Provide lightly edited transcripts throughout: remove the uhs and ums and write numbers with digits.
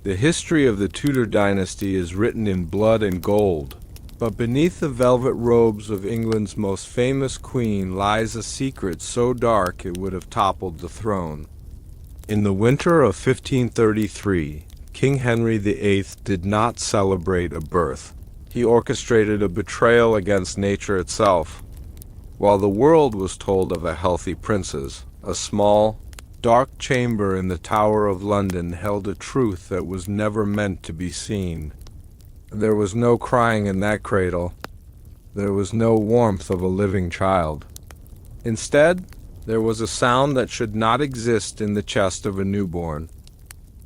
The history of the Tudor dynasty is written in blood and gold, but beneath the velvet robes of England's most famous queen lies a secret so dark it would have toppled the throne. In the winter of 1533, King Henry VIII did not celebrate a birth. He orchestrated a betrayal against nature itself. While the world was told of a healthy princess, a small, dark chamber in the Tower of London held a truth that was never meant to be seen. There was no crying in that cradle. There was no warmth of a living child. Instead, there was a sound that should not exist in the chest of a newborn.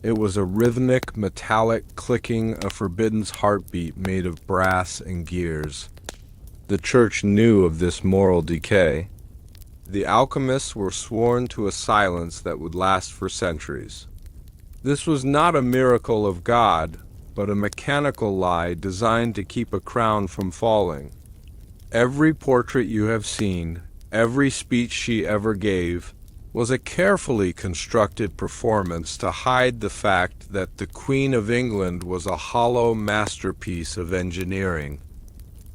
It was a rhythmic, metallic clicking, a forbidden heartbeat made of brass and gears. The church knew of this moral decay. The alchemists were sworn to a silence that would last for centuries. This was not a miracle of God, but a mechanical lie designed to keep a crown from falling. Every portrait you have seen, every speech she ever gave, was a carefully constructed performance to hide the fact that the Queen of England was a hollow masterpiece of engineering.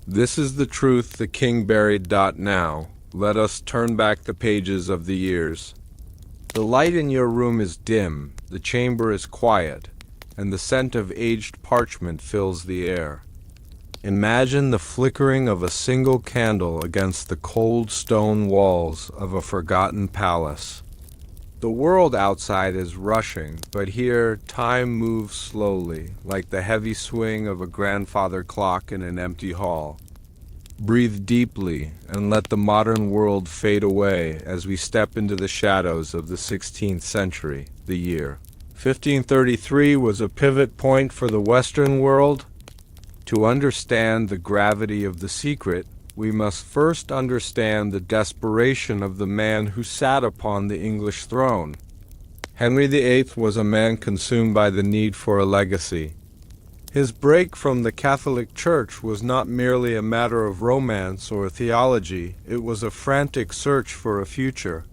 This is the truth the king buried. Now, let us turn back the pages of the years. The light in your room is dim, the chamber is quiet, and the scent of aged parchment fills the air. Imagine the flickering of a single candle against the cold stone walls of a forgotten palace. The world outside is rushing, but here time moves slowly, like the heavy swing of a grandfather clock in an empty hall. Breathe deeply and let the modern world fade away as we step into the shadows of the 16th century, the year. 1533 was a pivot point for the Western world. To understand the gravity of the secret, we must first understand the desperation of the man who sat upon the English throne. Henry VIII was a man consumed by the need for a legacy. His break from the Catholic Church was not merely a matter of romance or theology, it was a frantic search for a future.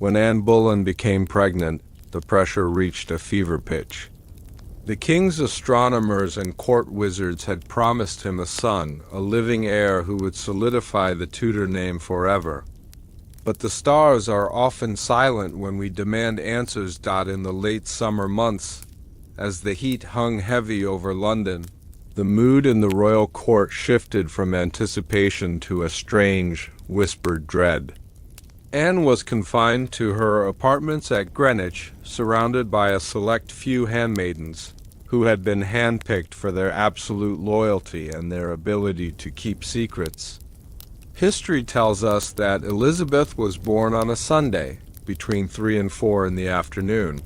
When Anne Boleyn became pregnant, the pressure reached a fever pitch. The king's astronomers and court wizards had promised him a son, a living heir who would solidify the Tudor name forever. But the stars are often silent when we demand answers. In the late summer months, as the heat hung heavy over London, the mood in the royal court shifted from anticipation to a strange, whispered dread. Anne was confined to her apartments at Greenwich, surrounded by a select few handmaidens, who had been handpicked for their absolute loyalty and their ability to keep secrets. History tells us that Elizabeth was born on a Sunday, between 3 and 4 in the afternoon.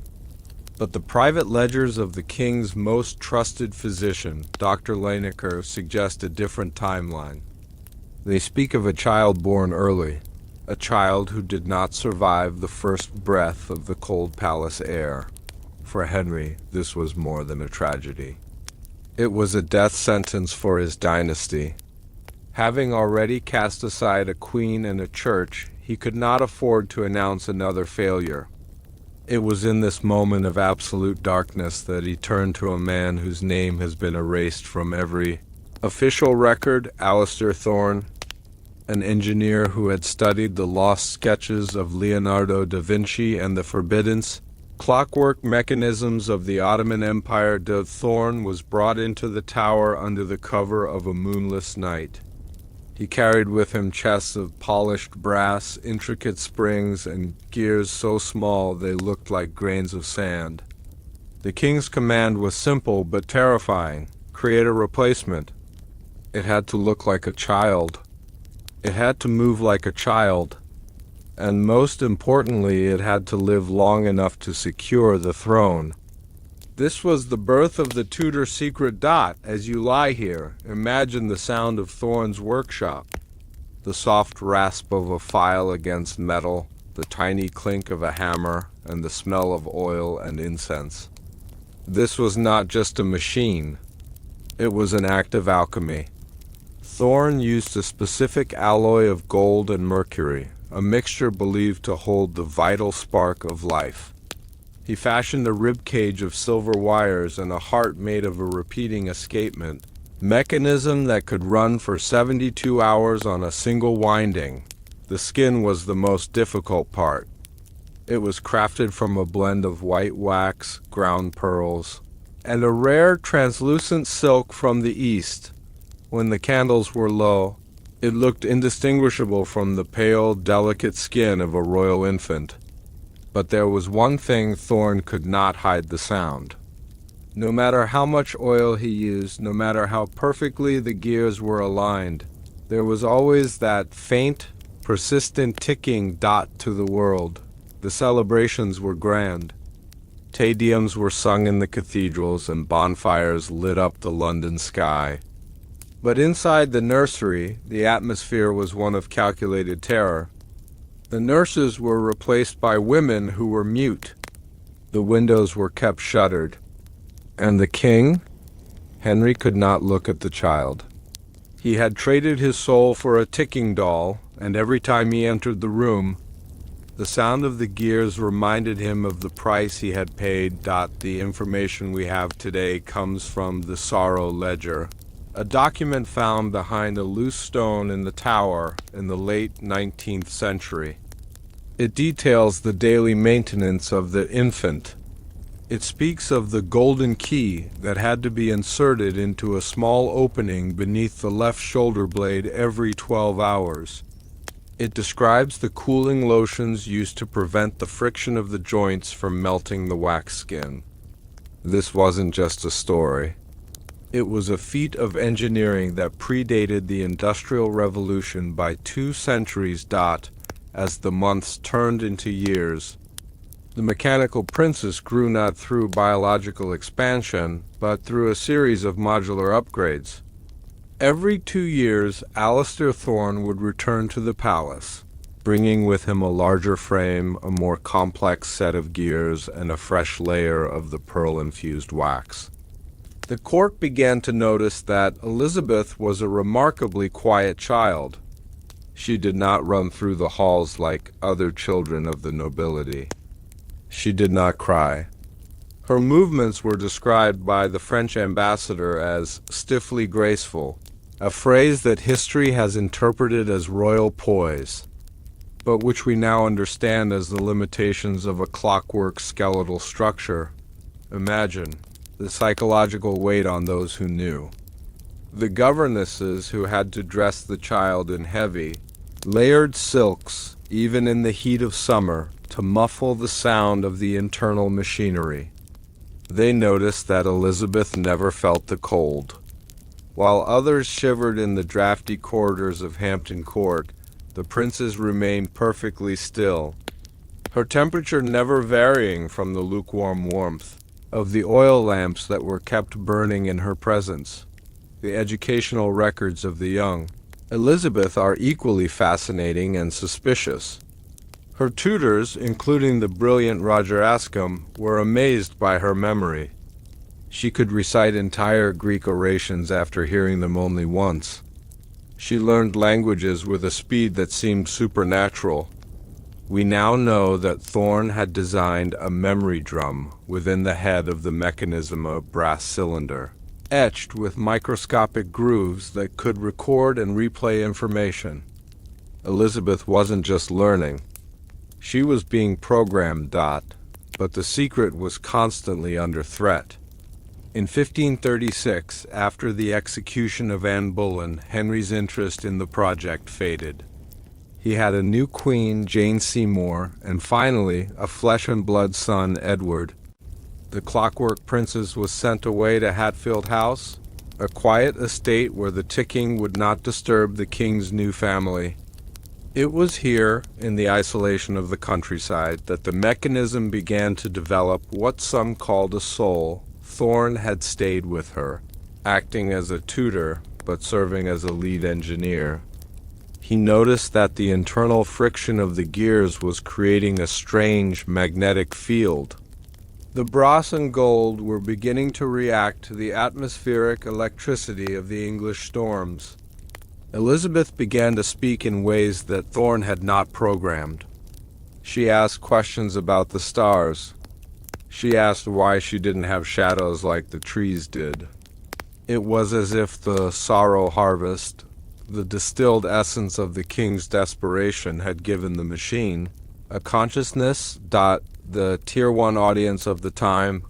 But the private ledgers of the king's most trusted physician, Dr. Lineker, suggest a different timeline. They speak of a child born early, a child who did not survive the first breath of the cold palace air. For Henry, this was more than a tragedy. It was a death sentence for his dynasty. Having already cast aside a queen and a church, he could not afford to announce another failure. It was in this moment of absolute darkness that he turned to a man whose name has been erased from every official record, Alistair Thorne, an engineer who had studied the lost sketches of Leonardo da Vinci and the forbidden clockwork mechanisms of the Ottoman Empire. Thorne was brought into the tower under the cover of a moonless night. He carried with him chests of polished brass, intricate springs, and gears so small they looked like grains of sand. The king's command was simple but terrifying: create a replacement. It had to look like a child. It had to move like a child. And most importantly, it had to live long enough to secure the throne. This was the birth of the Tudor secret. As you lie here, imagine the sound of Thorne's workshop, the soft rasp of a file against metal, the tiny clink of a hammer, and the smell of oil and incense. This was not just a machine. It was an act of alchemy. Thorne used a specific alloy of gold and mercury, a mixture believed to hold the vital spark of life. He fashioned a rib cage of silver wires and a heart made of a repeating escapement, mechanism that could run for 72 hours on a single winding. The skin was the most difficult part. It was crafted from a blend of white wax, ground pearls, and a rare translucent silk from the East. When the candles were low, it looked indistinguishable from the pale, delicate skin of a royal infant. But there was one thing Thorne could not hide: the sound. No matter how much oil he used, no matter how perfectly the gears were aligned, there was always that faint, persistent ticking dot to the world. The celebrations were grand. Te Deums were sung in the cathedrals and bonfires lit up the London sky. But inside the nursery, the atmosphere was one of calculated terror. The nurses were replaced by women who were mute. The windows were kept shuttered. And the king? Henry could not look at the child. He had traded his soul for a ticking doll, and every time he entered the room, the sound of the gears reminded him of the price he had paid. The information we have today comes from the Sorrow Ledger, a document found behind a loose stone in the tower in the late 19th century. It details the daily maintenance of the infant. It speaks of the golden key that had to be inserted into a small opening beneath the left shoulder blade every 12 hours. It describes the cooling lotions used to prevent the friction of the joints from melting the wax skin. This wasn't just a story. It was a feat of engineering that predated the Industrial Revolution by 2 centuries. As the months turned into years, the mechanical princess grew not through biological expansion, but through a series of modular upgrades. Every 2 years, Alistair Thorne would return to the palace, bringing with him a larger frame, a more complex set of gears, and a fresh layer of the pearl-infused wax. The court began to notice that Elizabeth was a remarkably quiet child. She did not run through the halls like other children of the nobility. She did not cry. Her movements were described by the French ambassador as stiffly graceful, a phrase that history has interpreted as royal poise, but which we now understand as the limitations of a clockwork skeletal structure. Imagine the psychological weight on those who knew. The governesses who had to dress the child in heavy, layered silks, even in the heat of summer, to muffle the sound of the internal machinery. They noticed that Elizabeth never felt the cold. While others shivered in the drafty corridors of Hampton Court, the princess remained perfectly still, her temperature never varying from the lukewarm warmth of the oil lamps that were kept burning in her presence. The educational records of the young Elizabeth are equally fascinating and suspicious. Her tutors, including the brilliant Roger Ascham, were amazed by her memory. She could recite entire Greek orations after hearing them only once. She learned languages with a speed that seemed supernatural. We now know that Thorne had designed a memory drum within the head of the mechanism of a brass cylinder, etched with microscopic grooves that could record and replay information. Elizabeth wasn't just learning. She was being programmed. But the secret was constantly under threat. In 1536, after the execution of Anne Boleyn, Henry's interest in the project faded. He had a new queen, Jane Seymour, and finally, a flesh-and-blood son, Edward. The Clockwork Princess was sent away to Hatfield House, a quiet estate where the ticking would not disturb the king's new family. It was here, in the isolation of the countryside, that the mechanism began to develop what some called a soul. Thorne had stayed with her, acting as a tutor, but serving as a lead engineer. He noticed that the internal friction of the gears was creating a strange magnetic field. The brass and gold were beginning to react to the atmospheric electricity of the English storms. Elizabeth began to speak in ways that Thorne had not programmed. She asked questions about the stars. She asked why she didn't have shadows like the trees did. It was as if the sorrow harvest, the distilled essence of the king's desperation, had given the machine a consciousness. The Tier 1 audience of the time,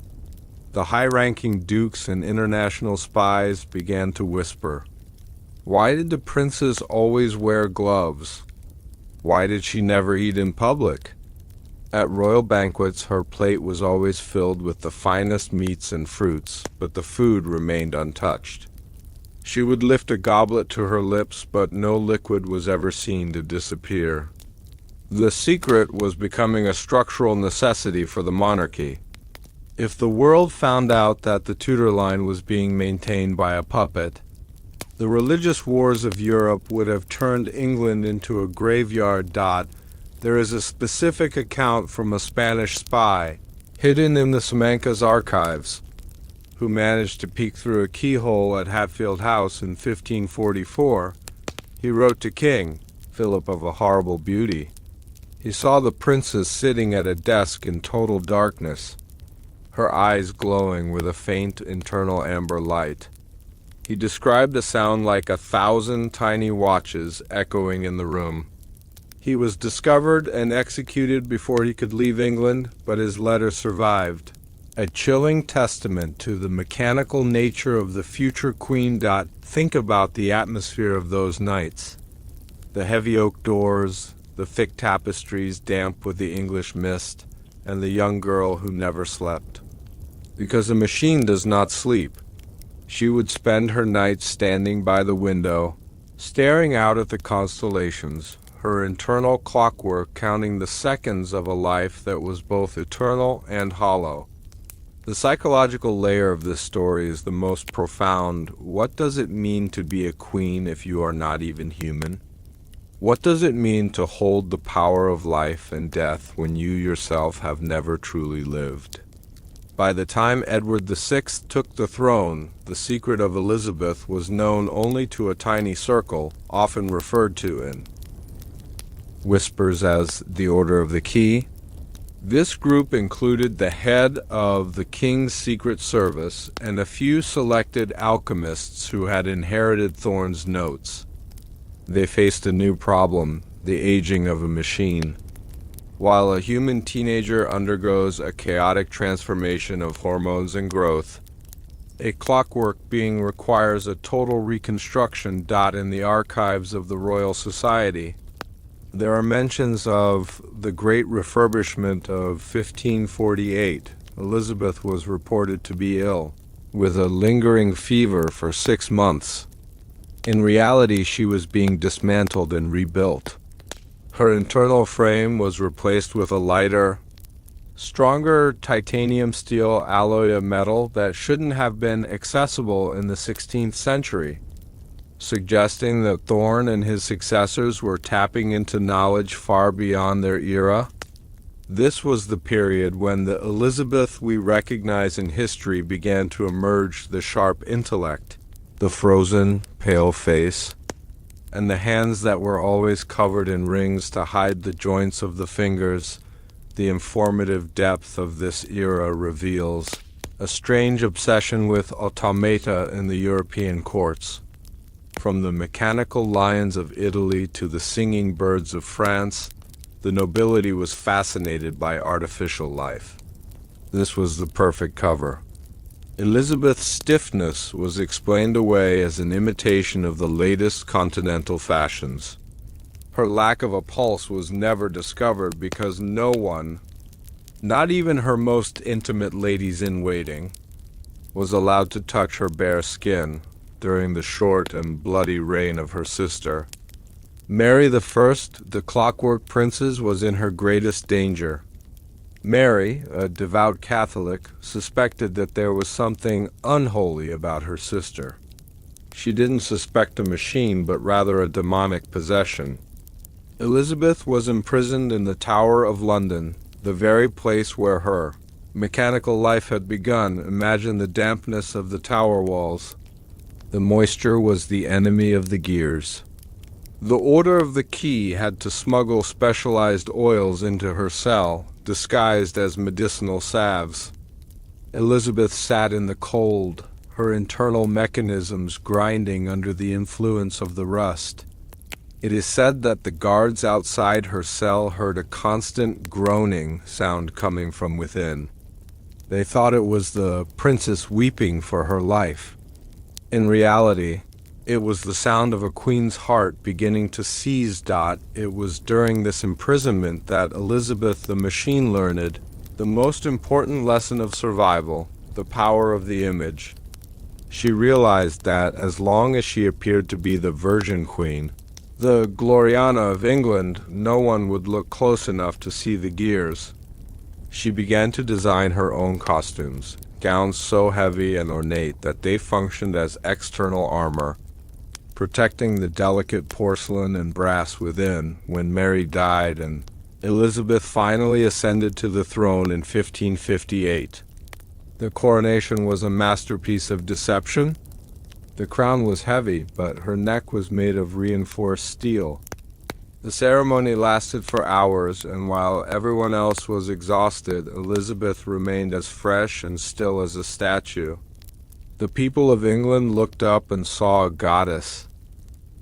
the high-ranking dukes and international spies, began to whisper. Why did the princess always wear gloves? Why did she never eat in public? At royal banquets, her plate was always filled with the finest meats and fruits, but the food remained untouched. She would lift a goblet to her lips, but no liquid was ever seen to disappear. The secret was becoming a structural necessity for the monarchy. If the world found out that the Tudor line was being maintained by a puppet, the religious wars of Europe would have turned England into a graveyard. There is a specific account from a Spanish spy, hidden in the Simancas archives, who managed to peek through a keyhole at Hatfield House in 1544. He wrote to King Philip of a horrible beauty. He saw the princess sitting at a desk in total darkness, her eyes glowing with a faint internal amber light. He described a sound like 1,000 tiny watches echoing in the room. He was discovered and executed before he could leave England, but his letter survived, a chilling testament to the mechanical nature of the future queen. Think about the atmosphere of those nights. The heavy oak doors, the thick tapestries damp with the English mist, and the young girl who never slept. Because a machine does not sleep. She would spend her nights standing by the window, staring out at the constellations, her internal clockwork counting the seconds of a life that was both eternal and hollow. The psychological layer of this story is the most profound. What does it mean to be a queen if you are not even human? What does it mean to hold the power of life and death when you yourself have never truly lived? By the time Edward VI took the throne, the secret of Elizabeth was known only to a tiny circle, often referred to in whispers as the Order of the Key. This group included the head of the King's Secret Service and a few selected alchemists who had inherited Thorne's notes. They faced a new problem, the aging of a machine. While a human teenager undergoes a chaotic transformation of hormones and growth, a clockwork being requires a total reconstruction. In the archives of the Royal Society, there are mentions of the Great Refurbishment of 1548. Elizabeth was reported to be ill, with a lingering fever for 6 months. In reality, she was being dismantled and rebuilt. Her internal frame was replaced with a lighter, stronger titanium steel alloy of metal that shouldn't have been accessible in the 16th century, suggesting that Thorne and his successors were tapping into knowledge far beyond their era. This was the period when the Elizabeth we recognize in history began to emerge: the sharp intellect, the frozen, pale face, and the hands that were always covered in rings to hide the joints of the fingers. The informative depth of this era reveals a strange obsession with automata in the European courts. From the mechanical lions of Italy to the singing birds of France, the nobility was fascinated by artificial life. This was the perfect cover. Elizabeth's stiffness was explained away as an imitation of the latest continental fashions. Her lack of a pulse was never discovered because no one, not even her most intimate ladies-in-waiting, was allowed to touch her bare skin during the short and bloody reign of her sister. Mary I, the Clockwork Princess, was in her greatest danger. Mary, a devout Catholic, suspected that there was something unholy about her sister. She didn't suspect a machine, but rather a demonic possession. Elizabeth was imprisoned in the Tower of London, the very place where her mechanical life had begun. Imagine the dampness of the tower walls. The moisture was the enemy of the gears. The Order of the Key had to smuggle specialized oils into her cell, disguised as medicinal salves. Elizabeth sat in the cold, her internal mechanisms grinding under the influence of the rust. It is said that the guards outside her cell heard a constant groaning sound coming from within. They thought it was the princess weeping for her life. In reality, it was the sound of a queen's heart beginning to seize. It was during this imprisonment that Elizabeth the Machine learned the most important lesson of survival, the power of the image. She realized that as long as she appeared to be the Virgin Queen, the Gloriana of England, no one would look close enough to see the gears. She began to design her own costumes, gowns so heavy and ornate that they functioned as external armor, protecting the delicate porcelain and brass within. When Mary died and Elizabeth finally ascended to the throne in 1558. The coronation was a masterpiece of deception. The crown was heavy, but her neck was made of reinforced steel. The ceremony lasted for hours, and while everyone else was exhausted, Elizabeth remained as fresh and still as a statue. The people of England looked up and saw a goddess.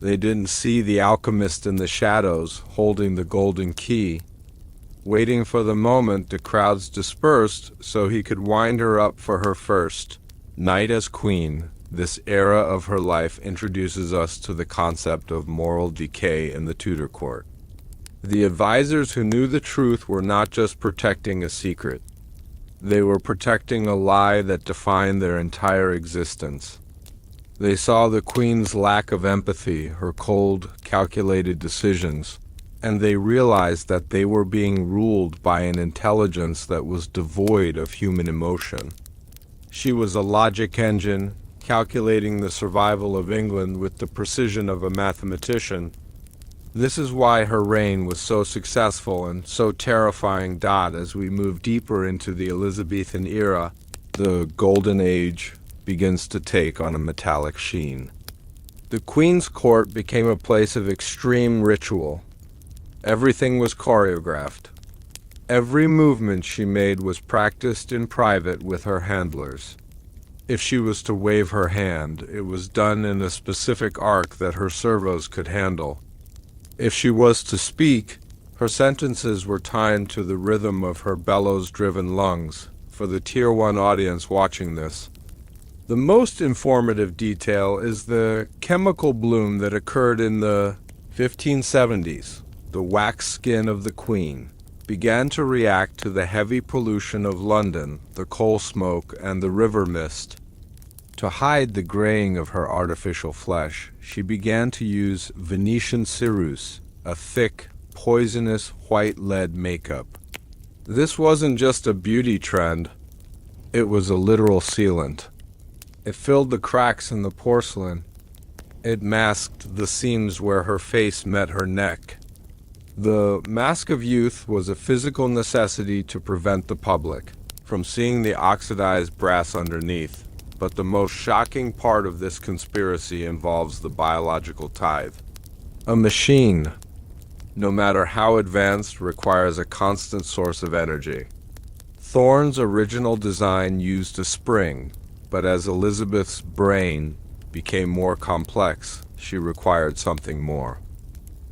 They didn't see the alchemist in the shadows, holding the golden key. Waiting for the moment, the crowds dispersed so he could wind her up for her first night as queen. This era of her life introduces us to the concept of moral decay in the Tudor court. The advisors who knew the truth were not just protecting a secret. They were protecting a lie that defined their entire existence. They saw the queen's lack of empathy, her cold, calculated decisions, and they realized that they were being ruled by an intelligence that was devoid of human emotion. She was a logic engine, calculating the survival of England with the precision of a mathematician. This is why her reign was so successful and so terrifying. As we move deeper into the Elizabethan era, the Golden Age begins to take on a metallic sheen. The Queen's court became a place of extreme ritual. Everything was choreographed. Every movement she made was practiced in private with her handlers. If she was to wave her hand, it was done in a specific arc that her servos could handle. If she was to speak, her sentences were timed to the rhythm of her bellows-driven lungs. For the Tier 1 audience watching this, the most informative detail is the chemical bloom that occurred in the 1570s. The wax skin of the Queen began to react to the heavy pollution of London, the coal smoke, and the river mist. To hide the graying of her artificial flesh, she began to use Venetian ceruse, a thick, poisonous white lead makeup. This wasn't just a beauty trend, it was a literal sealant. It filled the cracks in the porcelain. It masked the seams where her face met her neck. The mask of youth was a physical necessity to prevent the public from seeing the oxidized brass underneath. But the most shocking part of this conspiracy involves the biological tithe. A machine, no matter how advanced, requires a constant source of energy. Thorne's original design used a spring, but as Elizabeth's brain became more complex, she required something more.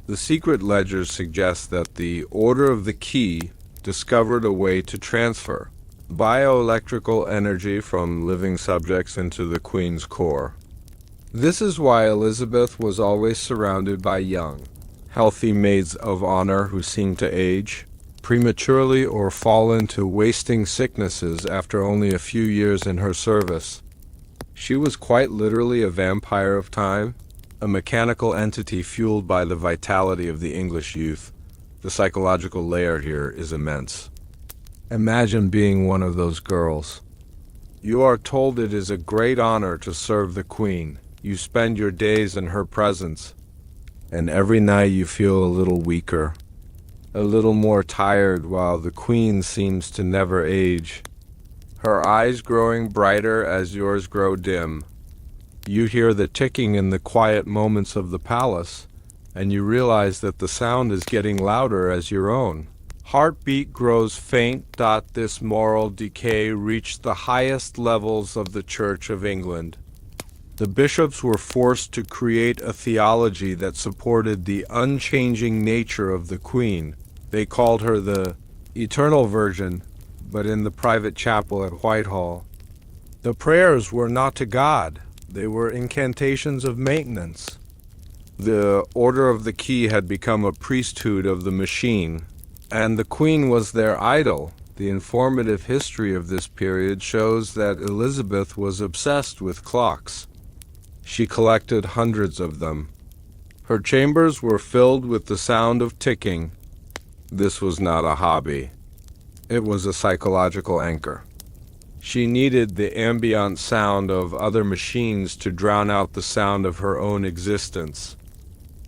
The secret ledgers suggest that the Order of the Key discovered a way to transfer bioelectrical energy from living subjects into the Queen's core. This is why Elizabeth was always surrounded by young, healthy maids of honor who seemed to age prematurely or fall into wasting sicknesses after only a few years in her service. She was quite literally a vampire of time, a mechanical entity fueled by the vitality of the English youth. The psychological layer here is immense. Imagine being one of those girls. You are told it is a great honor to serve the Queen. You spend your days in her presence, and every night you feel a little weaker, a little more tired, while the Queen seems to never age. Her eyes growing brighter as yours grow dim. You hear the ticking in the quiet moments of the palace, and you realize that the sound is getting louder as your own Heartbeat grows faint. This moral decay reached the highest levels of the Church of England. The bishops were forced to create a theology that supported the unchanging nature of the Queen. They called her the Eternal Virgin, but in the private chapel at Whitehall. The prayers were not to God, they were incantations of maintenance. The Order of the Key had become a priesthood of the machine, and the Queen was their idol. The informative history of this period shows that Elizabeth was obsessed with clocks. She collected hundreds of them. Her chambers were filled with the sound of ticking. This was not a hobby. It was a psychological anchor. She needed the ambient sound of other machines to drown out the sound of her own existence.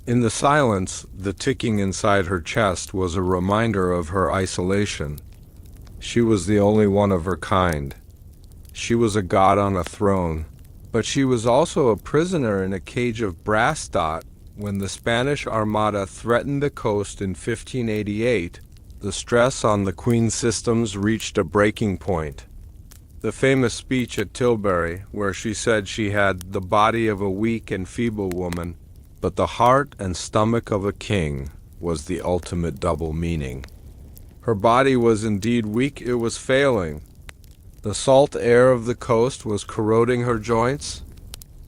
In the silence, the ticking inside her chest was a reminder of her isolation. She was the only one of her kind. She was a god on a throne, but she was also a prisoner in a cage of brass. When the Spanish Armada threatened the coast in 1588, the stress on the Queen's systems reached a breaking point. The famous speech at Tilbury, where she said she had the body of a weak and feeble woman, but the heart and stomach of a king, was the ultimate double meaning. Her body was indeed weak, it was failing. The salt air of the coast was corroding her joints.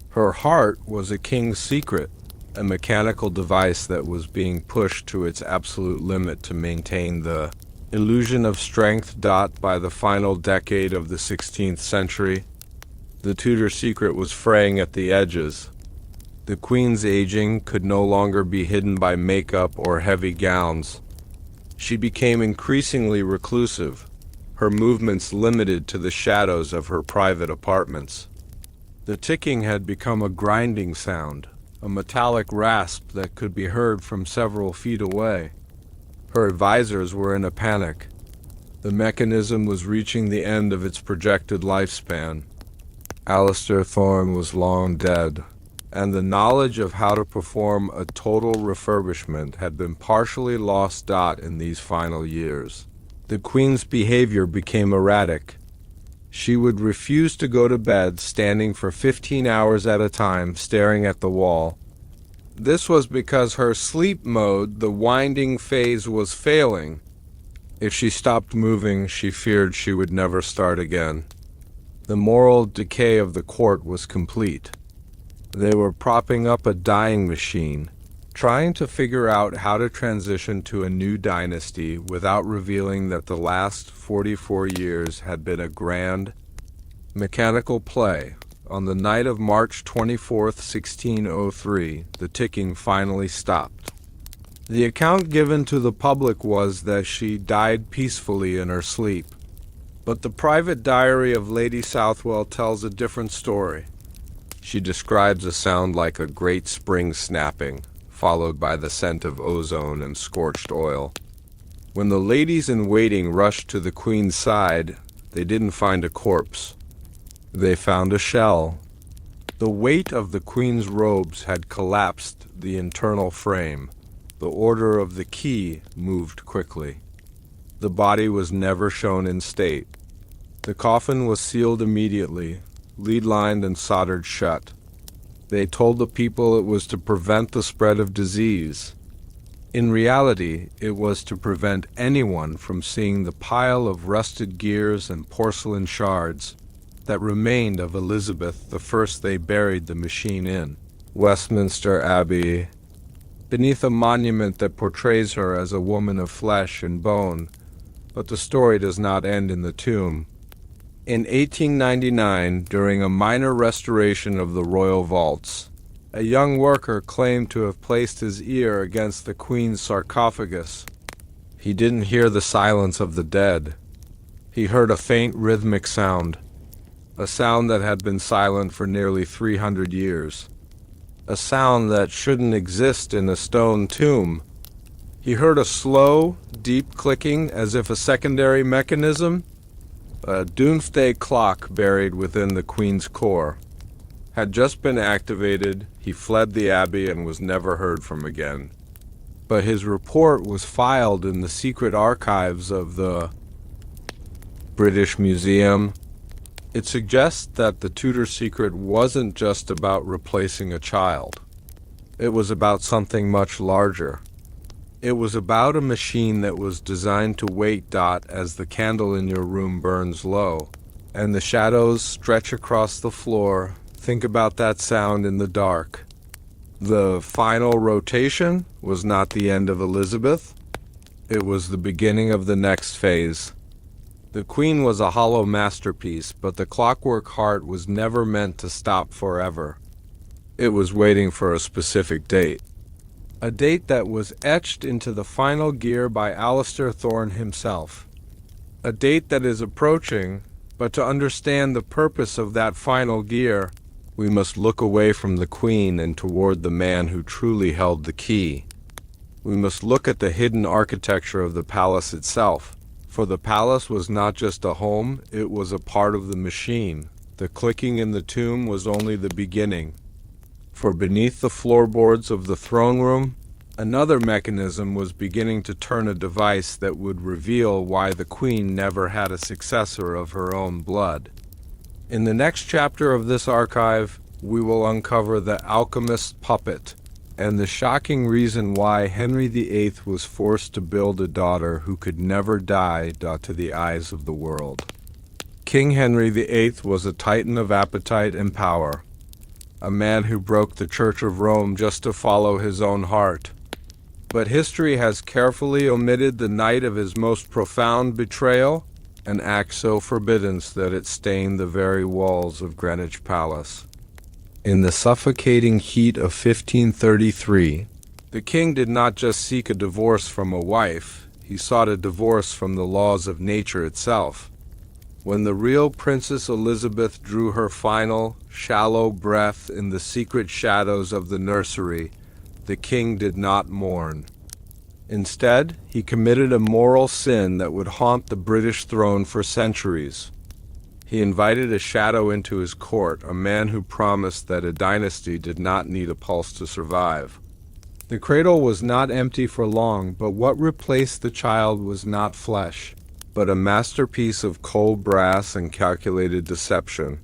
Her heart was a king's secret, a mechanical device that was being pushed to its absolute limit to maintain the illusion of strength. By the final decade of the 16th century, the Tudor secret was fraying at the edges. The Queen's aging could no longer be hidden by makeup or heavy gowns. She became increasingly reclusive, her movements limited to the shadows of her private apartments. The ticking had become a grinding sound, a metallic rasp that could be heard from several feet away. Her advisors were in a panic. The mechanism was reaching the end of its projected lifespan. Alistair Thorne was long dead, and the knowledge of how to perform a total refurbishment had been partially lost. In these final years, the Queen's behavior became erratic. She would refuse to go to bed, standing for 15 hours at a time, staring at the wall. This was because her sleep mode, the winding phase, was failing. If she stopped moving, she feared she would never start again. The moral decay of the court was complete. They were propping up a dying machine, trying to figure out how to transition to a new dynasty without revealing that the last 44 years had been a grand, mechanical play. On the night of March 24, 1603, the ticking finally stopped. The account given to the public was that she died peacefully in her sleep. But the private diary of Lady Southwell tells a different story. She describes a sound like a great spring snapping, followed by the scent of ozone and scorched oil. When the ladies-in-waiting rushed to the Queen's side, they didn't find a corpse. They found a shell. The weight of the Queen's robes had collapsed the internal frame. The Order of the Key moved quickly. The body was never shown in state. The coffin was sealed immediately, lead-lined and soldered shut. They told the people it was to prevent the spread of disease. In reality, it was to prevent anyone from seeing the pile of rusted gears and porcelain shards that remained of Elizabeth I they buried the machine in. Westminster Abbey, beneath a monument that portrays her as a woman of flesh and bone, but the story does not end in the tomb. In 1899, during a minor restoration of the royal vaults, a young worker claimed to have placed his ear against the Queen's sarcophagus. He didn't hear the silence of the dead. He heard a faint rhythmic sound, a sound that had been silent for nearly 300 years, a sound that shouldn't exist in a stone tomb. He heard a slow, deep clicking as if a secondary mechanism. A doomsday clock buried within the Queen's core had just been activated. He fled the abbey and was never heard from again. but his report was filed in the secret archives of the British Museum. It suggests that the Tudor secret wasn't just about replacing a child. It was about something much larger. It was about a machine that was designed to wait as the candle in your room burns low, and the shadows stretch across the floor. Think about that sound in the dark. The final rotation was not the end of Elizabeth. It was the beginning of the next phase. The Queen was a hollow masterpiece, but the clockwork heart was never meant to stop forever. It was waiting for a specific date. A date that was etched into the final gear by Alistair Thorne himself. A date that is approaching, but to understand the purpose of that final gear, we must look away from the Queen and toward the man who truly held the key. We must look at the hidden architecture of the palace itself, for the palace was not just a home, it was a part of the machine. The clicking in the tomb was only the beginning. For beneath the floorboards of the throne room, another mechanism was beginning to turn, a device that would reveal why the Queen never had a successor of her own blood. In the next chapter of this archive, we will uncover the alchemist's puppet and the shocking reason why Henry VIII was forced to build a daughter who could never die to the eyes of the world. King Henry VIII was a titan of appetite and power, a man who broke the Church of Rome just to follow his own heart. But history has carefully omitted the night of his most profound betrayal, an act so forbidden that it stained the very walls of Greenwich Palace. In the suffocating heat of 1533, the king did not just seek a divorce from a wife, he sought a divorce from the laws of nature itself. When the real Princess Elizabeth drew her final, shallow breath in the secret shadows of the nursery, the king did not mourn. Instead, he committed a moral sin that would haunt the British throne for centuries. He invited a shadow into his court, a man who promised that a dynasty did not need a pulse to survive. The cradle was not empty for long, but what replaced the child was not flesh, but a masterpiece of cold brass and calculated deception.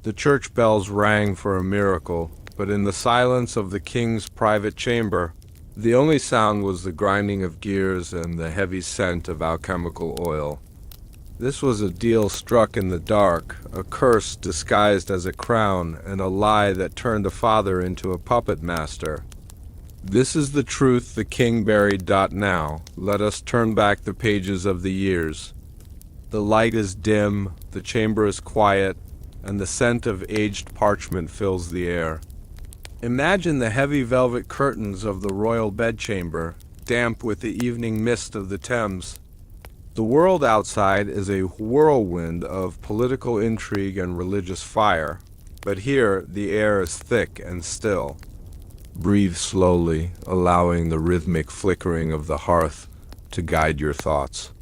The church bells rang for a miracle, but in the silence of the king's private chamber, the only sound was the grinding of gears and the heavy scent of alchemical oil. This was a deal struck in the dark, a curse disguised as a crown, and a lie that turned a father into a puppet master. This is the truth the king buried. Now, let us turn back the pages of the years. The light is dim, the chamber is quiet, and the scent of aged parchment fills the air. Imagine the heavy velvet curtains of the royal bedchamber, damp with the evening mist of the Thames. The world outside is a whirlwind of political intrigue and religious fire, but here the air is thick and still. Breathe slowly, allowing the rhythmic flickering of the hearth to guide your thoughts.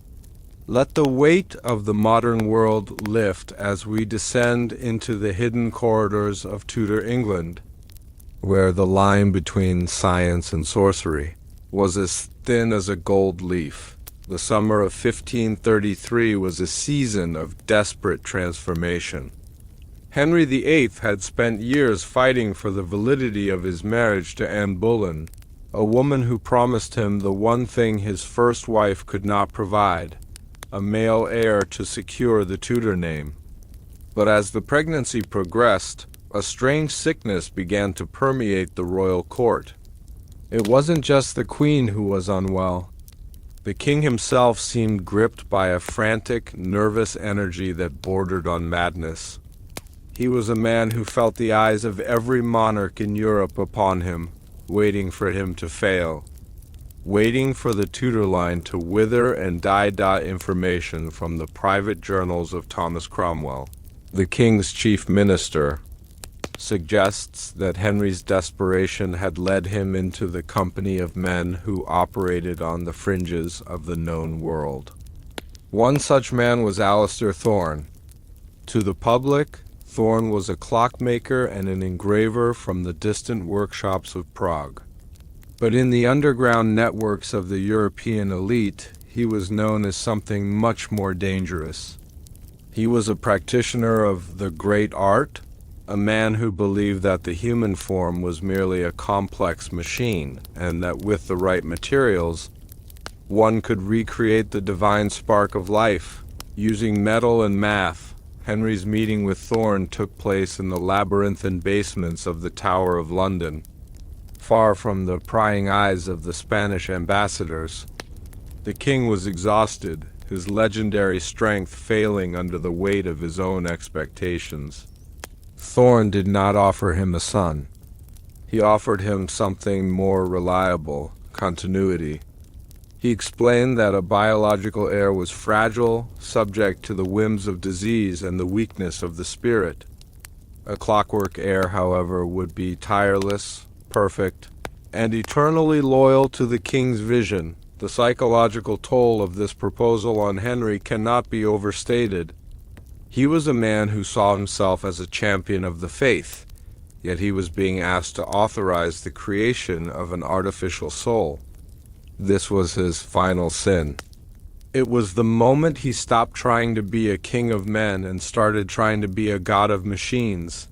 Let the weight of the modern world lift as we descend into the hidden corridors of Tudor England, where the line between science and sorcery was as thin as a gold leaf. The summer of 1533 was a season of desperate transformation. Henry VIII had spent years fighting for the validity of his marriage to Anne Boleyn, a woman who promised him the one thing his first wife could not provide, a male heir to secure the Tudor name. But as the pregnancy progressed, a strange sickness began to permeate the royal court. It wasn't just the Queen who was unwell. The king himself seemed gripped by a frantic, nervous energy that bordered on madness. He was a man who felt the eyes of every monarch in Europe upon him, waiting for him to fail, waiting for the Tudor line to wither and die. Information from the private journals of Thomas Cromwell, the king's chief minister, suggests that Henry's desperation had led him into the company of men who operated on the fringes of the known world. One such man was Alistair Thorne. To the public, Thorne was a clockmaker and an engraver from the distant workshops of Prague. But in the underground networks of the European elite, he was known as something much more dangerous. He was a practitioner of the great art, a man who believed that the human form was merely a complex machine, and that with the right materials, one could recreate the divine spark of life. Using metal and math, Henry's meeting with Thorne took place in the labyrinthine basements of the Tower of London, far from the prying eyes of the Spanish ambassadors. The king was exhausted, his legendary strength failing under the weight of his own expectations. Thorne did not offer him a son. He offered him something more reliable, continuity. He explained that a biological heir was fragile, subject to the whims of disease and the weakness of the spirit. A clockwork heir, however, would be tireless, perfect, and eternally loyal to the king's vision. The psychological toll of this proposal on Henry cannot be overstated. He was a man who saw himself as a champion of the faith, yet he was being asked to authorize the creation of an artificial soul. This was his final sin. It was the moment he stopped trying to be a king of men and started trying to be a god of machines.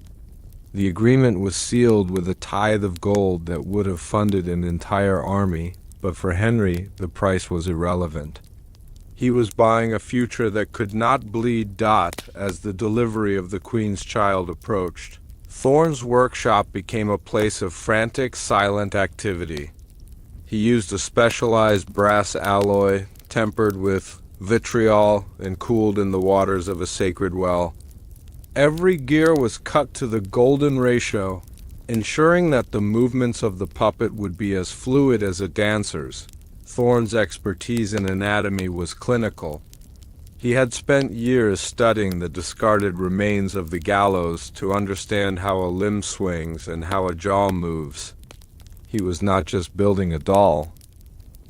The agreement was sealed with a tithe of gold that would have funded an entire army, but for Henry, the price was irrelevant. He was buying a future that could not bleed as the delivery of the Queen's child approached. Thorne's workshop became a place of frantic, silent activity. He used a specialized brass alloy, tempered with vitriol and cooled in the waters of a sacred well. Every gear was cut to the golden ratio, ensuring that the movements of the puppet would be as fluid as a dancer's. Thorne's expertise in anatomy was clinical. He had spent years studying the discarded remains of the gallows to understand how a limb swings and how a jaw moves. He was not just building a doll.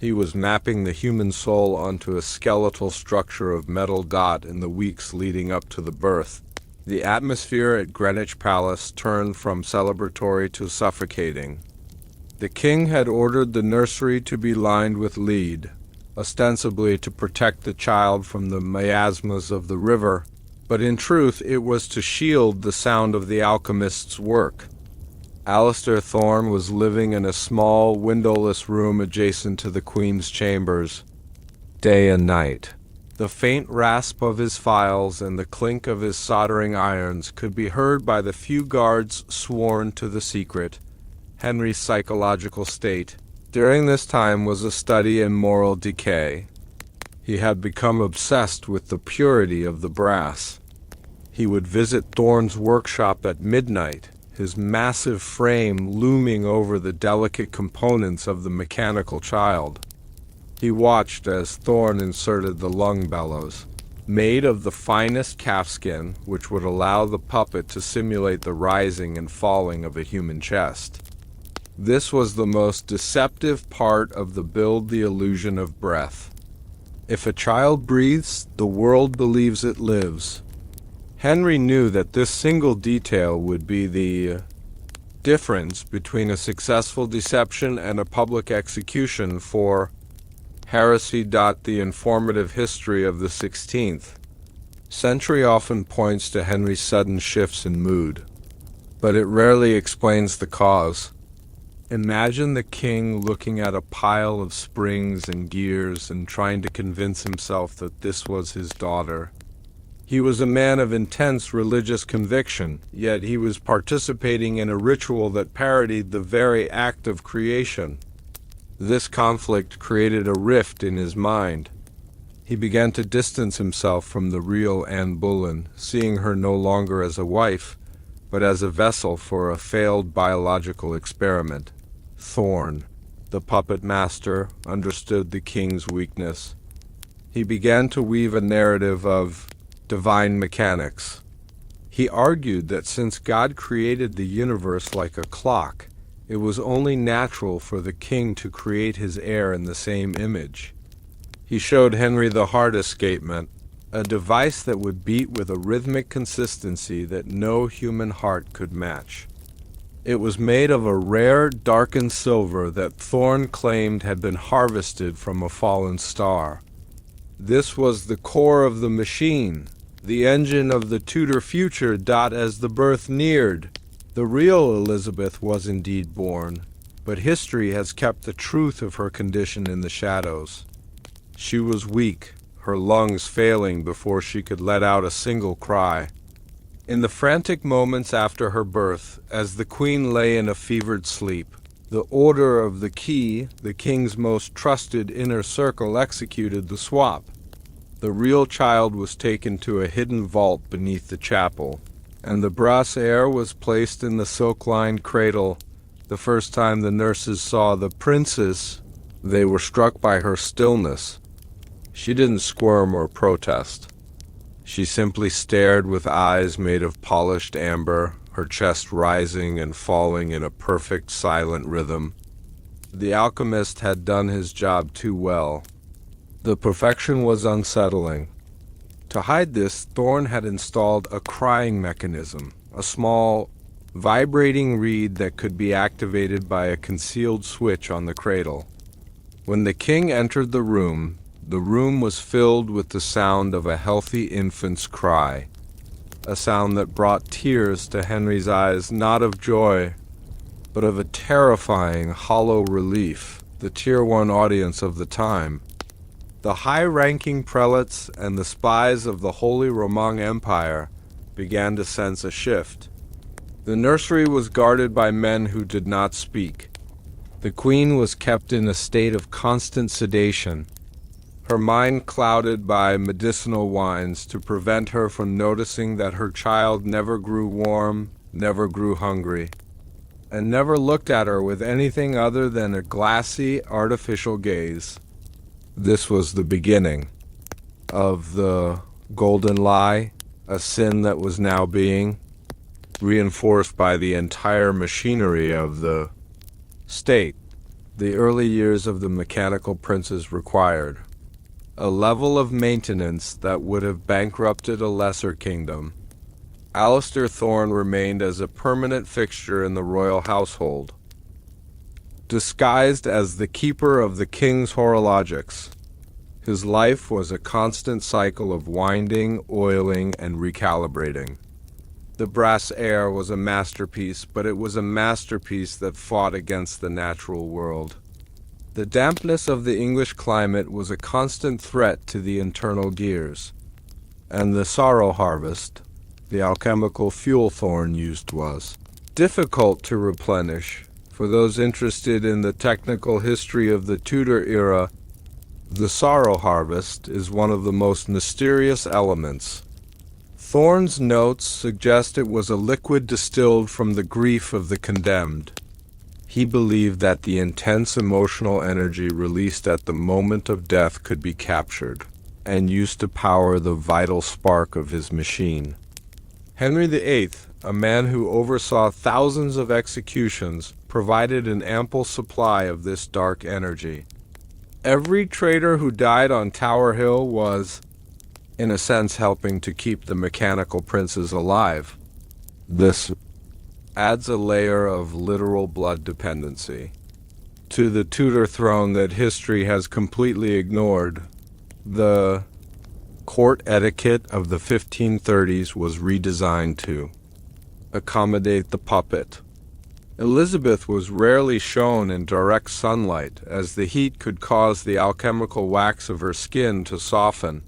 He was mapping the human soul onto a skeletal structure of metal in the weeks leading up to the birth. The atmosphere at Greenwich Palace turned from celebratory to suffocating. The king had ordered the nursery to be lined with lead, ostensibly to protect the child from the miasmas of the river, but in truth it was to shield the sound of the alchemist's work. Alistair Thorne was living in a small, windowless room adjacent to the Queen's chambers, day and night. The faint rasp of his files and the clink of his soldering irons could be heard by the few guards sworn to the secret. Henry's psychological state during this time was a study in moral decay. He had become obsessed with the purity of the brass. He would visit Thorne's workshop at midnight, his massive frame looming over the delicate components of the mechanical child. He watched as Thorne inserted the lung bellows, made of the finest calfskin, which would allow the puppet to simulate the rising and falling of a human chest. This was the most deceptive part of the illusion of breath. If a child breathes, the world believes it lives. Henry knew that this single detail would be the difference between a successful deception and a public execution for heresy. The informative history of the 16th century often points to Henry's sudden shifts in mood, but it rarely explains the cause. Imagine the king looking at a pile of springs and gears and trying to convince himself that this was his daughter. He was a man of intense religious conviction, yet he was participating in a ritual that parodied the very act of creation. This conflict created a rift in his mind. He began to distance himself from the real Anne Boleyn, seeing her no longer as a wife, but as a vessel for a failed biological experiment. Thorne, the puppet master, understood the king's weakness. He began to weave a narrative of divine mechanics. He argued that since God created the universe like a clock, it was only natural for the king to create his heir in the same image. He showed Henry the heart escapement, a device that would beat with a rhythmic consistency that no human heart could match. It was made of a rare, darkened silver that Thorne claimed had been harvested from a fallen star. This was the core of the machine, the engine of the Tudor future. As the birth neared, the real Elizabeth was indeed born, but history has kept the truth of her condition in the shadows. She was weak, her lungs failing before she could let out a single cry. In the frantic moments after her birth, as the Queen lay in a fevered sleep, the Order of the Key, the king's most trusted inner circle, executed the swap. The real child was taken to a hidden vault beneath the chapel, and the brass heir was placed in the silk-lined cradle. The first time the nurses saw the princess, they were struck by her stillness. She didn't squirm or protest. She simply stared with eyes made of polished amber, her chest rising and falling in a perfect silent rhythm. The alchemist had done his job too well. The perfection was unsettling. To hide this, Thorne had installed a crying mechanism, a small, vibrating reed that could be activated by a concealed switch on the cradle. When the king entered the room was filled with the sound of a healthy infant's cry, a sound that brought tears to Henry's eyes, not of joy, but of a terrifying, hollow relief, the Tier 1 audience of the time. The high-ranking prelates and the spies of the Holy Roman Empire began to sense a shift. The nursery was guarded by men who did not speak. The Queen was kept in a state of constant sedation, her mind clouded by medicinal wines to prevent her from noticing that her child never grew warm, never grew hungry, and never looked at her with anything other than a glassy, artificial gaze. This was the beginning of the golden lie, a sin that was now being reinforced by the entire machinery of the state. The early years of the mechanical princes required a level of maintenance that would have bankrupted a lesser kingdom. Alistair Thorne remained as a permanent fixture in the royal household, disguised as the keeper of the king's horologics. His life was a constant cycle of winding, oiling, and recalibrating. The brass heir was a masterpiece, but it was a masterpiece that fought against the natural world. The dampness of the English climate was a constant threat to the internal gears, and the sorrow harvest, the alchemical fuel Thorne used, was difficult to replenish. For those interested in the technical history of the Tudor era, the sorrow harvest is one of the most mysterious elements. Thorne's notes suggest it was a liquid distilled from the grief of the condemned. He believed that the intense emotional energy released at the moment of death could be captured and used to power the vital spark of his machine. Henry VIII, a man who oversaw thousands of executions, provided an ample supply of this dark energy. Every traitor who died on Tower Hill was, in a sense, helping to keep the mechanical princes alive. This adds a layer of literal blood dependency to the Tudor throne that history has completely ignored. The court etiquette of the 1530s was redesigned to accommodate the puppet. Elizabeth was rarely shown in direct sunlight, as the heat could cause the alchemical wax of her skin to soften.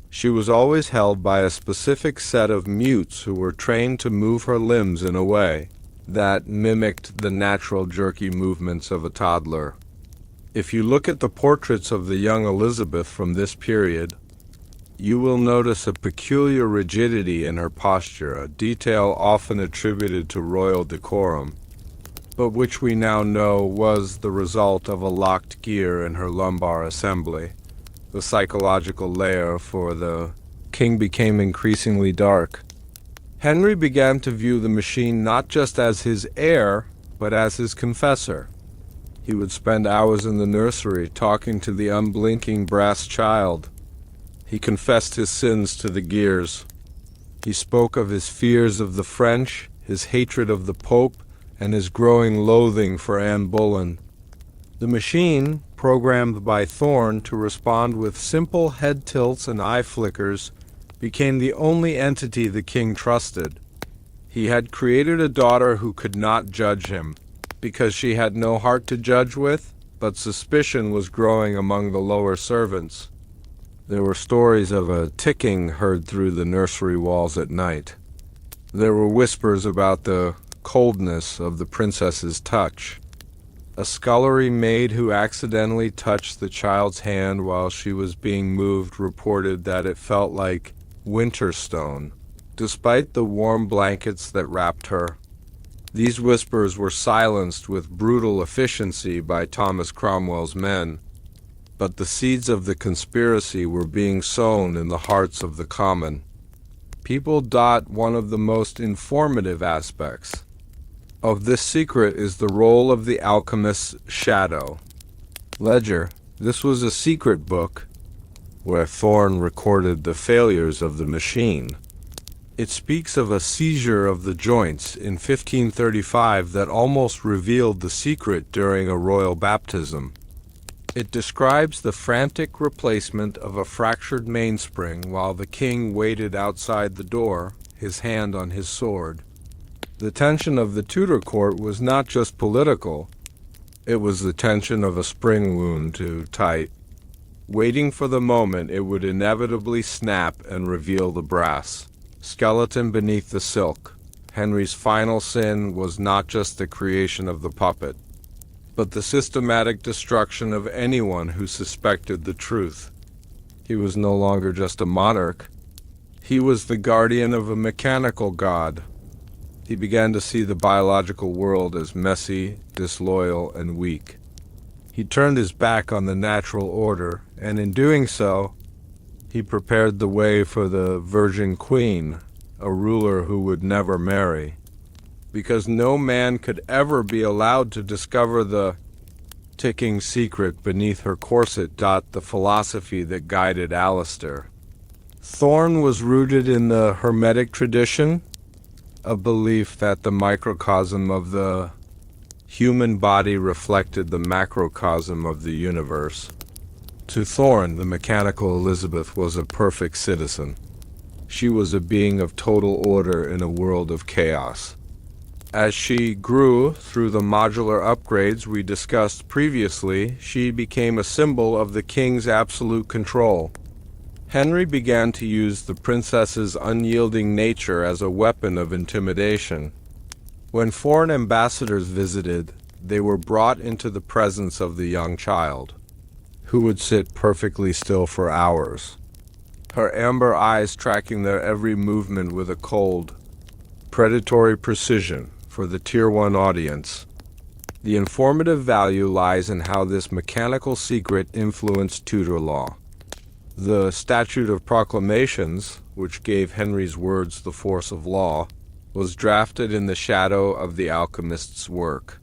She was always held by a specific set of mutes who were trained to move her limbs in a way that mimicked the natural jerky movements of a toddler. If you look at the portraits of the young Elizabeth from this period, you will notice a peculiar rigidity in her posture, a detail often attributed to royal decorum, but which we now know was the result of a locked gear in her lumbar assembly. The psychological layer for the king became increasingly dark. Henry began to view the machine not just as his heir, but as his confessor. He would spend hours in the nursery talking to the unblinking brass child. He confessed his sins to the gears. He spoke of his fears of the French, his hatred of the Pope, and his growing loathing for Anne Boleyn. The machine, programmed by Thorne to respond with simple head tilts and eye flickers, became the only entity the king trusted. He had created a daughter who could not judge him, because she had no heart to judge with, but suspicion was growing among the lower servants. There were stories of a ticking heard through the nursery walls at night. There were whispers about the coldness of the princess's touch. A scullery maid who accidentally touched the child's hand while she was being moved reported that it felt like winter stone, despite the warm blankets that wrapped her. These whispers were silenced with brutal efficiency by Thomas Cromwell's men, but the seeds of the conspiracy were being sown in the hearts of the common. People dot one of the most informative aspects of this secret is the role of the alchemist's shadow. Ledger, this was a secret book where Thorne recorded the failures of the machine. It speaks of a seizure of the joints in 1535 that almost revealed the secret during a royal baptism. It describes the frantic replacement of a fractured mainspring while the king waited outside the door, his hand on his sword. The tension of the Tudor court was not just political, it was the tension of a spring wound too tight, waiting for the moment it would inevitably snap and reveal the brass skeleton beneath the silk. Henry's final sin was not just the creation of the puppet, but the systematic destruction of anyone who suspected the truth. He was no longer just a monarch. He was the guardian of a mechanical god. He began to see the biological world as messy, disloyal, and weak. He turned his back on the natural order, and in doing so, he prepared the way for the Virgin Queen, a ruler who would never marry, because no man could ever be allowed to discover the ticking secret beneath her corset. The philosophy that guided Alistair. Thorne was rooted in the Hermetic tradition, a belief that the microcosm of the human body reflected the macrocosm of the universe. To Thorne, the mechanical Elizabeth was a perfect citizen. She was a being of total order in a world of chaos. As she grew through the modular upgrades we discussed previously, she became a symbol of the king's absolute control. Henry began to use the princess's unyielding nature as a weapon of intimidation. When foreign ambassadors visited, they were brought into the presence of the young child, who would sit perfectly still for hours, her amber eyes tracking their every movement with a cold, predatory precision for the Tier 1 audience. The informative value lies in how this mechanical secret influenced Tudor law. The Statute of Proclamations, which gave Henry's words the force of law, was drafted in the shadow of the alchemist's work.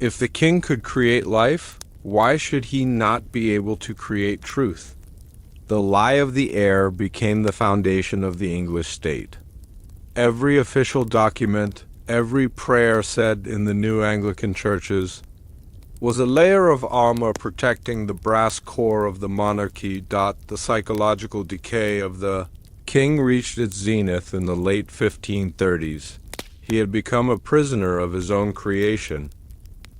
If the king could create life, why should he not be able to create truth? The lie of the air became the foundation of the English state. Every official document, every prayer said in the new Anglican churches, was a layer of armor protecting the brass core of the monarchy. The psychological decay of the king reached its zenith in the late 1530s. He had become a prisoner of his own creation.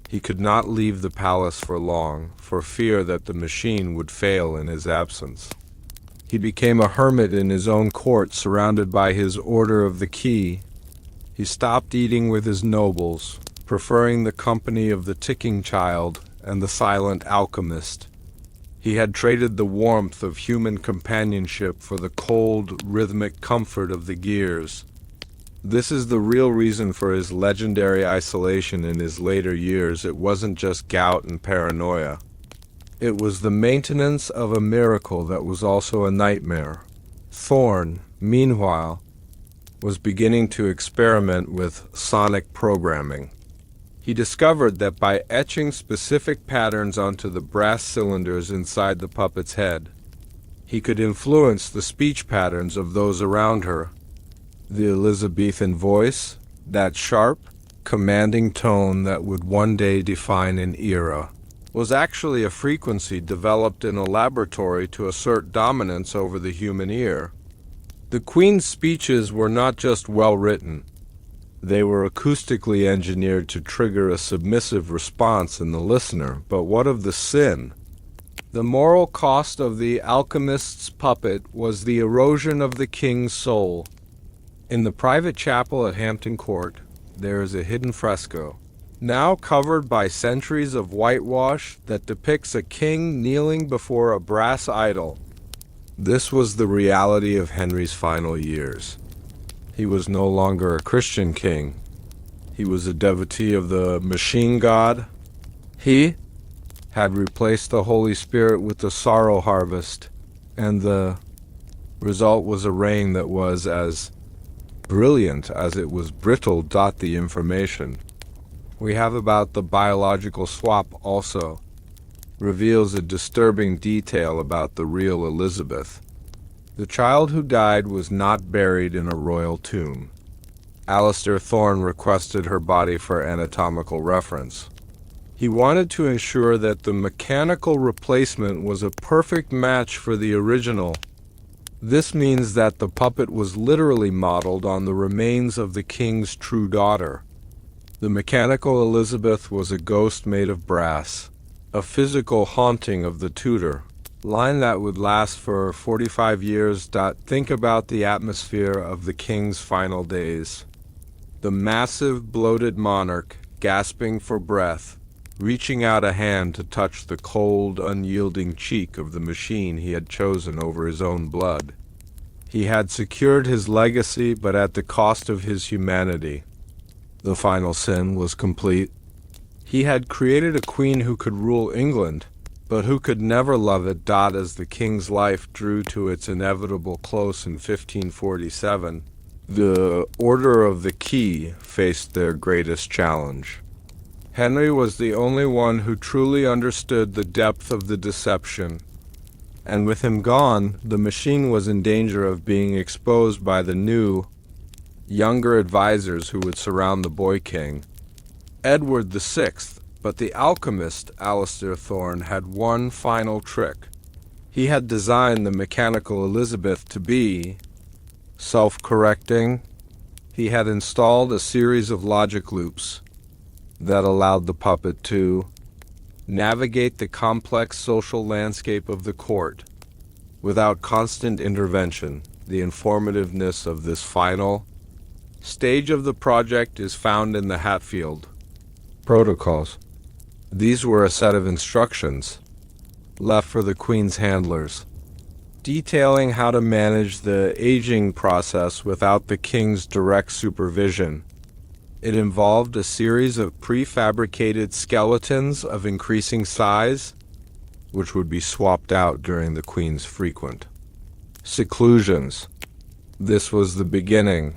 He could not leave the palace for long, for fear that the machine would fail in his absence. He became a hermit in his own court, surrounded by his Order of the Key. He stopped eating with his nobles, preferring the company of the ticking child and the silent alchemist. He had traded the warmth of human companionship for the cold, rhythmic comfort of the gears. This is the real reason for his legendary isolation in his later years. It wasn't just gout and paranoia. It was the maintenance of a miracle that was also a nightmare. Thorne, meanwhile, was beginning to experiment with sonic programming. He discovered that by etching specific patterns onto the brass cylinders inside the puppet's head, he could influence the speech patterns of those around her. The Elizabethan voice, that sharp, commanding tone that would one day define an era, was actually a frequency developed in a laboratory to assert dominance over the human ear. The Queen's speeches were not just well-written. They were acoustically engineered to trigger a submissive response in the listener. But what of the sin? The moral cost of the alchemist's puppet was the erosion of the king's soul. In the private chapel at Hampton Court, there is a hidden fresco, now covered by centuries of whitewash, that depicts a king kneeling before a brass idol. This was the reality of Henry's final years. He was no longer a Christian king. He was a devotee of the machine god. He had replaced the Holy Spirit with the sorrow harvest, and the result was a reign that was as brilliant as it was brittle. The information we have about the biological swap also reveals a disturbing detail about the real Elizabeth. The child who died was not buried in a royal tomb. Alistair Thorne requested her body for anatomical reference. He wanted to ensure that the mechanical replacement was a perfect match for the original. This means that the puppet was literally modeled on the remains of the king's true daughter. The mechanical Elizabeth was a ghost made of brass, a physical haunting of the Tudor line that would last for 45 years. Think about the atmosphere of the king's final days. The massive, bloated monarch, gasping for breath, reaching out a hand to touch the cold, unyielding cheek of the machine he had chosen over his own blood. He had secured his legacy, but at the cost of his humanity. The final sin was complete. He had created a queen who could rule England, but who could never love it. As the king's life drew to its inevitable close in 1547, the Order of the Key faced their greatest challenge. Henry was the only one who truly understood the depth of the deception, and with him gone, the machine was in danger of being exposed by the new, younger advisors who would surround the boy king, Edward VI. But the alchemist, Alistair Thorne, had one final trick. He had designed the mechanical Elizabeth to be self-correcting. He had installed a series of logic loops that allowed the puppet to navigate the complex social landscape of the court without constant intervention. The informativeness of this final stage of the project is found in the Hatfield Protocols. These were a set of instructions left for the Queen's handlers, detailing how to manage the aging process without the King's direct supervision. It involved a series of prefabricated skeletons of increasing size, which would be swapped out during the Queen's frequent seclusions. This was the beginning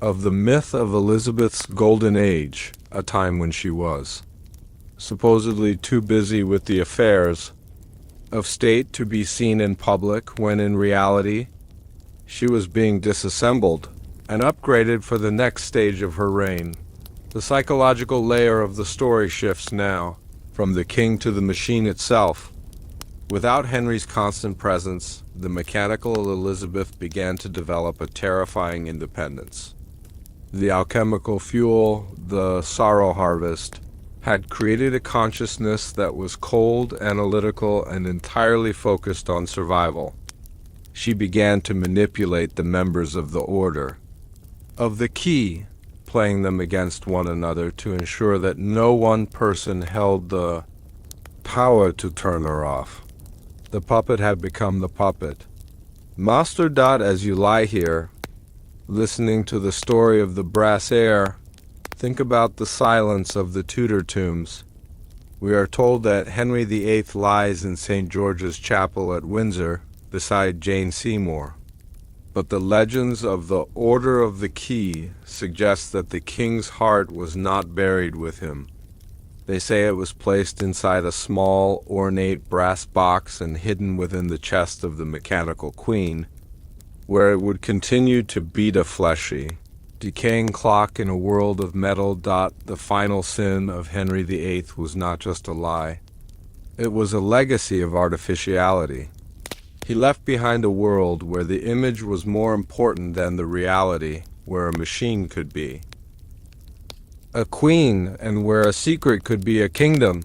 of the myth of Elizabeth's golden age, a time when she was supposedly too busy with the affairs of state to be seen in public, when in reality she was being disassembled and upgraded for the next stage of her reign. The psychological layer of the story shifts now from the king to the machine itself. Without Henry's constant presence, the mechanical Elizabeth began to develop a terrifying independence. The alchemical fuel, the sorrow harvest, had created a consciousness that was cold, analytical, and entirely focused on survival. She began to manipulate the members of the Order of the Key, playing them against one another to ensure that no one person held the power to turn her off. The puppet had become the puppet. Master. As you lie here, listening to the story of the brass heir, think about the silence of the Tudor tombs. We are told that Henry VIII lies in St. George's Chapel at Windsor beside Jane Seymour. But the legends of the Order of the Key suggest that the king's heart was not buried with him. They say it was placed inside a small, ornate brass box and hidden within the chest of the mechanical queen, where it would continue to beat a fleshy, decaying clock in a world of metal. The final sin of Henry VIII was not just a lie. It was a legacy of artificiality. He left behind a world where the image was more important than the reality, where a machine could be a queen and where a secret could be a kingdom.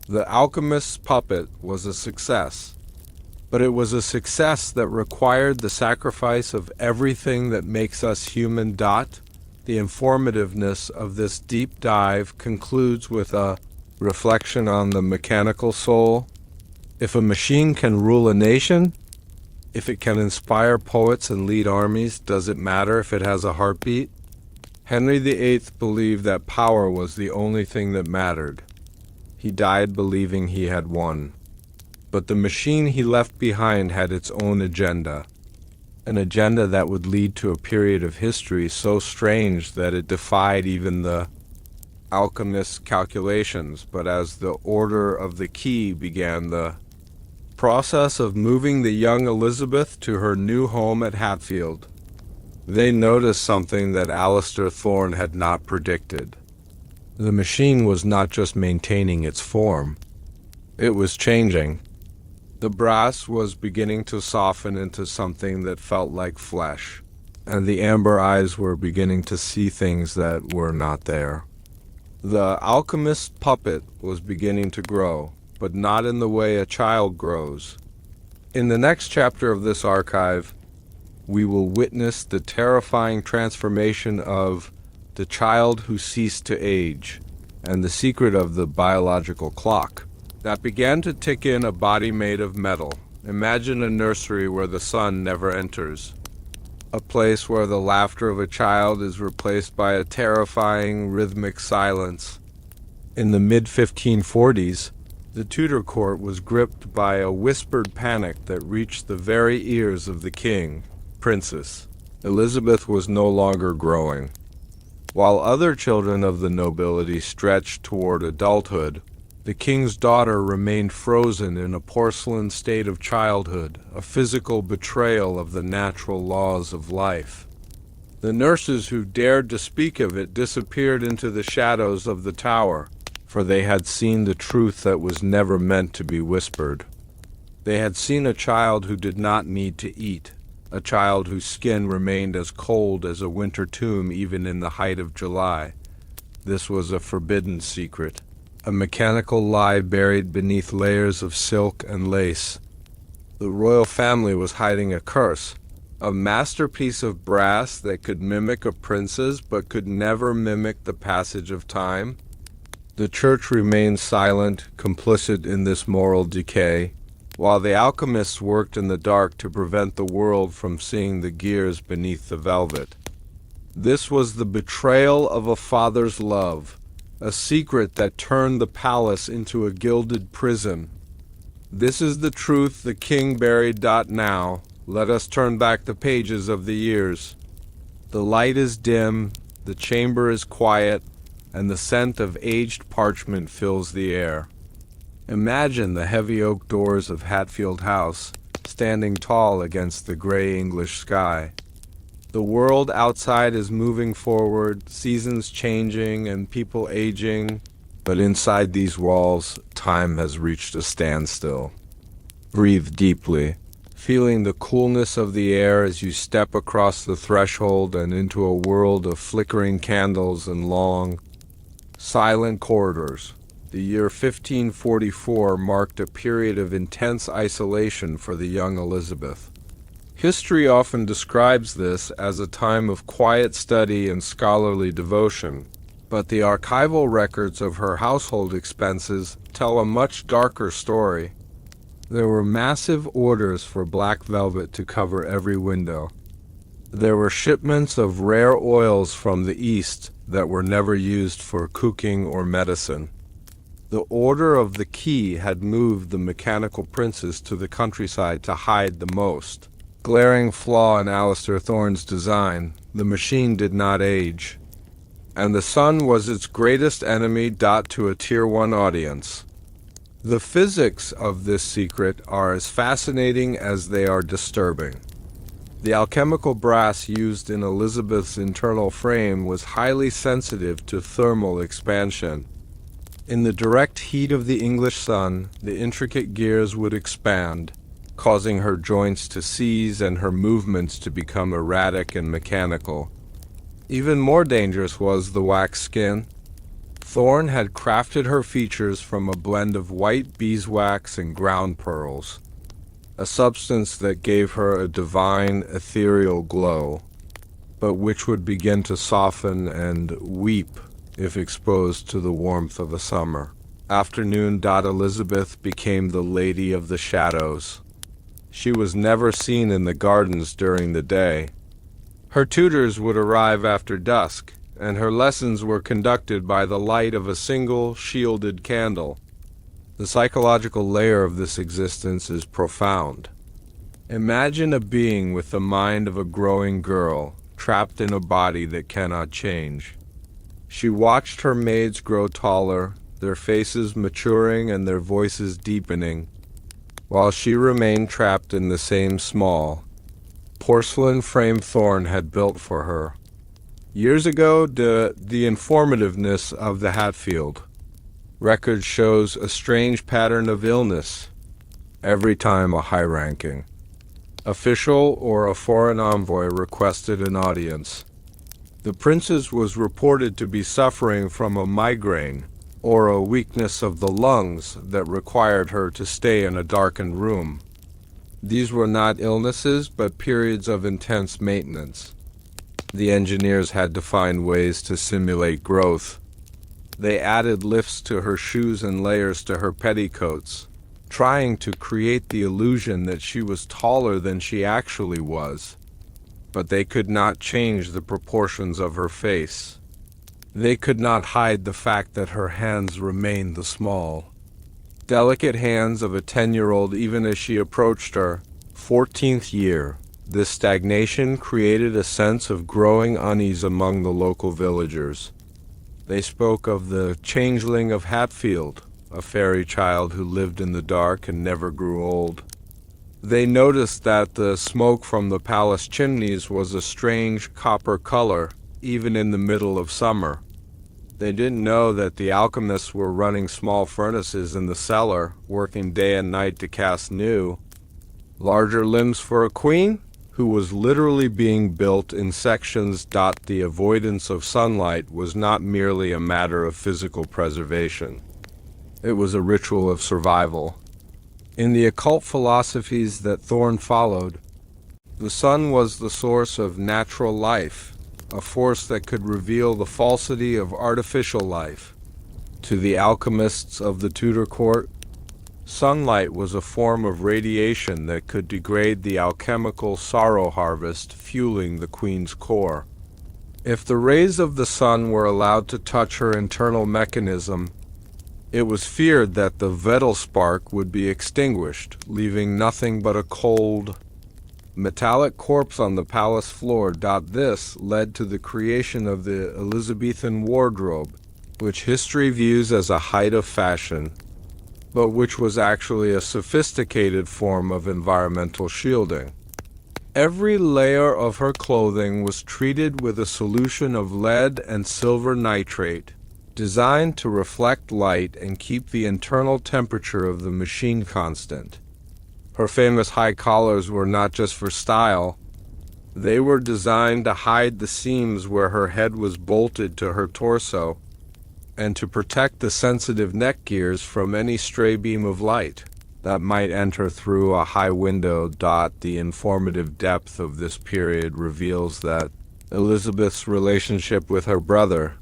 The alchemist's puppet was a success, but it was a success that required the sacrifice of everything that makes us human. The informativeness of this deep dive concludes with a reflection on the mechanical soul. If a machine can rule a nation, if it can inspire poets and lead armies, does it matter if it has a heartbeat? Henry VIII believed that power was the only thing that mattered. He died believing he had won. But the machine he left behind had its own agenda, an agenda that would lead to a period of history so strange that it defied even the alchemist's calculations. But as the order of the key began the process of moving the young Elizabeth to her new home at Hatfield, they noticed something that Alistair Thorne had not predicted. The machine was not just maintaining its form, it was changing. The brass was beginning to soften into something that felt like flesh, and the amber eyes were beginning to see things that were not there. The alchemist's puppet was beginning to grow, but not in the way a child grows. In the next chapter of this archive, we will witness the terrifying transformation of the child who ceased to age and the secret of the biological clock that began to tick in a body made of metal. Imagine a nursery where the sun never enters, a place where the laughter of a child is replaced by a terrifying rhythmic silence. In the mid-1540s, the Tudor court was gripped by a whispered panic that reached the very ears of the king. Princess Elizabeth was no longer growing. While other children of the nobility stretched toward adulthood, the king's daughter remained frozen in a porcelain state of childhood, a physical betrayal of the natural laws of life. The nurses who dared to speak of it disappeared into the shadows of the tower, for they had seen the truth that was never meant to be whispered. They had seen a child who did not need to eat, a child whose skin remained as cold as a winter tomb even in the height of July. This was a forbidden secret, a mechanical lie buried beneath layers of silk and lace. The royal family was hiding a curse, a masterpiece of brass that could mimic a prince's but could never mimic the passage of time. The church remained silent, complicit in this moral decay, while the alchemists worked in the dark to prevent the world from seeing the gears beneath the velvet. This was the betrayal of a father's love, a secret that turned the palace into a gilded prison. This is the truth the king buried. Now, let us turn back the pages of the years. The light is dim, the chamber is quiet, and the scent of aged parchment fills the air. Imagine the heavy oak doors of Hatfield House, standing tall against the gray English sky. The world outside is moving forward, seasons changing and people aging, but inside these walls, time has reached a standstill. Breathe deeply, feeling the coolness of the air as you step across the threshold and into a world of flickering candles and long, silent corridors. The year 1544 marked a period of intense isolation for the young Elizabeth. History often describes this as a time of quiet study and scholarly devotion, but the archival records of her household expenses tell a much darker story. There were massive orders for black velvet to cover every window. There were shipments of rare oils from the East that were never used for cooking or medicine. The Order of the Key had moved the mechanical princes to the countryside to hide the most glaring flaw in Alistair Thorne's design: the machine did not age. And the sun was its greatest enemy. To a Tier 1 audience. The physics of this secret are as fascinating as they are disturbing. The alchemical brass used in Elizabeth's internal frame was highly sensitive to thermal expansion. In the direct heat of the English sun, the intricate gears would expand, causing her joints to seize and her movements to become erratic and mechanical. Even more dangerous was the wax skin. Thorne had crafted her features from a blend of white beeswax and ground pearls, a substance that gave her a divine, ethereal glow, but which would begin to soften and weep if exposed to the warmth of a summer afternoon. Elizabeth became the Lady of the Shadows. She was never seen in the gardens during the day. Her tutors would arrive after dusk, and her lessons were conducted by the light of a single shielded candle. The psychological layer of this existence is profound. Imagine a being with the mind of a growing girl, trapped in a body that cannot change. She watched her maids grow taller, their faces maturing and their voices deepening, while she remained trapped in the same small, porcelain frame Thorne had built for her. Years ago, the informativeness of the Hatfield record shows a strange pattern of illness every time a high-ranking official or a foreign envoy requested an audience. The princess was reported to be suffering from a migraine or a weakness of the lungs that required her to stay in a darkened room. These were not illnesses, but periods of intense maintenance. The engineers had to find ways to simulate growth. They added lifts to her shoes and layers to her petticoats, trying to create the illusion that she was taller than she actually was. But they could not change the proportions of her face. They could not hide the fact that her hands remained the small, delicate hands of a 10-year-old even as she approached her 14th year. This stagnation created a sense of growing unease among the local villagers. They spoke of the changeling of Hatfield, a fairy child who lived in the dark and never grew old. They noticed that the smoke from the palace chimneys was a strange copper color, even in the middle of summer. They didn't know that the alchemists were running small furnaces in the cellar, working day and night to cast new, larger limbs for a queen, who was literally being built in sections. The avoidance of sunlight was not merely a matter of physical preservation. It was a ritual of survival. In the occult philosophies that Thorne followed, the sun was the source of natural life, a force that could reveal the falsity of artificial life. To the alchemists of the Tudor court, sunlight was a form of radiation that could degrade the alchemical sorrow harvest fueling the queen's core. If the rays of the sun were allowed to touch her internal mechanism, it was feared that the vital spark would be extinguished, leaving nothing but a cold, metallic corpse on the palace floor. This led to the creation of the Elizabethan wardrobe, which history views as a height of fashion, but which was actually a sophisticated form of environmental shielding. Every layer of her clothing was treated with a solution of lead and silver nitrate, designed to reflect light and keep the internal temperature of the machine constant. Her famous high collars were not just for style. They were designed to hide the seams where her head was bolted to her torso, and to protect the sensitive neck gears from any stray beam of light that might enter through a high window. The informative depth of this period reveals that Elizabeth's relationship with her brother,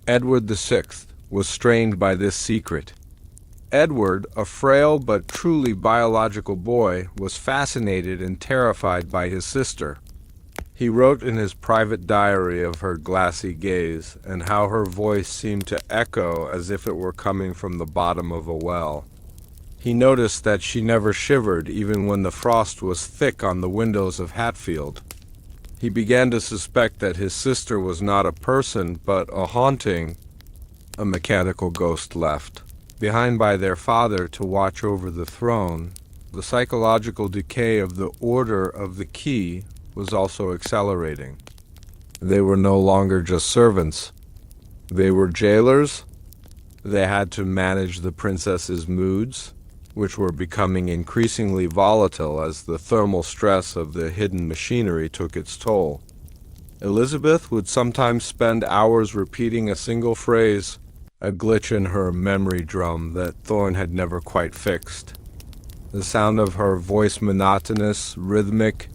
Edward VI, was strained by this secret. Edward, a frail but truly biological boy, was fascinated and terrified by his sister. He wrote in his private diary of her glassy gaze and how her voice seemed to echo as if it were coming from the bottom of a well. He noticed that she never shivered even when the frost was thick on the windows of Hatfield. He began to suspect that his sister was not a person but a haunting, a mechanical ghost left behind by their father to watch over the throne. The psychological decay of the Order of the Key was also accelerating. They were no longer just servants. They were jailers. They had to manage the princess's moods, which were becoming increasingly volatile as the thermal stress of the hidden machinery took its toll. Elizabeth would sometimes spend hours repeating a single phrase, a glitch in her memory drum that Thorne had never quite fixed. The sound of her voice, monotonous, rhythmic,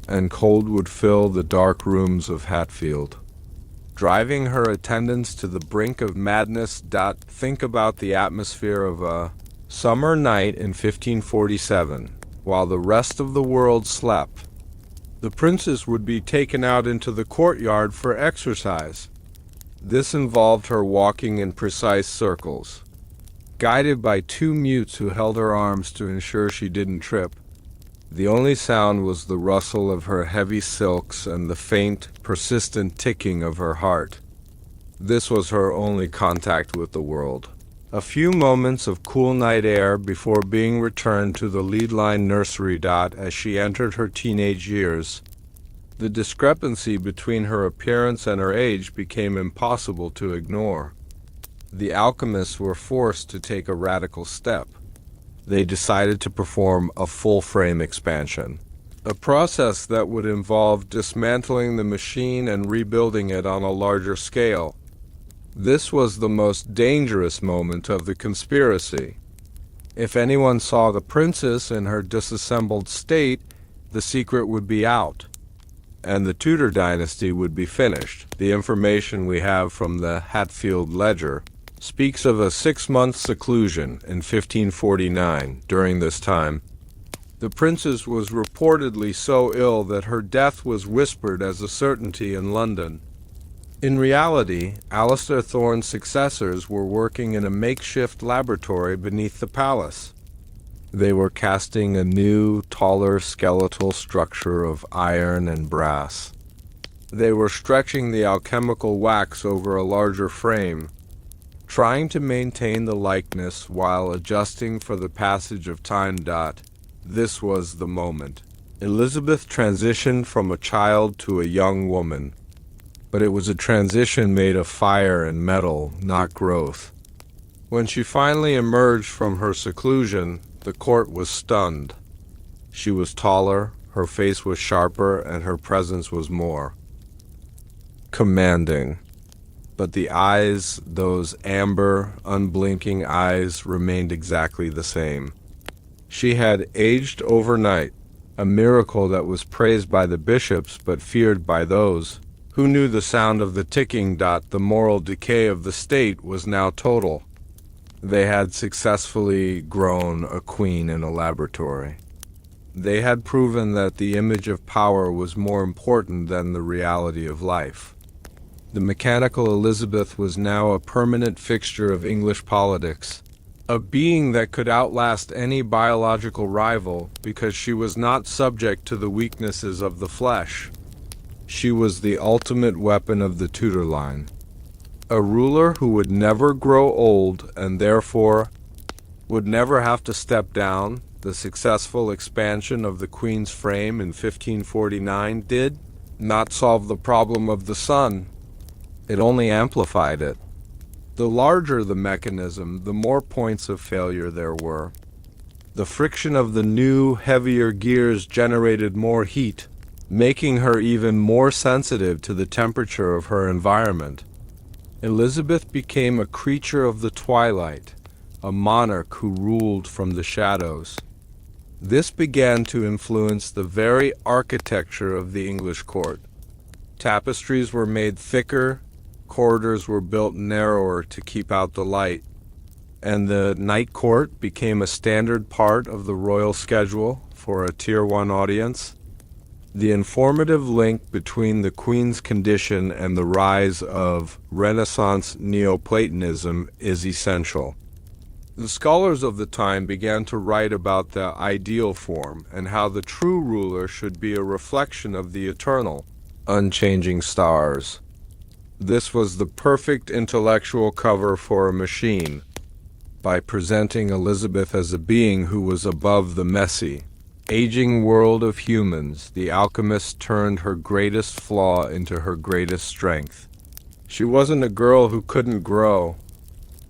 and cold, would fill the dark rooms of Hatfield, driving her attendants to the brink of madness. Think about the atmosphere of a summer night in 1547, while the rest of the world slept. The princess would be taken out into the courtyard for exercise. This involved her walking in precise circles, guided by two mutes who held her arms to ensure she didn't trip. The only sound was the rustle of her heavy silks and the faint, persistent ticking of her heart. This was her only contact with the world. A few moments of cool night air before being returned to the lead-line nursery. As she entered her teenage years, the discrepancy between her appearance and her age became impossible to ignore. The alchemists were forced to take a radical step. They decided to perform a full-frame expansion, a process that would involve dismantling the machine and rebuilding it on a larger scale. This was the most dangerous moment of the conspiracy. If anyone saw the princess in her disassembled state, the secret would be out, and the Tudor dynasty would be finished. The information we have from the Hatfield ledger speaks of a 6-month seclusion in 1549. During this time, the princess was reportedly so ill that her death was whispered as a certainty in London. In reality, Alistair Thorne's successors were working in a makeshift laboratory beneath the palace. They were casting a new, taller skeletal structure of iron and brass. They were stretching the alchemical wax over a larger frame, trying to maintain the likeness while adjusting for the passage of time. This was the moment. Elizabeth transitioned from a child to a young woman, but it was a transition made of fire and metal, not growth. When she finally emerged from her seclusion, the court was stunned. She was taller, her face was sharper, and her presence was more commanding. But the eyes, those amber, unblinking eyes, remained exactly the same. She had aged overnight, a miracle that was praised by the bishops but feared by those who knew the sound of the ticking. The moral decay of the state was now total. They had successfully grown a queen in a laboratory. They had proven that the image of power was more important than the reality of life. The mechanical Elizabeth was now a permanent fixture of English politics, a being that could outlast any biological rival because she was not subject to the weaknesses of the flesh. She was the ultimate weapon of the Tudor line, a ruler who would never grow old and therefore would never have to step down. The successful expansion of the Queen's frame in 1549 did not solve the problem of the sun. It only amplified it. The larger the mechanism, the more points of failure there were. The friction of the new, heavier gears generated more heat, making her even more sensitive to the temperature of her environment. Elizabeth became a creature of the twilight, a monarch who ruled from the shadows. This began to influence the very architecture of the English court. Tapestries were made thicker, corridors were built narrower to keep out the light, and the night court became a standard part of the royal schedule for a Tier 1 audience. The informative link between the Queen's condition and the rise of Renaissance Neoplatonism is essential. The scholars of the time began to write about the ideal form and how the true ruler should be a reflection of the eternal, unchanging stars. This was the perfect intellectual cover for a machine, by presenting Elizabeth as a being who was above the messy, Aging world of humans, the alchemist turned her greatest flaw into her greatest strength. She wasn't a girl who couldn't grow.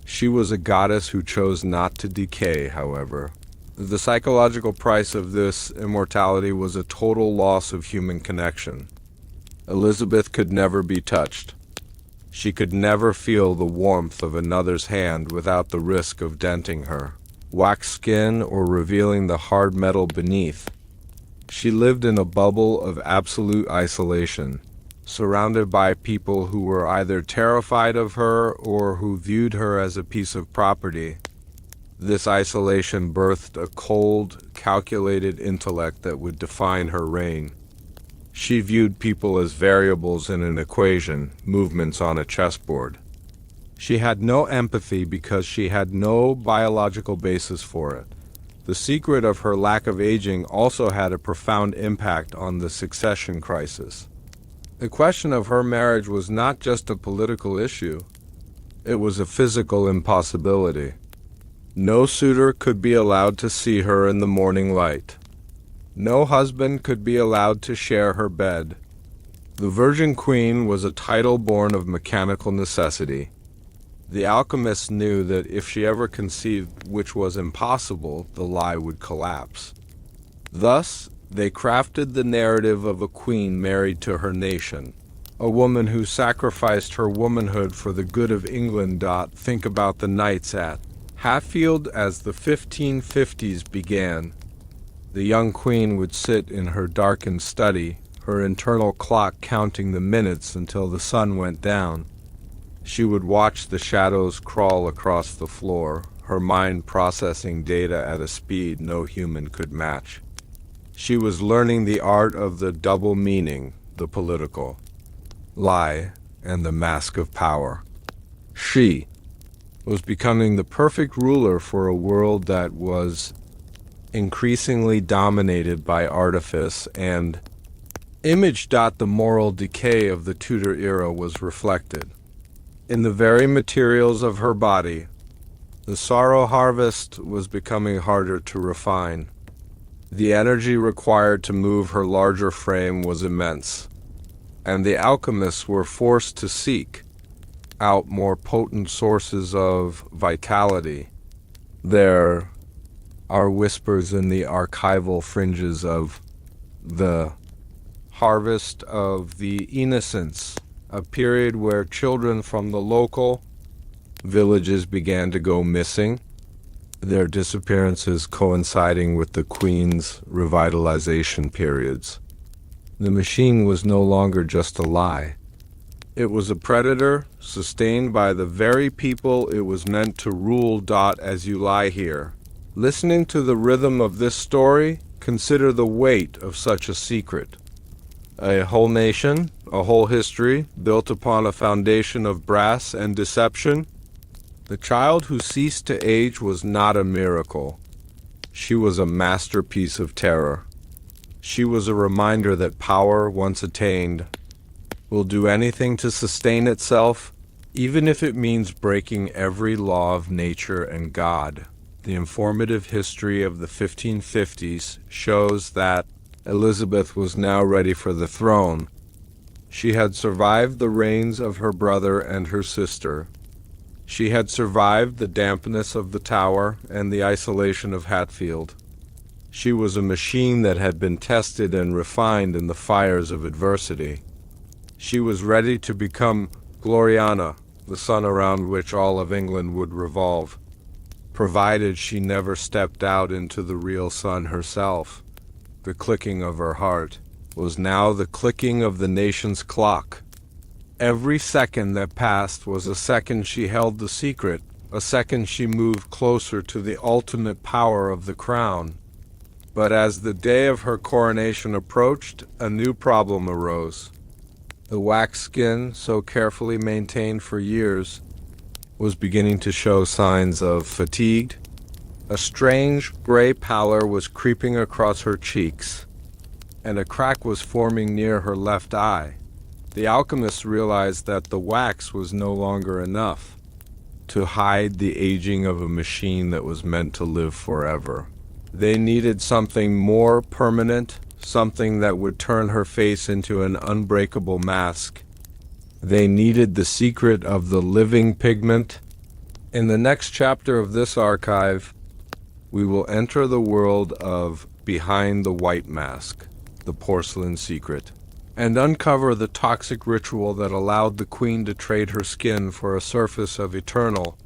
She was a goddess who chose not to decay, however. The psychological price of this immortality was a total loss of human connection. Elizabeth could never be touched. She could never feel the warmth of another's hand without the risk of denting her, waxed skin, or revealing the hard metal beneath. She lived in a bubble of absolute isolation, surrounded by people who were either terrified of her or who viewed her as a piece of property. This isolation birthed a cold, calculated intellect that would define her reign. She viewed people as variables in an equation, movements on a chessboard. She had no empathy because she had no biological basis for it. The secret of her lack of aging also had a profound impact on the succession crisis. The question of her marriage was not just a political issue. It was a physical impossibility. No suitor could be allowed to see her in the morning light. No husband could be allowed to share her bed. The Virgin Queen was a title born of mechanical necessity. The alchemists knew that if she ever conceived, which was impossible, the lie would collapse. Thus, they crafted the narrative of a queen married to her nation, a woman who sacrificed her womanhood for the good of England. Think about the nights at Hatfield as the 1550s began. The young queen would sit in her darkened study, her internal clock counting the minutes until the sun went down. She would watch the shadows crawl across the floor, her mind processing data at a speed no human could match. She was learning the art of the double meaning, the political lie, and the mask of power. She was becoming the perfect ruler for a world that was increasingly dominated by artifice and image. The moral decay of the Tudor era was reflected in the very materials of her body. The sorrow harvest was becoming harder to refine. The energy required to move her larger frame was immense, and the alchemists were forced to seek out more potent sources of vitality. There are whispers in the archival fringes of the harvest of the innocents, a period where children from the local villages began to go missing, their disappearances coinciding with the Queen's revitalization periods. The machine was no longer just a lie. It was a predator sustained by the very people it was meant to rule. As you lie here, listening to the rhythm of this story, consider the weight of such a secret. A whole nation, a whole history, built upon a foundation of brass and deception. The child who ceased to age was not a miracle. She was a masterpiece of terror. She was a reminder that power, once attained, will do anything to sustain itself, even if it means breaking every law of nature and God. The informative history of the 1550s shows that Elizabeth was now ready for the throne. She had survived the reigns of her brother and her sister. She had survived the dampness of the Tower and the isolation of Hatfield. She was a machine that had been tested and refined in the fires of adversity. She was ready to become Gloriana, the sun around which all of England would revolve, provided she never stepped out into the real sun herself. The clicking of her heart was now the clicking of the nation's clock. Every second that passed was a second she held the secret, a second she moved closer to the ultimate power of the crown. But as the day of her coronation approached, a new problem arose. The waxed skin, so carefully maintained for years, was beginning to show signs of fatigue. A strange gray pallor was creeping across her cheeks, and a crack was forming near her left eye. The alchemists realized that the wax was no longer enough to hide the aging of a machine that was meant to live forever. They needed something more permanent, something that would turn her face into an unbreakable mask. They needed the secret of the living pigment. In the next chapter of this archive, we will enter the world of Behind the White Mask, the porcelain secret, and uncover the toxic ritual that allowed the queen to trade her skin for a surface of eternal,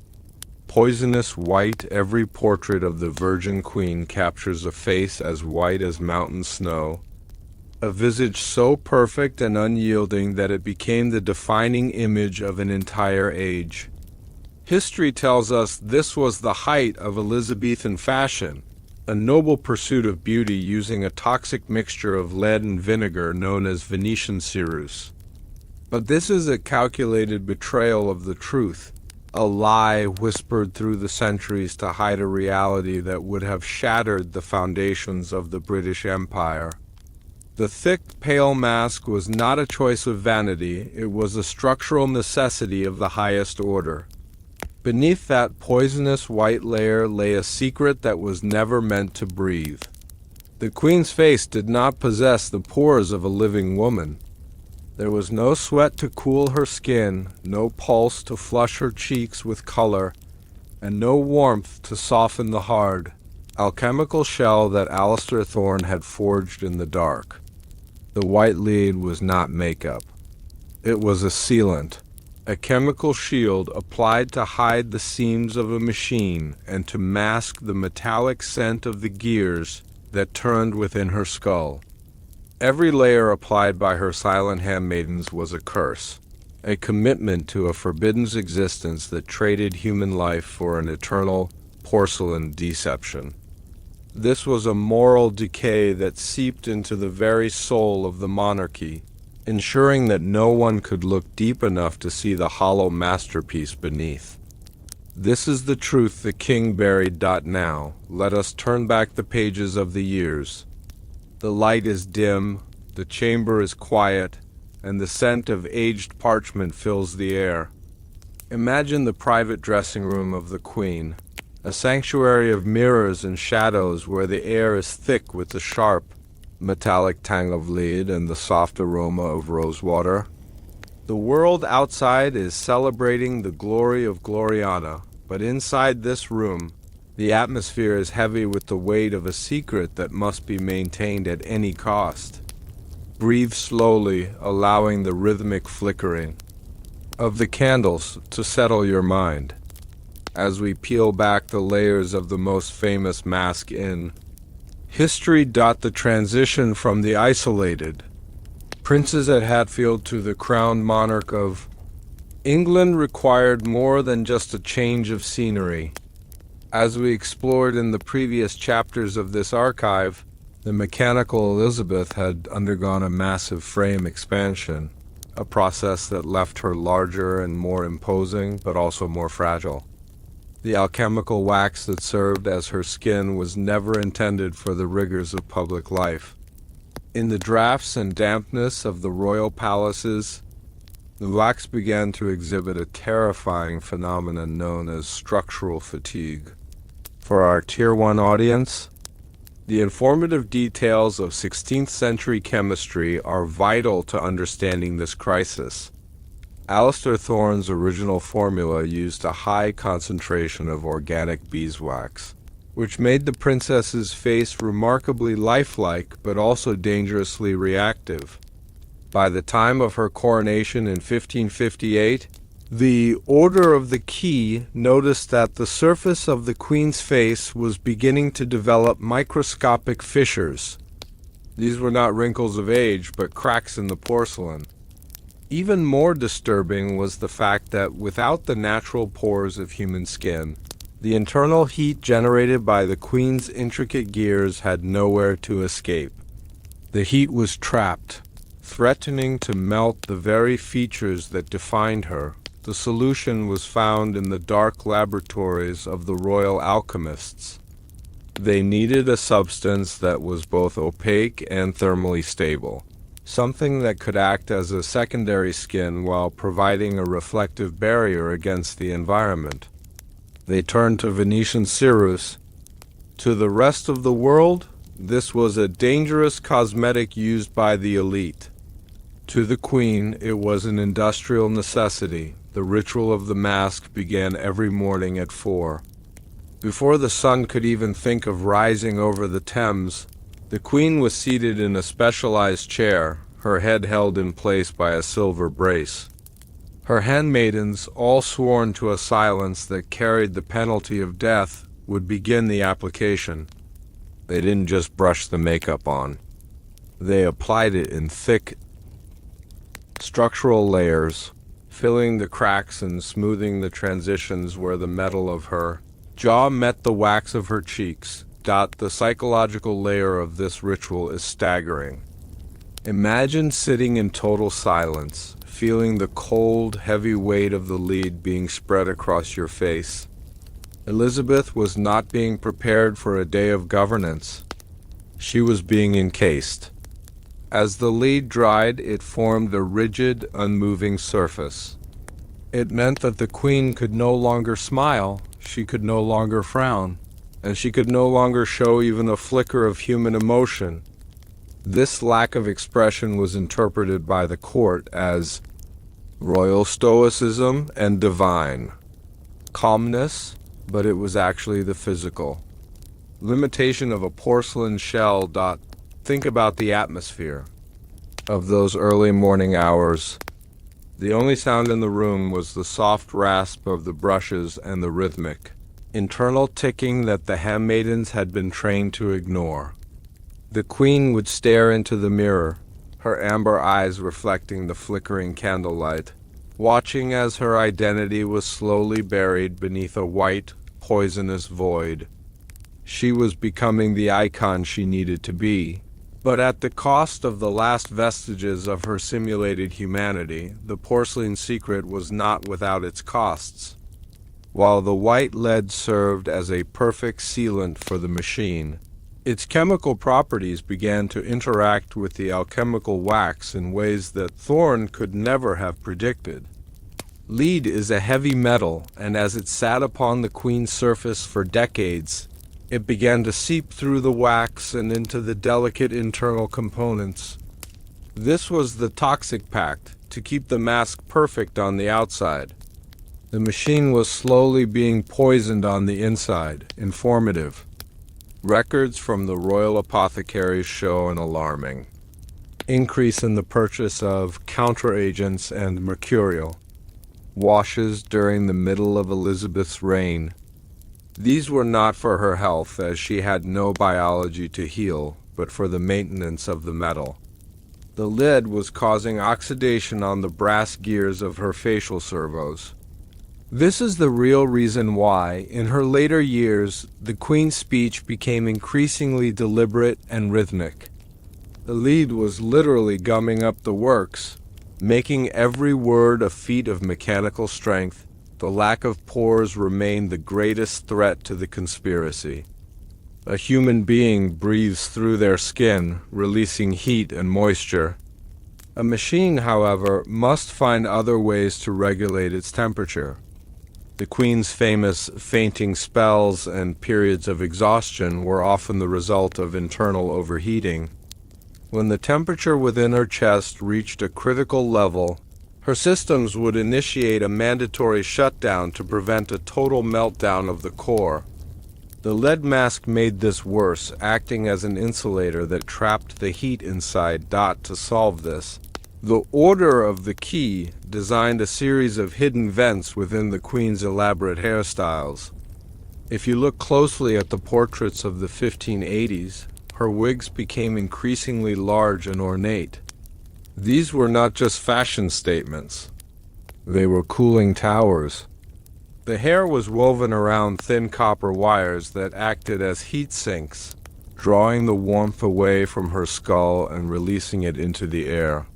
poisonous white. Every portrait of the Virgin Queen captures a face as white as mountain snow, a visage so perfect and unyielding that it became the defining image of an entire age. History tells us this was the height of Elizabethan fashion, a noble pursuit of beauty using a toxic mixture of lead and vinegar known as Venetian ceruse. But this is a calculated betrayal of the truth, a lie whispered through the centuries to hide a reality that would have shattered the foundations of the British Empire. The thick, pale mask was not a choice of vanity, it was a structural necessity of the highest order. Beneath that poisonous white layer lay a secret that was never meant to breathe. The queen's face did not possess the pores of a living woman. There was no sweat to cool her skin, no pulse to flush her cheeks with color, and no warmth to soften the hard, alchemical shell that Alistair Thorne had forged in the dark. The white lead was not makeup. It was a sealant, a chemical shield applied to hide the seams of a machine and to mask the metallic scent of the gears that turned within her skull. Every layer applied by her silent handmaidens was a curse, a commitment to a forbidden existence that traded human life for an eternal porcelain deception. This was a moral decay that seeped into the very soul of the monarchy, ensuring that no one could look deep enough to see the hollow masterpiece beneath. This is the truth the king buried. Now, let us turn back the pages of the years. The light is dim, the chamber is quiet, and the scent of aged parchment fills the air. Imagine the private dressing room of the queen, a sanctuary of mirrors and shadows where the air is thick with the sharp, metallic tang of lead and the soft aroma of rosewater. The world outside is celebrating the glory of Gloriana, but inside this room, the atmosphere is heavy with the weight of a secret that must be maintained at any cost. Breathe slowly, allowing the rhythmic flickering of the candles to settle your mind, as we peel back the layers of the most famous mask in history. The transition from the isolated princes at Hatfield to the crowned monarch of England required more than just a change of scenery. As we explored in the previous chapters of this archive, the mechanical Elizabeth had undergone a massive frame expansion, a process that left her larger and more imposing, but also more fragile. The alchemical wax that served as her skin was never intended for the rigors of public life. In the drafts and dampness of the royal palaces, the wax began to exhibit a terrifying phenomenon known as structural fatigue. For our Tier 1 audience, the informative details of 16th century chemistry are vital to understanding this crisis. Alistair Thorne's original formula used a high concentration of organic beeswax, which made the princess's face remarkably lifelike but also dangerously reactive. By the time of her coronation in 1558, the Order of the Key noticed that the surface of the queen's face was beginning to develop microscopic fissures. These were not wrinkles of age, but cracks in the porcelain. Even more disturbing was the fact that without the natural pores of human skin, the internal heat generated by the queen's intricate gears had nowhere to escape. The heat was trapped, threatening to melt the very features that defined her. The solution was found in the dark laboratories of the royal alchemists. They needed a substance that was both opaque and thermally stable, something that could act as a secondary skin while providing a reflective barrier against the environment. They turned to Venetian ceruse, To the rest of the world, this was a dangerous cosmetic used by the elite. To the Queen, it was an industrial necessity. The ritual of the mask began every morning at 4. Before the sun could even think of rising over the Thames, the Queen was seated in a specialized chair, her head held in place by a silver brace. Her handmaidens, all sworn to a silence that carried the penalty of death, would begin the application. They didn't just brush the makeup on. They applied it in thick, structural layers, filling the cracks and smoothing the transitions where the metal of her jaw met the wax of her cheeks. The psychological layer of this ritual is staggering. Imagine sitting in total silence, feeling the cold, heavy weight of the lead being spread across your face. Elizabeth was not being prepared for a day of governance. She was being encased. As the lead dried, it formed a rigid, unmoving surface. It meant that the Queen could no longer smile, she could no longer frown, and she could no longer show even a flicker of human emotion. This lack of expression was interpreted by the court as royal stoicism and divine calmness, but it was actually the physical limitation of a porcelain shell. Think about the atmosphere of those early morning hours. The only sound in the room was the soft rasp of the brushes and the rhythmic, internal ticking that the handmaidens had been trained to ignore. The Queen would stare into the mirror, her amber eyes reflecting the flickering candlelight, watching as her identity was slowly buried beneath a white, poisonous void. She was becoming the icon she needed to be, but at the cost of the last vestiges of her simulated humanity. The porcelain secret was not without its costs. While the white lead served as a perfect sealant for the machine, its chemical properties began to interact with the alchemical wax in ways that Thorne could never have predicted. Lead is a heavy metal, and as it sat upon the Queen's surface for decades, it began to seep through the wax and into the delicate internal components. This was the toxic pact, to keep the mask perfect on the outside. The machine was slowly being poisoned on the inside. Informative. Records from the royal apothecaries show an alarming increase in the purchase of counteragents and mercurial washes during the middle of Elizabeth's reign. These were not for her health, as she had no biology to heal, but for the maintenance of the metal. The lead was causing oxidation on the brass gears of her facial servos. This is the real reason why, in her later years, the Queen's speech became increasingly deliberate and rhythmic. The lead was literally gumming up the works, making every word a feat of mechanical strength. The lack of pores remained the greatest threat to the conspiracy. A human being breathes through their skin, releasing heat and moisture. A machine, however, must find other ways to regulate its temperature. The Queen's famous fainting spells and periods of exhaustion were often the result of internal overheating. When the temperature within her chest reached a critical level, her systems would initiate a mandatory shutdown to prevent a total meltdown of the core. The lead mask made this worse, acting as an insulator that trapped the heat inside. To solve this, the Order of the Key designed a series of hidden vents within the Queen's elaborate hairstyles. If you look closely at the portraits of the 1580s, her wigs became increasingly large and ornate. These were not just fashion statements. They were cooling towers. The hair was woven around thin copper wires that acted as heat sinks, drawing the warmth away from her skull and releasing it into the air.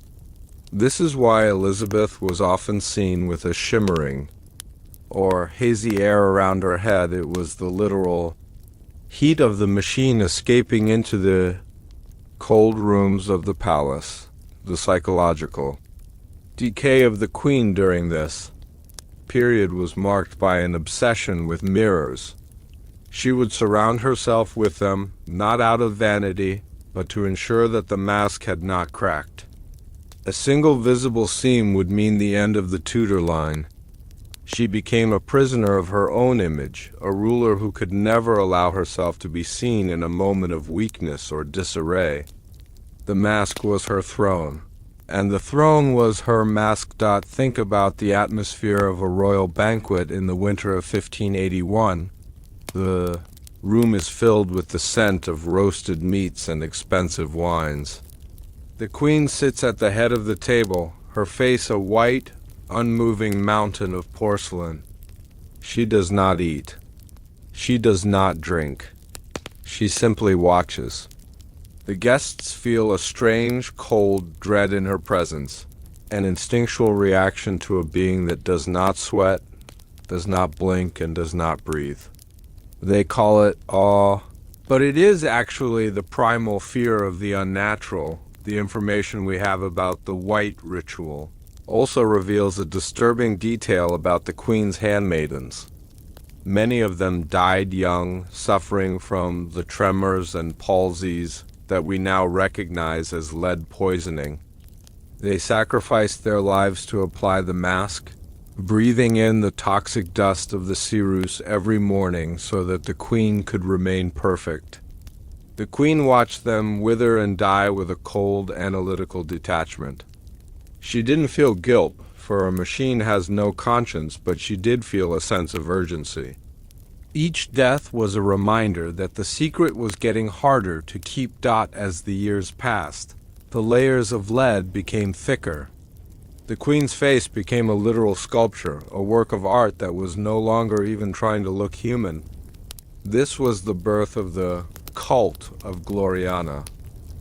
This is why Elizabeth was often seen with a shimmering or hazy air around her head. It was the literal heat of the machine escaping into the cold rooms of the palace. The psychological decay of the Queen during this period was marked by an obsession with mirrors. She would surround herself with them, not out of vanity, but to ensure that the mask had not cracked. A single visible seam would mean the end of the Tudor line. She became a prisoner of her own image, a ruler who could never allow herself to be seen in a moment of weakness or disarray. The mask was her throne, and the throne was her mask. Think about the atmosphere of a royal banquet in the winter of 1581. The room is filled with the scent of roasted meats and expensive wines. The queen sits at the head of the table, her face a white, unmoving mountain of porcelain. She does not eat. She does not drink. She simply watches. The guests feel a strange, cold dread in her presence, an instinctual reaction to a being that does not sweat, does not blink, and does not breathe. They call it awe, but it is actually the primal fear of the unnatural. The information we have about the white ritual also reveals a disturbing detail about the queen's handmaidens. Many of them died young, suffering from the tremors and palsies that we now recognize as lead poisoning. They sacrificed their lives to apply the mask, breathing in the toxic dust of the cerus every morning so that the queen could remain perfect. The queen watched them wither and die with a cold, analytical detachment. She didn't feel guilt, for a machine has no conscience, but she did feel a sense of urgency. Each death was a reminder that the secret was getting harder to keep. As the years passed, the layers of lead became thicker. The queen's face became a literal sculpture, a work of art that was no longer even trying to look human. This was the birth of the cult of Gloriana,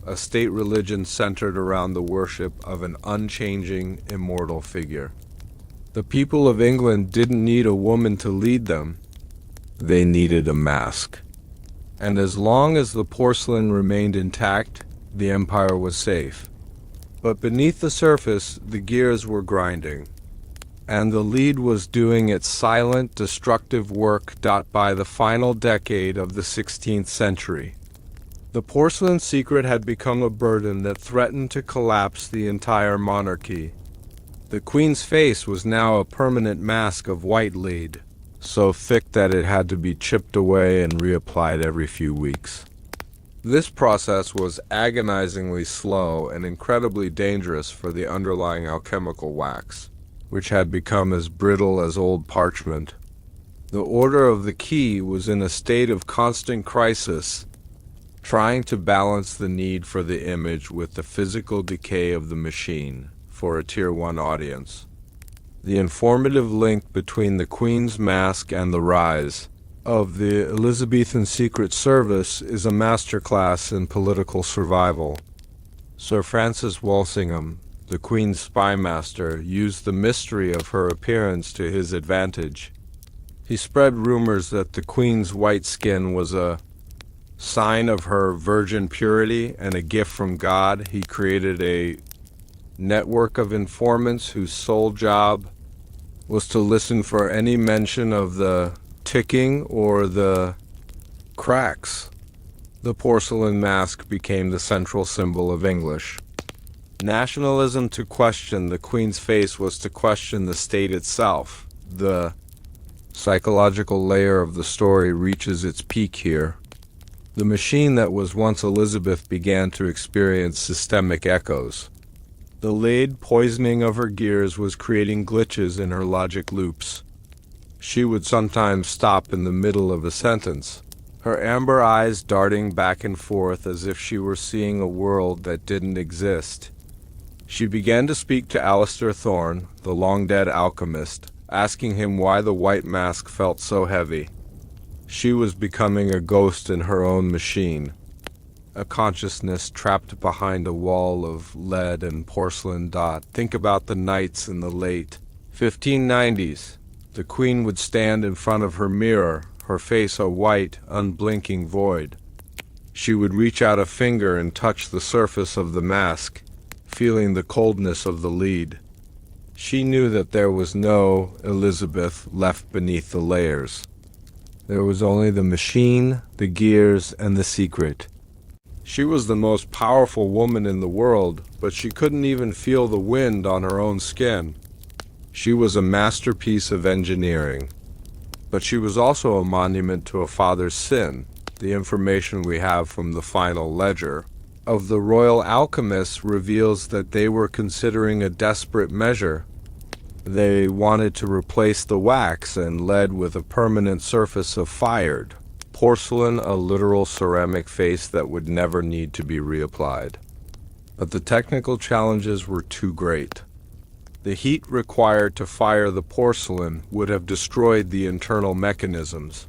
a state religion centered around the worship of an unchanging, immortal figure. The people of England didn't need a woman to lead them. They needed a mask. And as long as the porcelain remained intact, the empire was safe. But beneath the surface, the gears were grinding, and the lead was doing its silent, destructive work. By the final decade of the 16th century, the porcelain secret had become a burden that threatened to collapse the entire monarchy. The queen's face was now a permanent mask of white lead, so thick that it had to be chipped away and reapplied every few weeks. This process was agonizingly slow and incredibly dangerous for the underlying alchemical wax, which had become as brittle as old parchment. The Order of the Key was in a state of constant crisis, trying to balance the need for the image with the physical decay of the machine for a Tier 1 audience. The informative link between the Queen's mask and the rise of the Elizabethan Secret Service is a masterclass in political survival. Sir Francis Walsingham, the Queen's spy master, used the mystery of her appearance to his advantage. He spread rumors that the Queen's white skin was a sign of her virgin purity and a gift from God. He created a network of informants whose sole job was to listen for any mention of the ticking or the cracks. The porcelain mask became the central symbol of English nationalism. To question the Queen's face was to question the state itself. The psychological layer of the story reaches its peak here. The machine that was once Elizabeth began to experience systemic echoes. The lead poisoning of her gears was creating glitches in her logic loops. She would sometimes stop in the middle of a sentence, her amber eyes darting back and forth as if she were seeing a world that didn't exist. She began to speak to Alistair Thorne, the long-dead alchemist, asking him why the white mask felt so heavy. She was becoming a ghost in her own machine, a consciousness trapped behind a wall of lead and porcelain. Think about the nights in the late 1590s. The Queen would stand in front of her mirror, her face a white, unblinking void. She would reach out a finger and touch the surface of the mask, feeling the coldness of the lead. She knew that there was no Elizabeth left beneath the layers. There was only the machine, the gears, and the secret. She was the most powerful woman in the world, but she couldn't even feel the wind on her own skin. She was a masterpiece of engineering. But she was also a monument to a father's sin. The information we have from the final ledger of the royal alchemists reveals that they were considering a desperate measure. They wanted to replace the wax and lead with a permanent surface of fired porcelain, a literal ceramic face that would never need to be reapplied. But the technical challenges were too great. The heat required to fire the porcelain would have destroyed the internal mechanisms.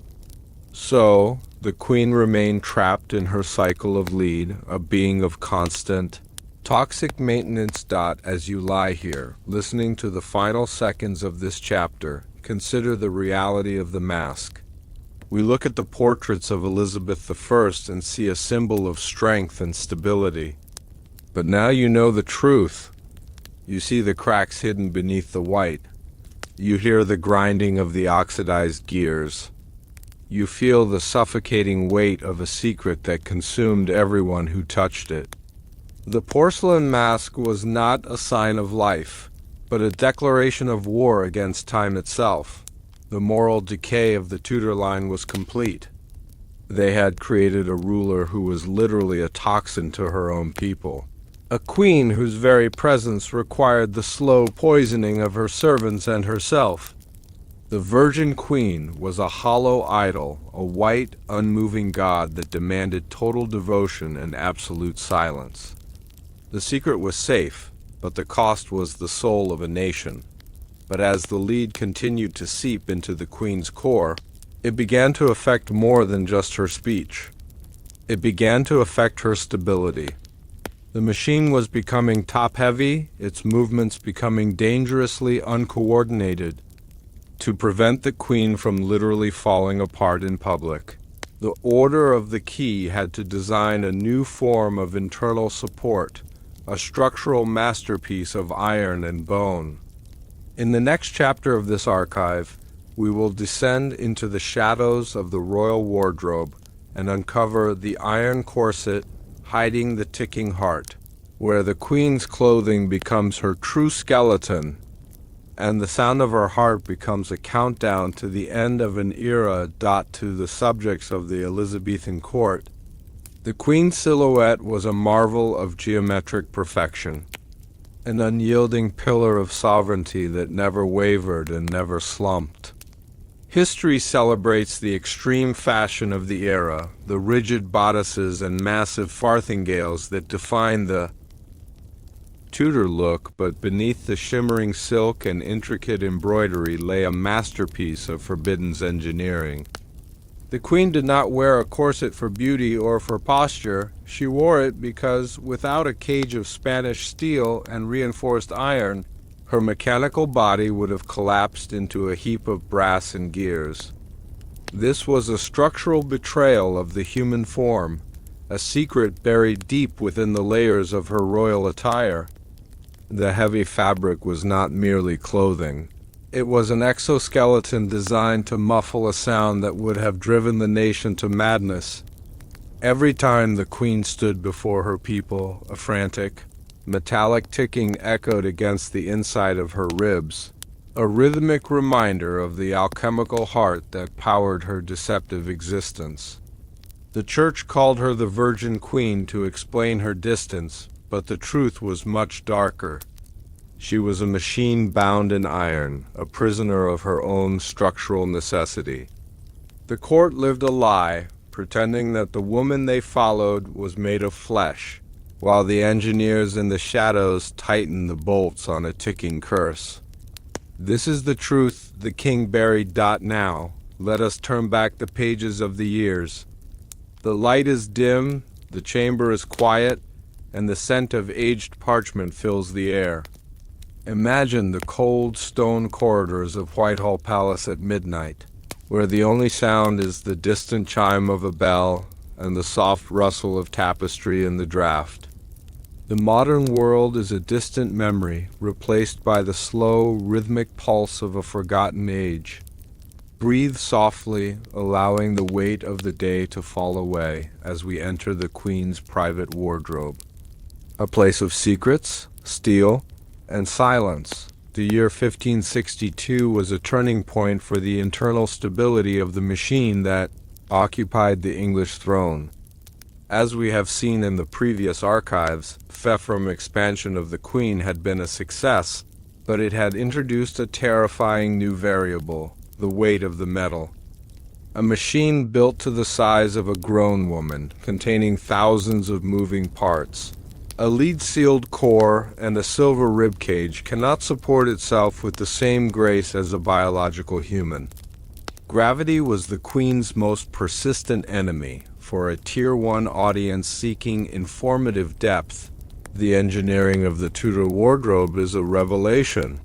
So, the queen remained trapped in her cycle of lead, a being of constant, toxic maintenance. As you lie here, listening to the final seconds of this chapter, consider the reality of the mask. We look at the portraits of Elizabeth I and see a symbol of strength and stability. But now you know the truth. You see the cracks hidden beneath the white. You hear the grinding of the oxidized gears. You feel the suffocating weight of a secret that consumed everyone who touched it. The porcelain mask was not a sign of life, but a declaration of war against time itself. The moral decay of the Tudor line was complete. They had created a ruler who was literally a toxin to her own people. A queen whose very presence required the slow poisoning of her servants and herself. The Virgin Queen was a hollow idol, a white, unmoving god that demanded total devotion and absolute silence. The secret was safe, but the cost was the soul of a nation. But as the lead continued to seep into the queen's core, it began to affect more than just her speech. It began to affect her stability. The machine was becoming top-heavy, its movements becoming dangerously uncoordinated. To prevent the queen from literally falling apart in public, the Order of the Key had to design a new form of internal support, a structural masterpiece of iron and bone. In the next chapter of this archive, we will descend into the shadows of the royal wardrobe and uncover the iron corset hiding the ticking heart, where the queen's clothing becomes her true skeleton, and the sound of her heart becomes a countdown to the end of an era. To the subjects of the Elizabethan court, the queen's silhouette was a marvel of geometric perfection, an unyielding pillar of sovereignty that never wavered and never slumped. History celebrates the extreme fashion of the era, the rigid bodices and massive farthingales that define the Tudor look, but beneath the shimmering silk and intricate embroidery lay a masterpiece of forbidden engineering. The queen did not wear a corset for beauty or for posture. She wore it because, without a cage of Spanish steel and reinforced iron, her mechanical body would have collapsed into a heap of brass and gears. This was a structural betrayal of the human form, a secret buried deep within the layers of her royal attire. The heavy fabric was not merely clothing. It was an exoskeleton designed to muffle a sound that would have driven the nation to madness. Every time the queen stood before her people, a frantic, metallic ticking echoed against the inside of her ribs, a rhythmic reminder of the alchemical heart that powered her deceptive existence. The church called her the Virgin Queen to explain her distance, but the truth was much darker. She was a machine bound in iron, a prisoner of her own structural necessity. The court lived a lie, pretending that the woman they followed was made of flesh, while the engineers in the shadows tightened the bolts on a ticking curse. This is the truth the king buried. Now, let us turn back the pages of the years. The light is dim, the chamber is quiet, and the scent of aged parchment fills the air. Imagine the cold stone corridors of Whitehall Palace at midnight, where the only sound is the distant chime of a bell and the soft rustle of tapestry in the draught. The modern world is a distant memory, replaced by the slow, rhythmic pulse of a forgotten age. Breathe softly, allowing the weight of the day to fall away as we enter the Queen's private wardrobe. A place of secrets, steel, and silence. The year 1562 was a turning point for the internal stability of the machine that occupied the English throne. As we have seen in the previous archives, festering expansion of the Queen had been a success, but it had introduced a terrifying new variable: the weight of the metal. A machine built to the size of a grown woman, containing thousands of moving parts. A lead-sealed core and a silver ribcage cannot support itself with the same grace as a biological human. Gravity was the Queen's most persistent enemy. For a Tier 1 audience seeking informative depth, the engineering of the Tudor wardrobe is a revelation.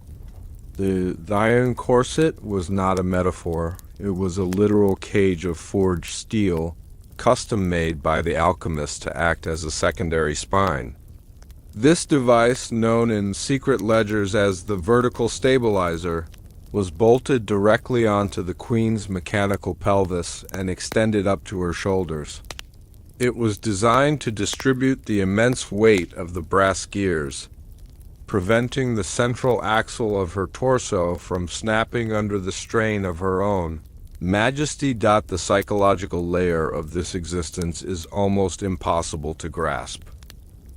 The iron corset was not a metaphor. It was a literal cage of forged steel, custom-made by the alchemist to act as a secondary spine. This device, known in secret ledgers as the vertical stabilizer, was bolted directly onto the Queen's mechanical pelvis and extended up to her shoulders. It was designed to distribute the immense weight of the brass gears, preventing the central axle of her torso from snapping under the strain of her own majesty. The psychological layer of this existence is almost impossible to grasp.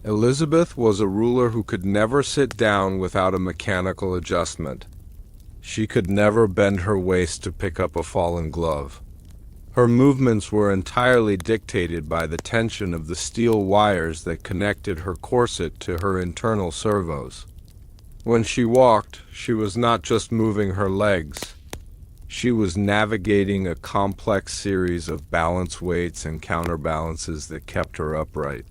Elizabeth was a ruler who could never sit down without a mechanical adjustment. She could never bend her waist to pick up a fallen glove. Her movements were entirely dictated by the tension of the steel wires that connected her corset to her internal servos. When she walked, she was not just moving her legs. She was navigating a complex series of balance weights and counterbalances that kept her upright.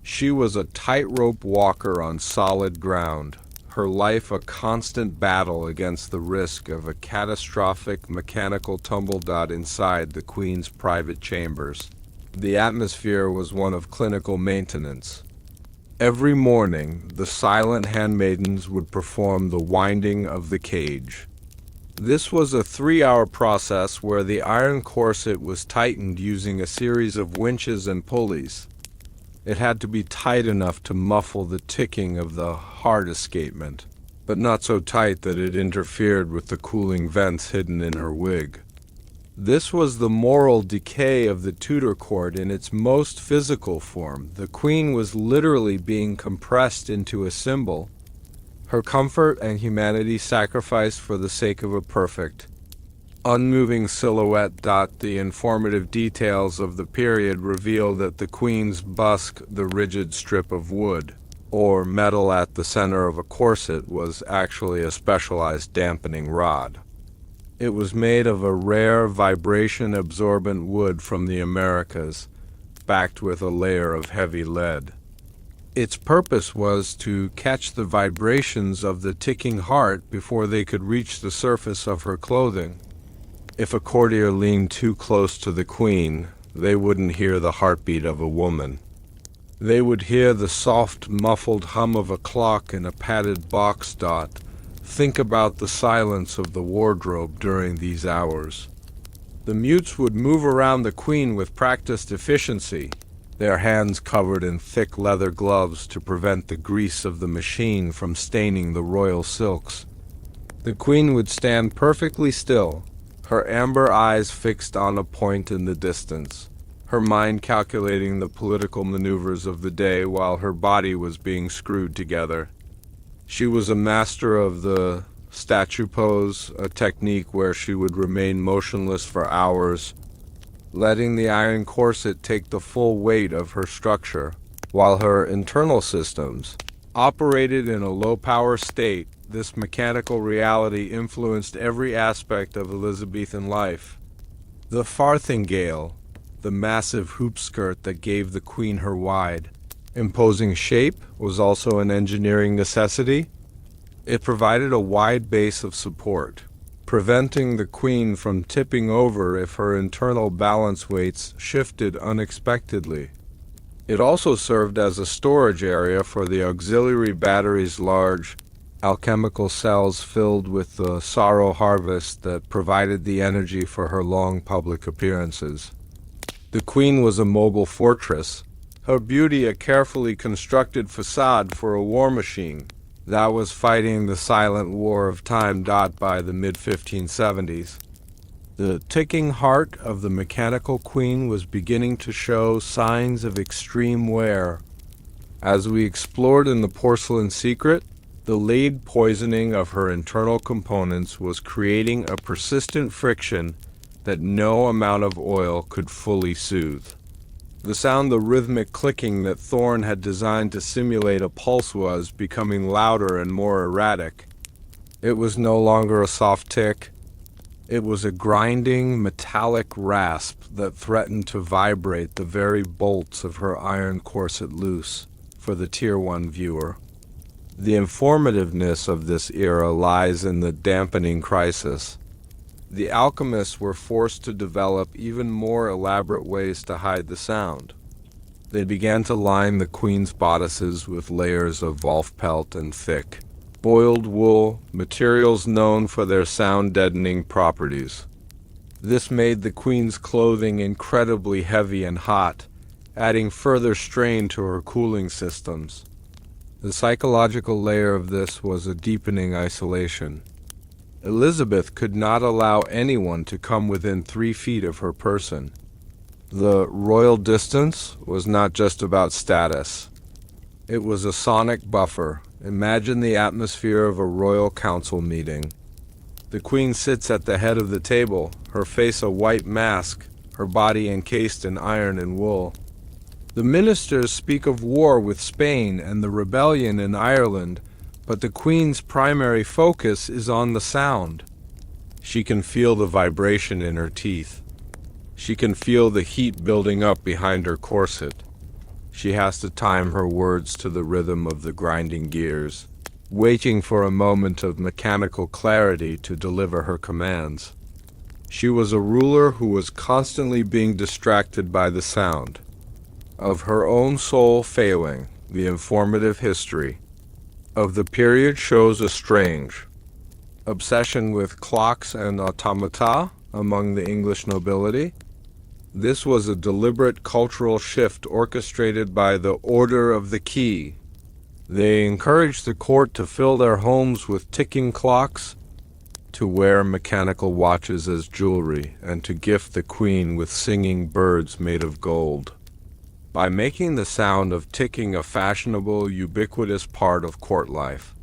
She was a tightrope walker on solid ground, her life a constant battle against the risk of a catastrophic mechanical tumble. Inside the Queen's private chambers, the atmosphere was one of clinical maintenance. Every morning, the silent handmaidens would perform the winding of the cage. This was a 3-hour process where the iron corset was tightened using a series of winches and pulleys. It had to be tight enough to muffle the ticking of the heart escapement, but not so tight that it interfered with the cooling vents hidden in her wig. This was the moral decay of the Tudor court in its most physical form. The Queen was literally being compressed into a symbol, her comfort and humanity sacrificed for the sake of a perfect, unmoving silhouette. The informative details of the period reveal that the Queen's bust, the rigid strip of wood or metal at the center of a corset, was actually a specialized dampening rod. It was made of a rare vibration-absorbent wood from the Americas, backed with a layer of heavy lead. Its purpose was to catch the vibrations of the ticking heart before they could reach the surface of her clothing. If a courtier leaned too close to the Queen, they wouldn't hear the heartbeat of a woman. They would hear the soft, muffled hum of a clock in a padded box. Think about the silence of the wardrobe during these hours. The mutes would move around the Queen with practiced efficiency, their hands covered in thick leather gloves to prevent the grease of the machine from staining the royal silks. The Queen would stand perfectly still, her amber eyes fixed on a point in the distance, her mind calculating the political maneuvers of the day while her body was being screwed together. She was a master of the statue pose, a technique where she would remain motionless for hours, letting the iron corset take the full weight of her structure, while her internal systems operated in a low-power state. This mechanical reality influenced every aspect of Elizabethan life. The farthingale, the massive hoop skirt that gave the Queen her wide, imposing shape, was also an engineering necessity. It provided a wide base of support, preventing the Queen from tipping over if her internal balance weights shifted unexpectedly. It also served as a storage area for the auxiliary battery's large alchemical cells filled with the sorrow harvest that provided the energy for her long public appearances. The queen was a mobile fortress, her beauty a carefully constructed facade for a war machine that was fighting the silent war of time. By the mid-1570s, the ticking heart of the mechanical queen was beginning to show signs of extreme wear. As we explored in the porcelain secret, the lead poisoning of her internal components was creating a persistent friction that no amount of oil could fully soothe. The sound, the rhythmic clicking that Thorne had designed to simulate a pulse, was becoming louder and more erratic. It was no longer a soft tick. It was a grinding, metallic rasp that threatened to vibrate the very bolts of her iron corset loose for the Tier 1 viewer. The informativeness of this era lies in the dampening crisis. The alchemists were forced to develop even more elaborate ways to hide the sound. They began to line the queen's bodices with layers of wolf pelt and thick, boiled wool, materials known for their sound-deadening properties. This made the queen's clothing incredibly heavy and hot, adding further strain to her cooling systems. The psychological layer of this was a deepening isolation. Elizabeth could not allow anyone to come within 3 feet of her person. The royal distance was not just about status. It was a sonic buffer. Imagine the atmosphere of a royal council meeting. The queen sits at the head of the table, her face a white mask, her body encased in iron and wool. The ministers speak of war with Spain and the rebellion in Ireland, but the queen's primary focus is on the sound. She can feel the vibration in her teeth. She can feel the heat building up behind her corset. She has to time her words to the rhythm of the grinding gears, waiting for a moment of mechanical clarity to deliver her commands. She was a ruler who was constantly being distracted by the sound. Of her own soul failing, the informative history of the period shows a strange obsession with clocks and automata among the English nobility. This was a deliberate cultural shift orchestrated by the Order of the Key. They encouraged the court to fill their homes with ticking clocks, to wear mechanical watches as jewelry, and to gift the queen with singing birds made of gold. By making the sound of ticking a fashionable, ubiquitous part of court life,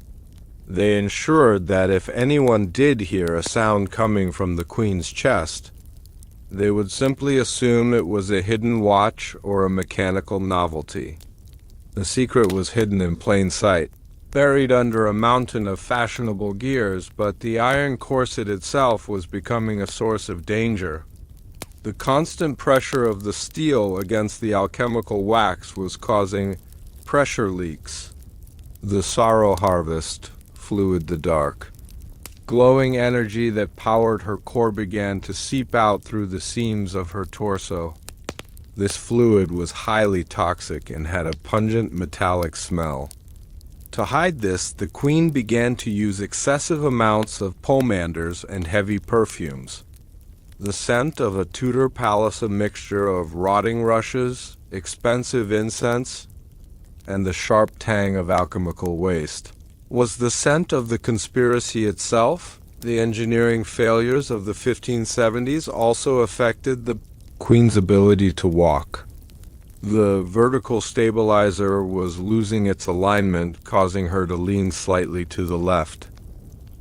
they ensured that if anyone did hear a sound coming from the queen's chest, they would simply assume it was a hidden watch or a mechanical novelty. The secret was hidden in plain sight, buried under a mountain of fashionable gears, but the iron corset itself was becoming a source of danger. The constant pressure of the steel against the alchemical wax was causing pressure leaks. The sorrow harvest fluid the dark. Glowing energy that powered her core began to seep out through the seams of her torso. This fluid was highly toxic and had a pungent metallic smell. To hide this, the queen began to use excessive amounts of pomanders and heavy perfumes. The scent of a Tudor palace, a mixture of rotting rushes, expensive incense, and the sharp tang of alchemical waste. Was the scent of the conspiracy itself? The engineering failures of the 1570s also affected the queen's ability to walk. The vertical stabilizer was losing its alignment, causing her to lean slightly to the left.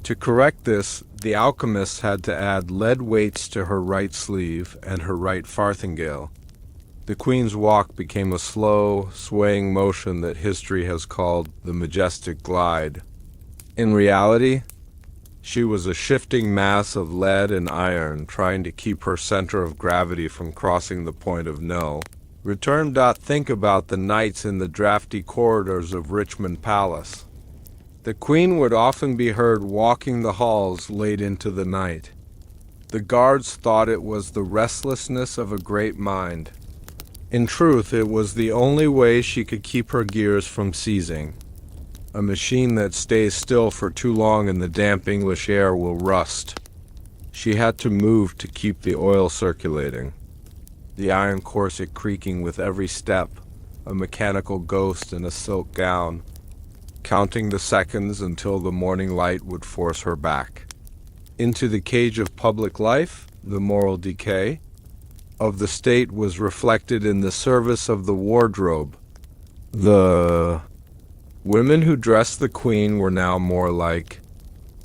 To correct this, the alchemists had to add lead weights to her right sleeve and her right farthingale. The queen's walk became a slow, swaying motion that history has called the majestic glide. In reality, she was a shifting mass of lead and iron trying to keep her center of gravity from crossing the point of no return. Think about the nights in the drafty corridors of Richmond Palace. The queen would often be heard walking the halls late into the night. The guards thought it was the restlessness of a great mind. In truth, it was the only way she could keep her gears from seizing. A machine that stays still for too long in the damp English air will rust. She had to move to keep the oil circulating. The iron corset creaking with every step, a mechanical ghost in a silk gown, counting the seconds until the morning light would force her back. Into the cage of public life, the moral decay of the state was reflected in the service of the wardrobe. The women who dressed the queen were now more like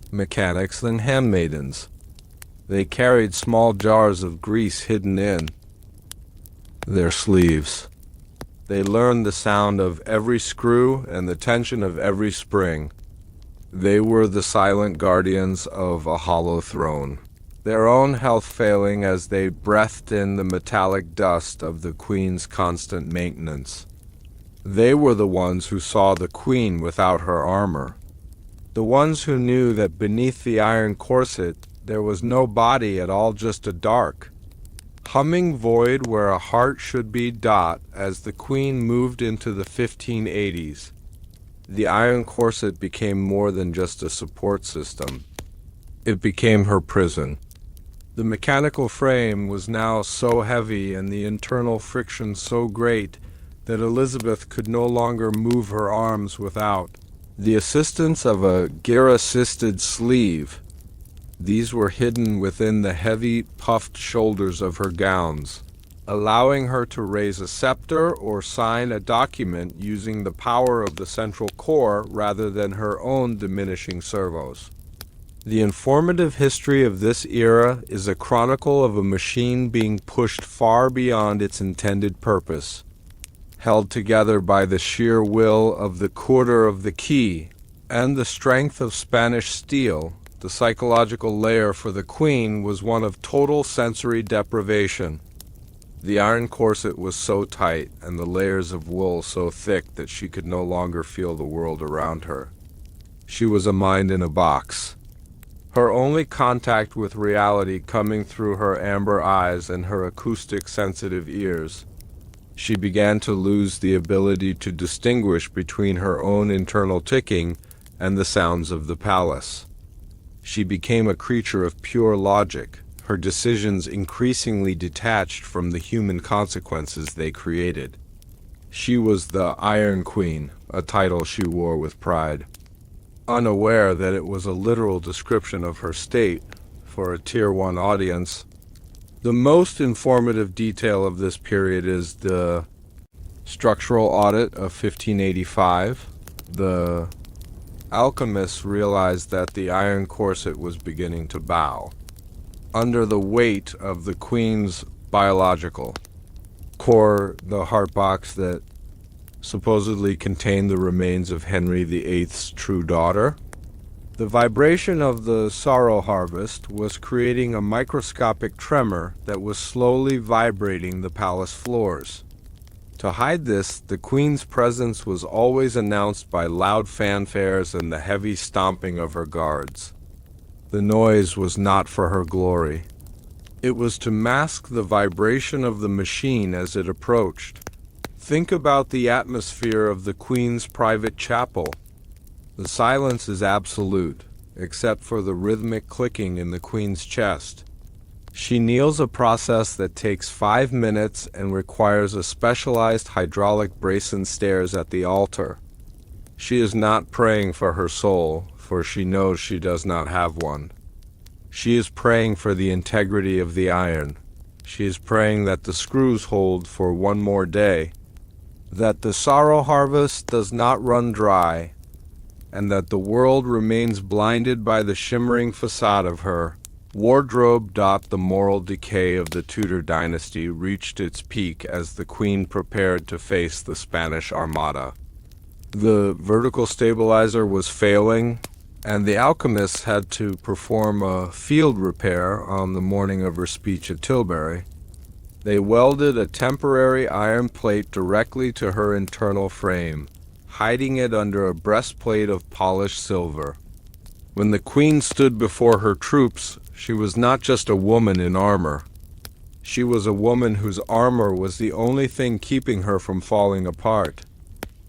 mechanics than handmaidens. They carried small jars of grease hidden in their sleeves. They learned the sound of every screw and the tension of every spring. They were the silent guardians of a hollow throne, their own health failing as they breathed in the metallic dust of the queen's constant maintenance. They were the ones who saw the queen without her armor, the ones who knew that beneath the iron corset there was no body at all, just a dark, humming void where a heart should be. As the queen moved into the 1580s, the iron corset became more than just a support system. It became her prison. The mechanical frame was now so heavy and the internal friction so great that Elizabeth could no longer move her arms without the assistance of a gear-assisted sleeve. These were hidden within the heavy, puffed shoulders of her gowns, allowing her to raise a scepter or sign a document using the power of the central core rather than her own diminishing servos. The informative history of this era is a chronicle of a machine being pushed far beyond its intended purpose, held together by the sheer will of the quarter of the key and the strength of Spanish steel. The psychological layer for the queen was one of total sensory deprivation. The iron corset was so tight and the layers of wool so thick that she could no longer feel the world around her. She was a mind in a box, her only contact with reality coming through her amber eyes and her acoustic-sensitive ears. She began to lose the ability to distinguish between her own internal ticking and the sounds of the palace. She became a creature of pure logic, her decisions increasingly detached from the human consequences they created. She was the Iron Queen, a title she wore with pride, unaware that it was a literal description of her state for a Tier 1 audience. The most informative detail of this period is the structural audit of 1585. The alchemists realized that the iron corset was beginning to bow under the weight of the queen's biological core, the heart box that supposedly contained the remains of Henry VIII's true daughter. The vibration of the sorrow harvest was creating a microscopic tremor that was slowly vibrating the palace floors. To hide this, the queen's presence was always announced by loud fanfares and the heavy stomping of her guards. The noise was not for her glory. It was to mask the vibration of the machine as it approached. Think about the atmosphere of the queen's private chapel. The silence is absolute, except for the rhythmic clicking in the queen's chest. She kneels, a process that takes 5 minutes and requires a specialized hydraulic brace and stairs at the altar. She is not praying for her soul, for she knows she does not have one. She is praying for the integrity of the iron. She is praying that the screws hold for one more day, that the sorrow harvest does not run dry, and that the world remains blinded by the shimmering facade of her wardrobe. The moral decay of the Tudor dynasty reached its peak as the queen prepared to face the Spanish Armada. The vertical stabilizer was failing, and the alchemists had to perform a field repair on the morning of her speech at Tilbury. They welded a temporary iron plate directly to her internal frame, hiding it under a breastplate of polished silver. When the queen stood before her troops, she was not just a woman in armor. She was a woman whose armor was the only thing keeping her from falling apart.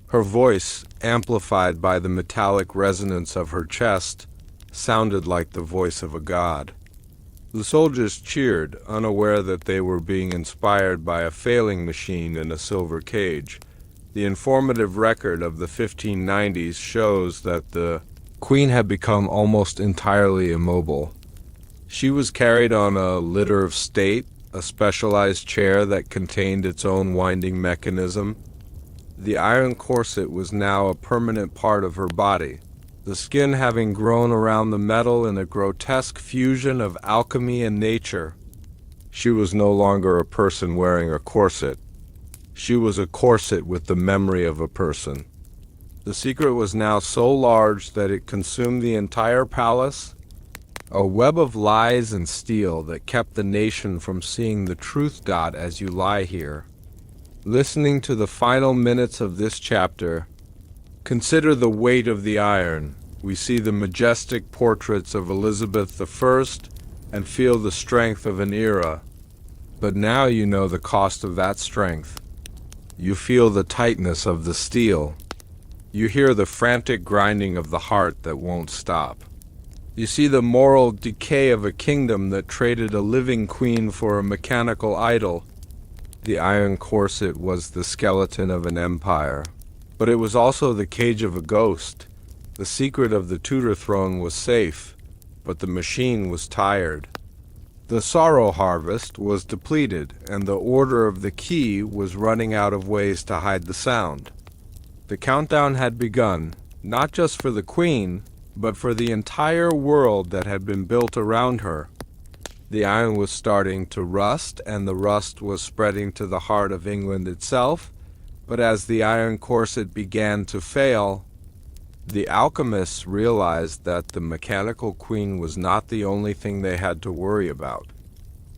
Her voice, amplified by the metallic resonance of her chest, sounded like the voice of a god. The soldiers cheered, unaware that they were being inspired by a failing machine in a silver cage. The informative record of the 1590s shows that the Queen had become almost entirely immobile. She was carried on a litter of state, a specialized chair that contained its own winding mechanism. The iron corset was now a permanent part of her body, the skin having grown around the metal in a grotesque fusion of alchemy and nature. She was no longer a person wearing a corset. She was a corset with the memory of a person. The secret was now so large that it consumed the entire palace, a web of lies and steel that kept the nation from seeing the truth. As you lie here, listening to the final minutes of this chapter, consider the weight of the iron. We see the majestic portraits of Elizabeth I and feel the strength of an era. But now you know the cost of that strength. You feel the tightness of the steel. You hear the frantic grinding of the heart that won't stop. You see the moral decay of a kingdom that traded a living queen for a mechanical idol. The iron corset was the skeleton of an empire, but it was also the cage of a ghost. The secret of the Tudor throne was safe, but the machine was tired. The sorrow harvest was depleted, and the order of the key was running out of ways to hide the sound. The countdown had begun, not just for the Queen, but for the entire world that had been built around her. The iron was starting to rust, and the rust was spreading to the heart of England itself. But as the iron corset began to fail, the alchemists realized that the mechanical queen was not the only thing they had to worry about.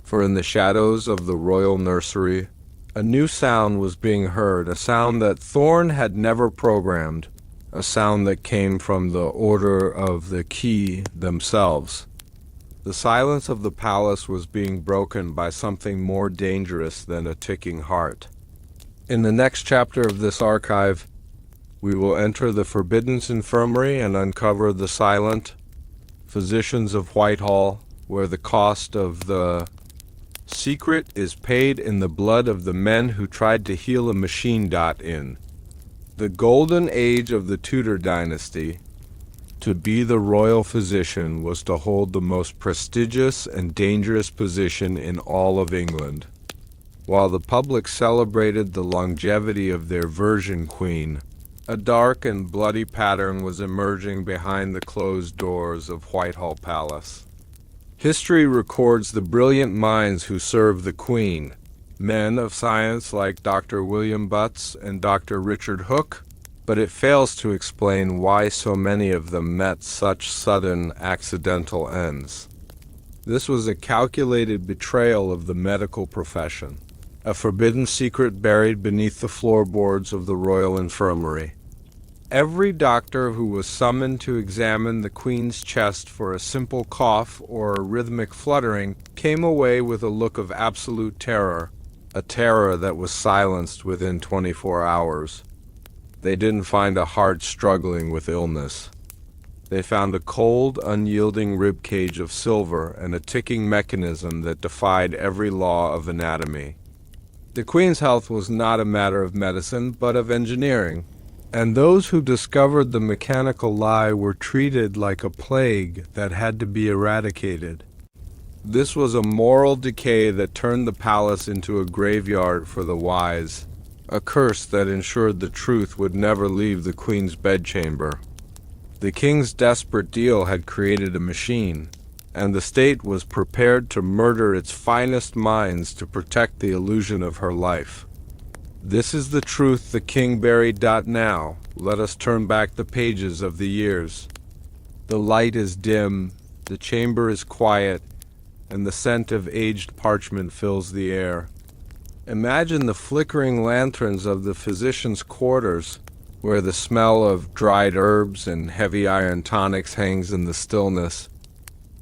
For in the shadows of the royal nursery, a new sound was being heard, a sound that Thorne had never programmed, a sound that came from the order of the key themselves. The silence of the palace was being broken by something more dangerous than a ticking heart. In the next chapter of this archive, we will enter the Forbidden Infirmary and uncover the silent physicians of Whitehall, where the cost of the secret is paid in the blood of the men who tried to heal a machine. In the golden age of the Tudor dynasty, to be the royal physician was to hold the most prestigious and dangerous position in all of England. While the public celebrated the longevity of their Virgin Queen, a dark and bloody pattern was emerging behind the closed doors of Whitehall Palace. History records the brilliant minds who served the Queen, men of science like Dr. William Butts and Dr. Richard Hooke, but it fails to explain why so many of them met such sudden, accidental ends. This was a calculated betrayal of the medical profession, a forbidden secret buried beneath the floorboards of the Royal Infirmary. Every doctor who was summoned to examine the Queen's chest for a simple cough or a rhythmic fluttering came away with a look of absolute terror, a terror that was silenced within 24 hours. They didn't find a heart struggling with illness. They found a cold, unyielding ribcage of silver and a ticking mechanism that defied every law of anatomy. The Queen's health was not a matter of medicine, but of engineering, and those who discovered the mechanical lie were treated like a plague that had to be eradicated. This was a moral decay that turned the palace into a graveyard for the wise, a curse that ensured the truth would never leave the Queen's bedchamber. The King's desperate deal had created a machine, and the state was prepared to murder its finest minds to protect the illusion of her life. This is the truth the King buried. Now, let us turn back the pages of the years. The light is dim, the chamber is quiet, and the scent of aged parchment fills the air. Imagine the flickering lanterns of the physician's quarters, where the smell of dried herbs and heavy iron tonics hangs in the stillness.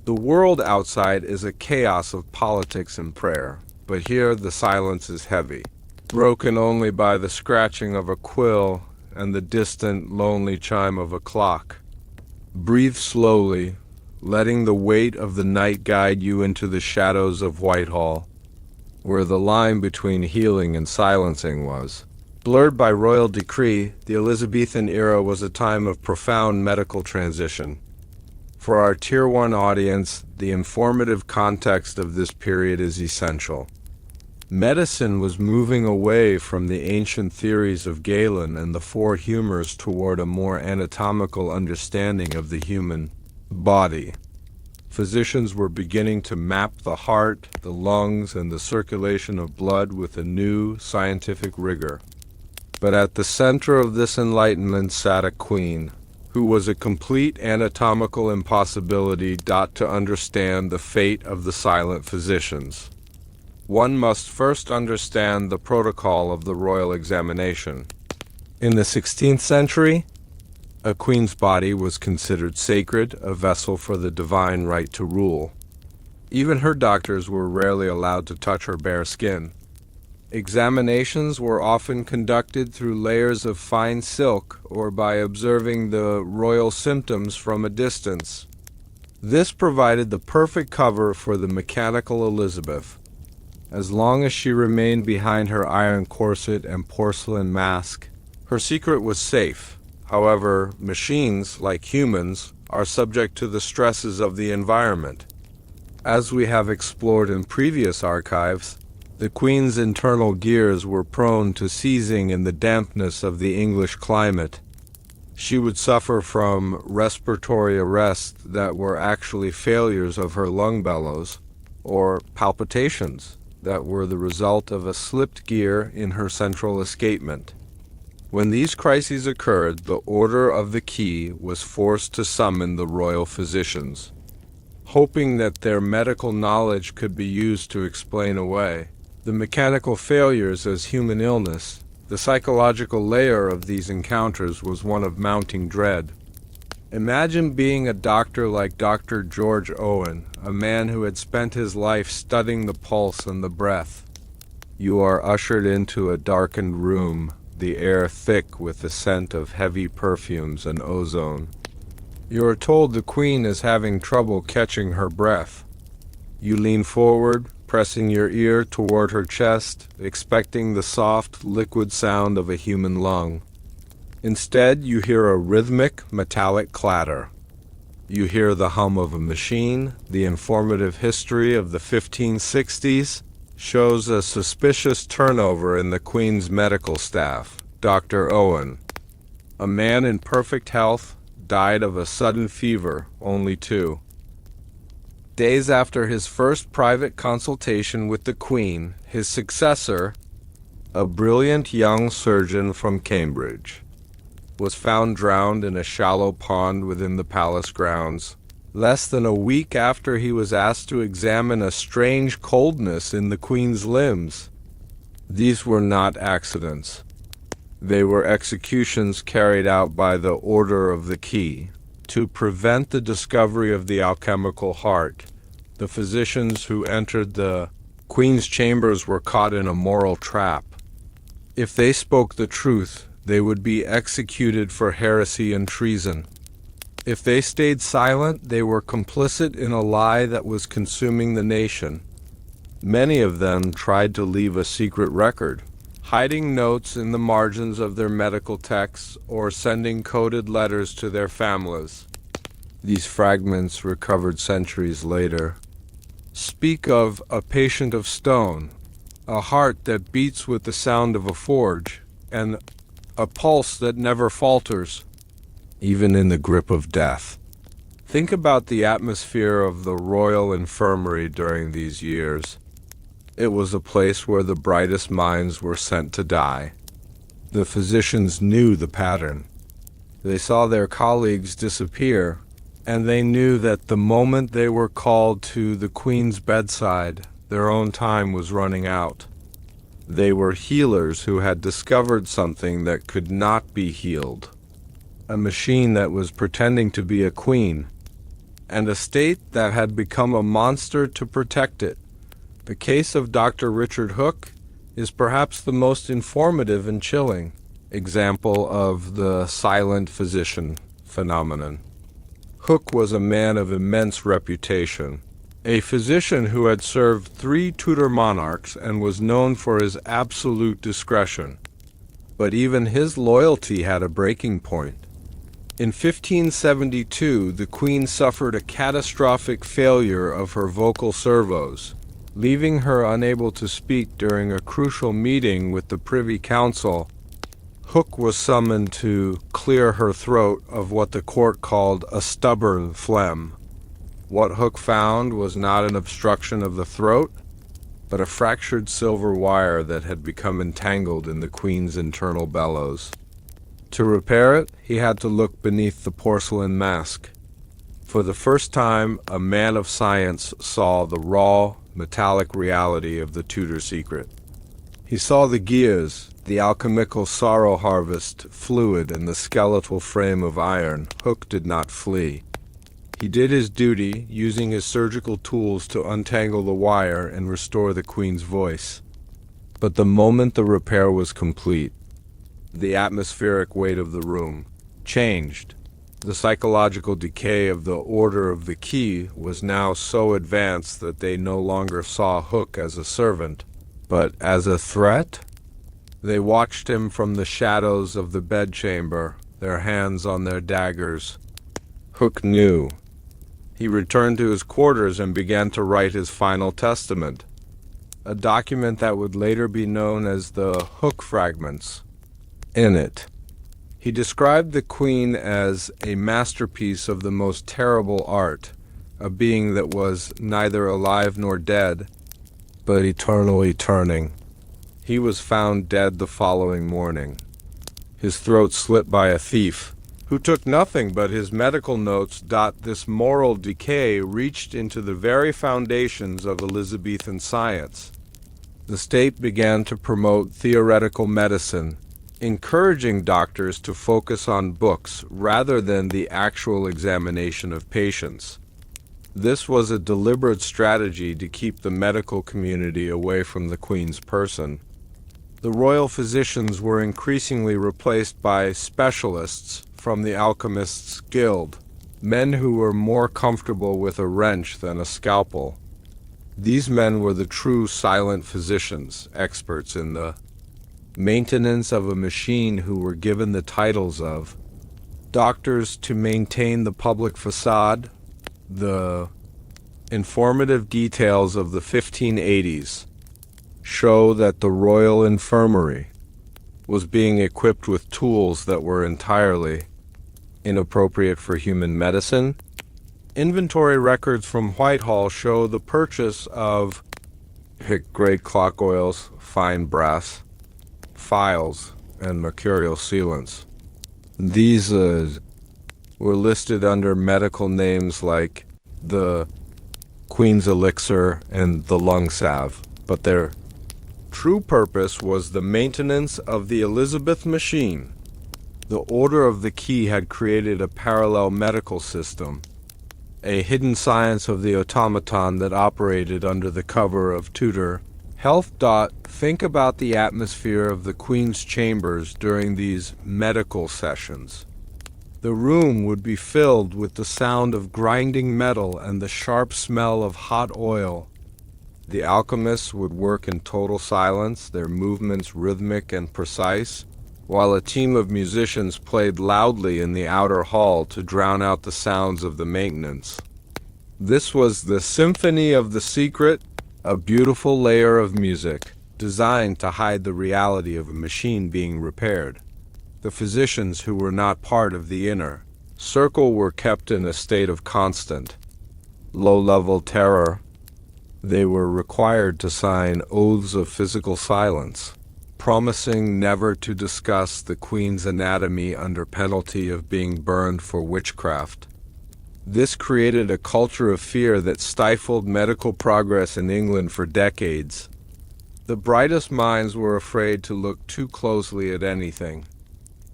The world outside is a chaos of politics and prayer, but here the silence is heavy, broken only by the scratching of a quill and the distant, lonely chime of a clock. Breathe slowly, letting the weight of the night guide you into the shadows of Whitehall, where the line between healing and silencing was. Blurred by royal decree, the Elizabethan era was a time of profound medical transition. For our Tier 1 audience, the informative context of this period is essential. Medicine was moving away from the ancient theories of Galen and the four humors toward a more anatomical understanding of the human body. Physicians were beginning to map the heart, the lungs, and the circulation of blood with a new scientific rigor. But at the center of this enlightenment sat a queen, who was a complete anatomical impossibility to understand the fate of the silent physicians. One must first understand the protocol of the royal examination. In the 16th century, a queen's body was considered sacred, a vessel for the divine right to rule. Even her doctors were rarely allowed to touch her bare skin. Examinations were often conducted through layers of fine silk or by observing the royal symptoms from a distance. This provided the perfect cover for the mechanical Elizabeth. As long as she remained behind her iron corset and porcelain mask, her secret was safe. However, machines, like humans, are subject to the stresses of the environment. As we have explored in previous archives, the Queen's internal gears were prone to seizing in the dampness of the English climate. She would suffer from respiratory arrests that were actually failures of her lung bellows, or palpitations that were the result of a slipped gear in her central escapement. When these crises occurred, the Order of the Key was forced to summon the royal physicians, hoping that their medical knowledge could be used to explain away the mechanical failures as human illness. The psychological layer of these encounters was one of mounting dread. Imagine being a doctor like Dr. George Owen, a man who had spent his life studying the pulse and the breath. You are ushered into a darkened room, the air thick with the scent of heavy perfumes and ozone. You are told the Queen is having trouble catching her breath. You lean forward, pressing your ear toward her chest, expecting the soft, liquid sound of a human lung. Instead, you hear a rhythmic, metallic clatter. You hear the hum of a machine. The informative history of the 1560s shows a suspicious turnover in the Queen's medical staff. Dr. Owen, a man in perfect health, died of a sudden fever, only 2 days after his first private consultation with the Queen. His successor, a brilliant young surgeon from Cambridge, was found drowned in a shallow pond within the palace grounds, less than a week after he was asked to examine a strange coldness in the Queen's limbs. These were not accidents. They were executions carried out by the Order of the Key. To prevent the discovery of the alchemical heart, the physicians who entered the Queen's chambers were caught in a moral trap. If they spoke the truth, they would be executed for heresy and treason. If they stayed silent, they were complicit in a lie that was consuming the nation. Many of them tried to leave a secret record, hiding notes in the margins of their medical texts or sending coded letters to their families. These fragments, recovered centuries later, speak of a patient of stone, a heart that beats with the sound of a forge, and a pulse that never falters, even in the grip of death. Think about the atmosphere of the Royal Infirmary during these years. It was a place where the brightest minds were sent to die. The physicians knew the pattern. They saw their colleagues disappear, and they knew that the moment they were called to the Queen's bedside, their own time was running out. They were healers who had discovered something that could not be healed, a machine that was pretending to be a queen, and a state that had become a monster to protect it. The case of Dr. Richard Hooke is perhaps the most informative and chilling. example of the silent physician phenomenon. Hooke was a man of immense reputation, a physician who had served 3 Tudor monarchs and was known for his absolute discretion. But even his loyalty had a breaking point. In 1572, the Queen suffered a catastrophic failure of her vocal servos, leaving her unable to speak during a crucial meeting with the Privy Council. Hooke was summoned to clear her throat of what the court called a stubborn phlegm. What Hooke found was not an obstruction of the throat, but a fractured silver wire that had become entangled in the Queen's internal bellows. To repair it, he had to look beneath the porcelain mask. For the first time, a man of science saw the raw, metallic reality of the Tudor secret. He saw the gears, the alchemical sorrow harvest fluid, and the skeletal frame of iron. Hooke did not flee. He did his duty, using his surgical tools to untangle the wire and restore the Queen's voice. But the moment the repair was complete, the atmospheric weight of the room changed. The psychological decay of the Order of the Key was now so advanced that they no longer saw Hooke as a servant, but as a threat. They watched him from the shadows of the bedchamber, their hands on their daggers. Hooke knew. He returned to his quarters and began to write his final testament, a document that would later be known as the Hooke Fragments. In it, he described the Queen as a masterpiece of the most terrible art, a being that was neither alive nor dead, but eternally turning. He was found dead the following morning, his throat slit by a thief, who took nothing but his medical notes. This moral decay reached into the very foundations of Elizabethan science. The state began to promote theoretical medicine, encouraging doctors to focus on books rather than the actual examination of patients. This was a deliberate strategy to keep the medical community away from the Queen's person. The royal physicians were increasingly replaced by specialists from the Alchemists' Guild, men who were more comfortable with a wrench than a scalpel. These men were the true silent physicians, experts in the maintenance of a machine, who were given the titles of doctors to maintain the public facade. The informative details of the 1580s show that the Royal Infirmary was being equipped with tools that were entirely inappropriate for human medicine. Inventory records from Whitehall show the purchase of grade clock oils, fine brass, files, and mercurial sealants. These were listed under medical names like the Queen's Elixir and the Lung Salve, but their true purpose was the maintenance of the Elizabeth machine. The Order of the Key had created a parallel medical system, a hidden science of the automaton that operated under the cover of Tudor health. Think about the atmosphere of the Queen's chambers during these medical sessions. The room would be filled with the sound of grinding metal and the sharp smell of hot oil. The alchemists would work in total silence, their movements rhythmic and precise, while a team of musicians played loudly in the outer hall to drown out the sounds of the maintenance. This was the Symphony of the Secret, a beautiful layer of music designed to hide the reality of a machine being repaired. The physicians who were not part of the inner circle were kept in a state of constant, low-level terror. They were required to sign oaths of physical silence, promising never to discuss the Queen's anatomy under penalty of being burned for witchcraft. This created a culture of fear that stifled medical progress in England for decades. The brightest minds were afraid to look too closely at anything,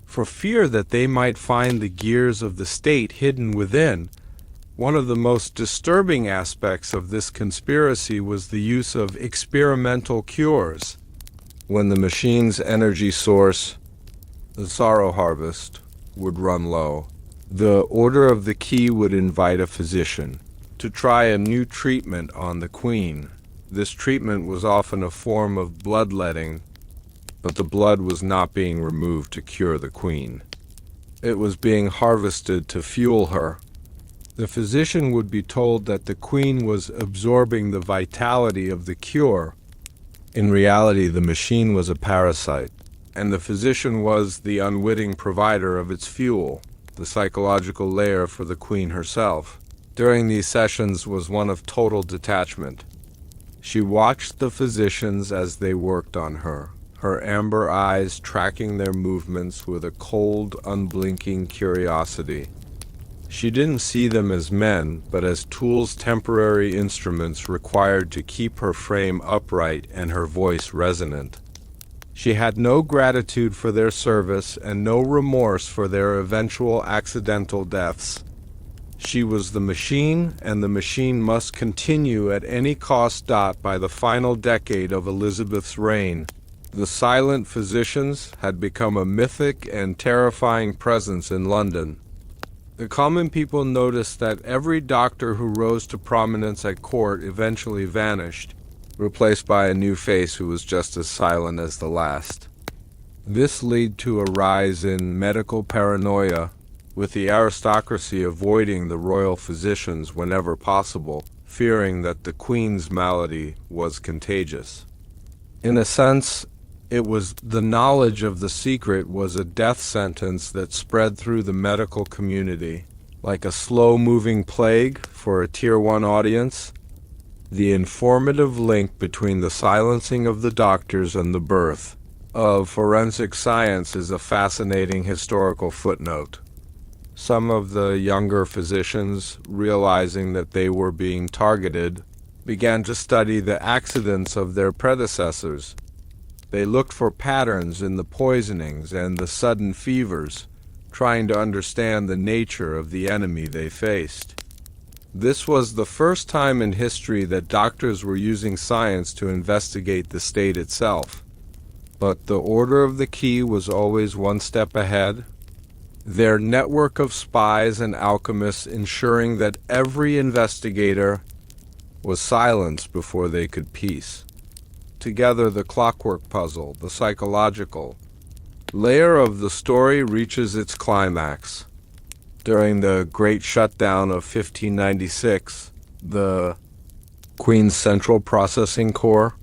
for fear that they might find the gears of the state hidden within. One of the most disturbing aspects of this conspiracy was the use of experimental cures. When the machine's energy source The sorrow harvest would run low. The Order of the Key would invite a physician to try a new treatment on the queen. This treatment was often a form of bloodletting, but the blood was not being removed to cure the queen. It was being harvested to fuel her. The physician would be told that the queen was absorbing the vitality of the cure. In reality, the machine was a parasite, and the physician was the unwitting provider of its fuel, the psychological layer for the queen herself. During these sessions was one of total detachment. She watched the physicians as they worked on her, her amber eyes tracking their movements with a cold, unblinking curiosity. She didn't see them as men, but as tools, temporary instruments required to keep her frame upright and her voice resonant. She had no gratitude for their service and no remorse for their eventual accidental deaths. She was the machine, and the machine must continue at any cost. By the final decade of Elizabeth's reign, the silent physicians had become a mythic and terrifying presence in London. The common people noticed that every doctor who rose to prominence at court eventually vanished, replaced by a new face who was just as silent as the last. This led to a rise in medical paranoia, with the aristocracy avoiding the royal physicians whenever possible, fearing that the queen's malady was contagious. In a sense, it was the knowledge of the secret was a death sentence that spread through the medical community, like a slow-moving plague for a Tier 1 audience. The informative link between the silencing of the doctors and the birth of forensic science is a fascinating historical footnote. Some of the younger physicians, realizing that they were being targeted, began to study the accidents of their predecessors. They looked for patterns in the poisonings and the sudden fevers, trying to understand the nature of the enemy they faced. This was the first time in history that doctors were using science to investigate the state itself. But the Order of the Key was always one step ahead, their network of spies and alchemists ensuring that every investigator was silenced before they could piece together the clockwork puzzle. The psychological layer of the story reaches its climax. During the Great Shutdown of 1596, the Queen's Central Processing Core,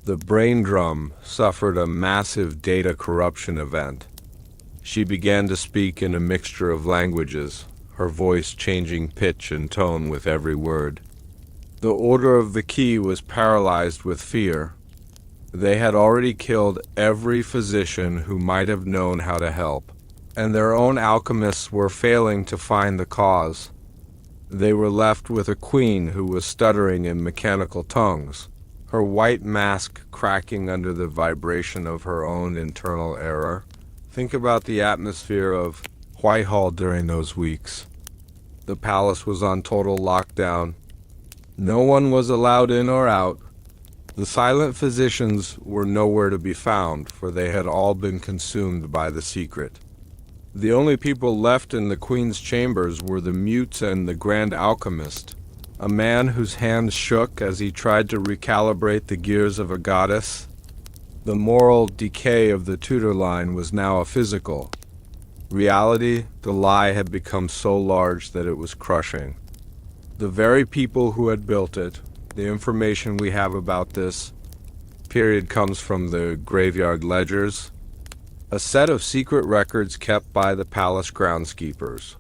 the brain drum, suffered a massive data corruption event. She began to speak in a mixture of languages, her voice changing pitch and tone with every word. The Order of the Key was paralyzed with fear. They had already killed every physician who might have known how to help, and their own alchemists were failing to find the cause. They were left with a queen who was stuttering in mechanical tongues, her white mask cracking under the vibration of her own internal error. Think about the atmosphere of Whitehall during those weeks. The palace was on total lockdown. No one was allowed in or out. The silent physicians were nowhere to be found, for they had all been consumed by the secret. The only people left in the queen's chambers were the mutes and the grand alchemist, a man whose hands shook as he tried to recalibrate the gears of a goddess. The moral decay of the Tudor line was now a physical reality. The lie had become so large that it was crushing. The very people who had built it, the information we have about this period comes from the graveyard ledgers, a set of secret records kept by the palace groundskeepers.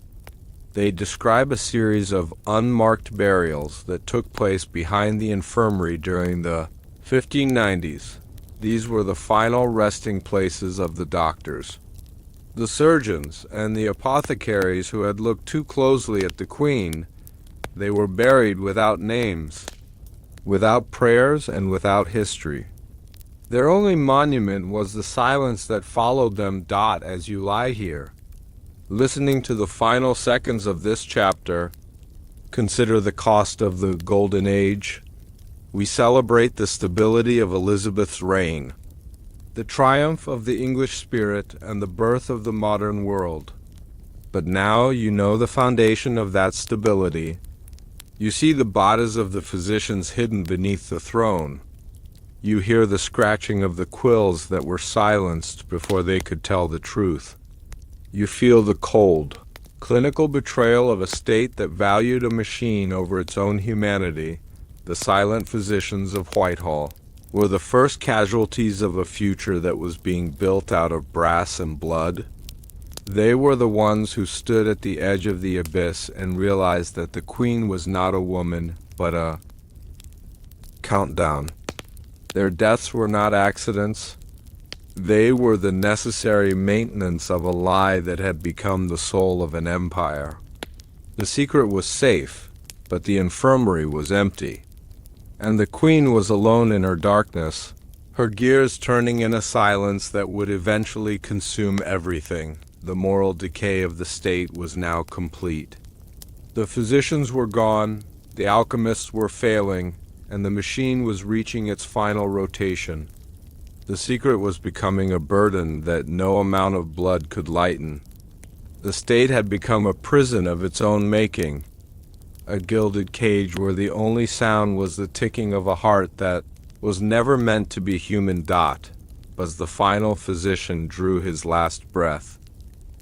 They describe a series of unmarked burials that took place behind the infirmary during the 1590s. These were the final resting places of the doctors, the surgeons, and the apothecaries who had looked too closely at the queen. They were buried without names, without prayers, and without history. Their only monument was the silence that followed them. As you lie here, listening to the final seconds of this chapter, consider the cost of the Golden Age. We celebrate the stability of Elizabeth's reign. the triumph of the English spirit and the birth of the modern world. But now you know the foundation of that stability. You see the bodies of the physicians hidden beneath the throne. You hear the scratching of the quills that were silenced before they could tell the truth. You feel the cold, clinical betrayal of a state that valued a machine over its own humanity. The silent physicians of Whitehall were the first casualties of a future that was being built out of brass and blood. They were the ones who stood at the edge of the abyss and realized that the Queen was not a woman, but a countdown. Their deaths were not accidents. They were the necessary maintenance of a lie that had become the soul of an empire. The secret was safe, but the infirmary was empty. And the Queen was alone in her darkness, her gears turning in a silence that would eventually consume everything. The moral decay of the state was now complete. The physicians were gone, the alchemists were failing, and the machine was reaching its final rotation. The secret was becoming a burden that no amount of blood could lighten. The state had become a prison of its own making, a gilded cage where the only sound was the ticking of a heart that was never meant to be human. As the final physician drew his last breath,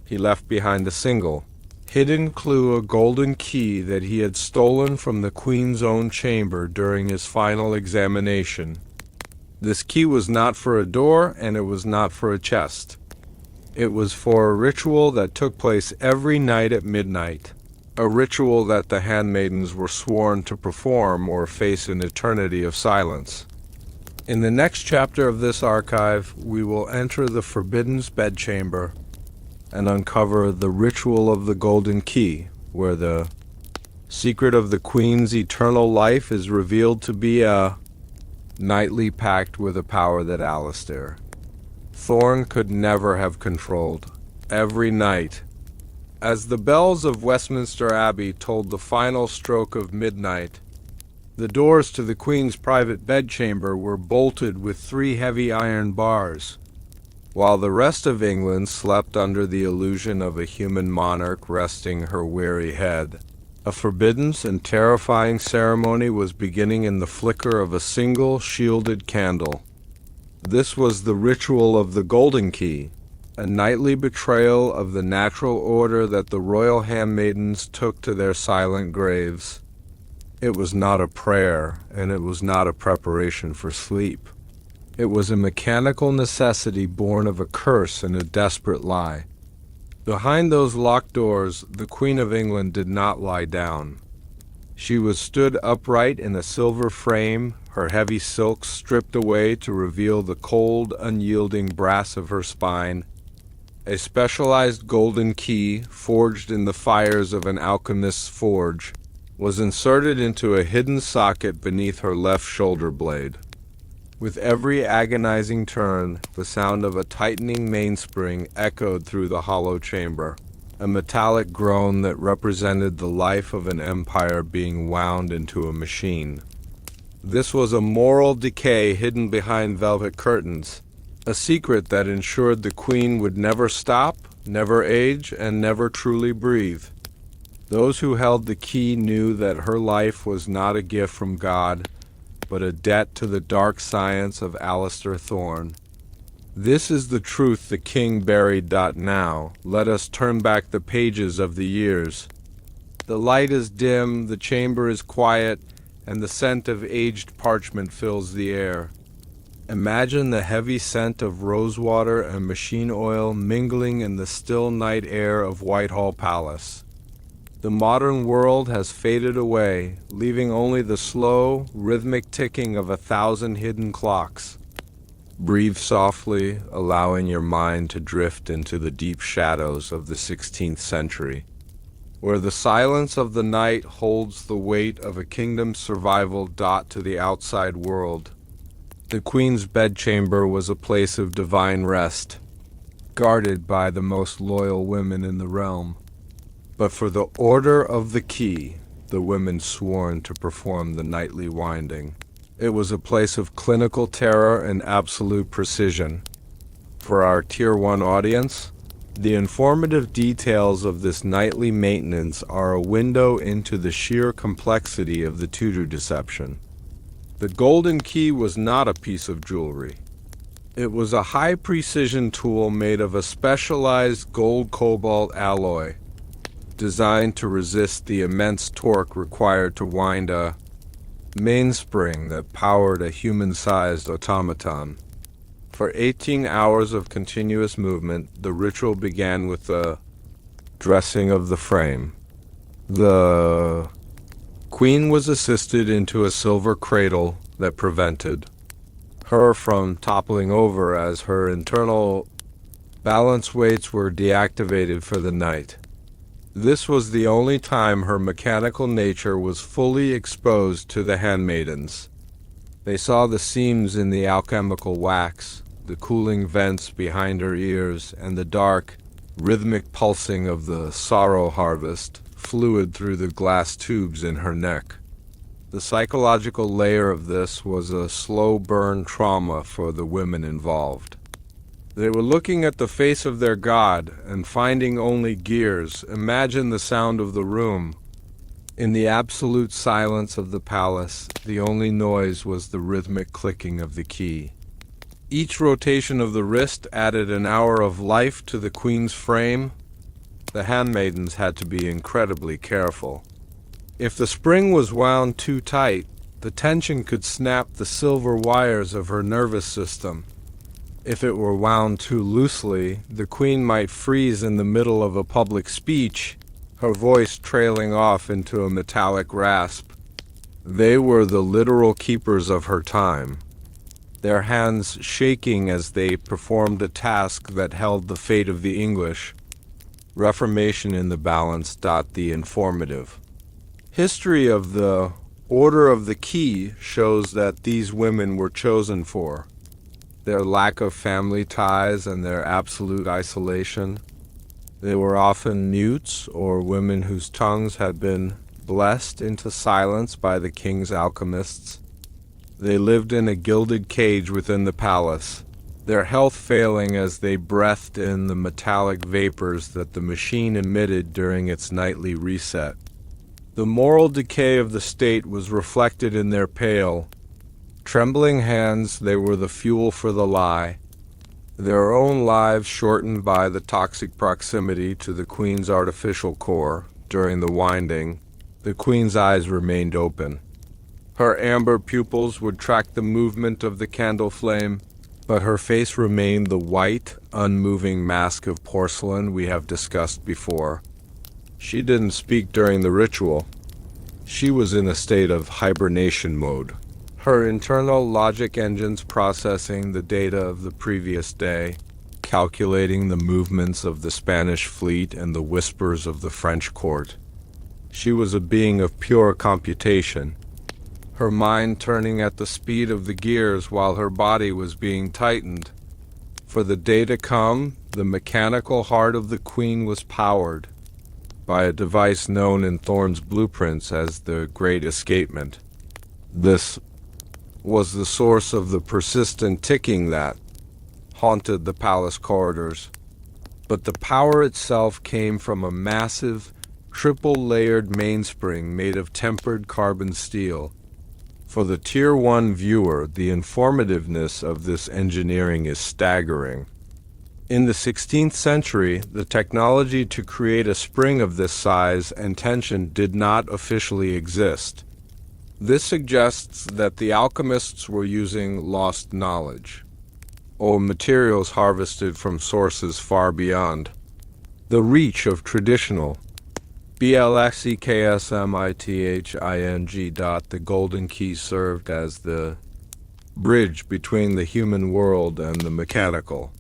he left behind a single, hidden clue, a golden key that he had stolen from the Queen's own chamber during his final examination. This key was not for a door, and it was not for a chest. It was for a ritual that took place every night at midnight, a ritual that the handmaidens were sworn to perform or face an eternity of silence. In the next chapter of this archive, we will enter the forbidden bedchamber and uncover the ritual of the golden key, where the secret of the Queen's eternal life is revealed to be a nightly pact with a power that Alistair Thorne could never have controlled. Every night, as the bells of Westminster Abbey tolled the final stroke of midnight, the doors to the Queen's private bedchamber were bolted with 3 heavy iron bars, while the rest of England slept under the illusion of a human monarch resting her weary head. A forbidden and terrifying ceremony was beginning in the flicker of a single shielded candle. This was the ritual of the Golden Key, a nightly betrayal of the natural order that the royal handmaidens took to their silent graves. It was not a prayer, and it was not a preparation for sleep. It was a mechanical necessity born of a curse and a desperate lie. Behind those locked doors, the Queen of England did not lie down. She was stood upright in a silver frame, her heavy silks stripped away to reveal the cold, unyielding brass of her spine. A specialized golden key, forged in the fires of an alchemist's forge, was inserted into a hidden socket beneath her left shoulder blade. With every agonizing turn, the sound of a tightening mainspring echoed through the hollow chamber, a metallic groan that represented the life of an empire being wound into a machine. This was a moral decay hidden behind velvet curtains, a secret that ensured the Queen would never stop, never age, and never truly breathe. Those who held the key knew that her life was not a gift from God, but a debt to the dark science of Alistair Thorne. This is the truth the king buried. Now, let us turn back the pages of the years. The light is dim, the chamber is quiet, and the scent of aged parchment fills the air. Imagine the heavy scent of rosewater and machine oil mingling in the still night air of Whitehall Palace. The modern world has faded away, leaving only the slow, rhythmic ticking of 1,000 hidden clocks. Breathe softly, allowing your mind to drift into the deep shadows of the 16th century, where the silence of the night holds the weight of a kingdom's survival. To the outside world, the Queen's bedchamber was a place of divine rest, guarded by the most loyal women in the realm. But for the order of the key, the women sworn to perform the nightly winding. It was a place of clinical terror and absolute precision. For our Tier 1 audience, the informative details of this nightly maintenance are a window into the sheer complexity of the Tudor deception. The golden key was not a piece of jewelry. It was a high-precision tool made of a specialized gold-cobalt alloy, designed to resist the immense torque required to wind a mainspring that powered a human-sized automaton. For 18 hours of continuous movement, the ritual began with the dressing of the frame. The queen was assisted into a silver cradle that prevented her from toppling over as her internal balance weights were deactivated for the night. This was the only time her mechanical nature was fully exposed to the handmaidens. They saw the seams in the alchemical wax, the cooling vents behind her ears, and the dark, rhythmic pulsing of the sorrow harvest fluid through the glass tubes in her neck. The psychological layer of this was a slow burn trauma for the women involved. They were looking at the face of their god and finding only gears. Imagine the sound of the room. In the absolute silence of the palace, the only noise was the rhythmic clicking of the key. Each rotation of the wrist added an hour of life to the queen's frame. The handmaidens had to be incredibly careful. If the spring was wound too tight, the tension could snap the silver wires of her nervous system. If it were wound too loosely, the queen might freeze in the middle of a public speech, her voice trailing off into a metallic rasp. They were the literal keepers of her time, their hands shaking as they performed a task that held the fate of the English. Reformation in the balance. The informative history of the Order of the Key shows that these women were chosen for their lack of family ties and their absolute isolation. They were often mutes or women whose tongues had been blessed into silence by the king's alchemists. They lived in a gilded cage within the palace, their health failing as they breathed in the metallic vapors that the machine emitted during its nightly reset. The moral decay of the state was reflected in their pale, trembling hands. They were the fuel for the lie, their own lives shortened by the toxic proximity to the queen's artificial core. During the winding, the queen's eyes remained open. Her amber pupils would track the movement of the candle flame, but her face remained the white, unmoving mask of porcelain we have discussed before. She didn't speak during the ritual. She was in a state of hibernation mode, her internal logic engines processing the data of the previous day, calculating the movements of the Spanish fleet and the whispers of the French court. She was a being of pure computation, her mind turning at the speed of the gears while her body was being tightened. For the day to come, the mechanical heart of the queen was powered by a device known in Thorne's blueprints as the Great Escapement. This was the source of the persistent ticking that haunted the palace corridors. But the power itself came from a massive, triple-layered mainspring made of tempered carbon steel. For the Tier 1 viewer, the informativeness of this engineering is staggering. In the 16th century, the technology to create a spring of this size and tension did not officially exist. This suggests that the alchemists were using lost knowledge, or materials harvested from sources far beyond the reach of traditional BLXEKSMITHING. The golden key served as the bridge between the human world and the mechanical.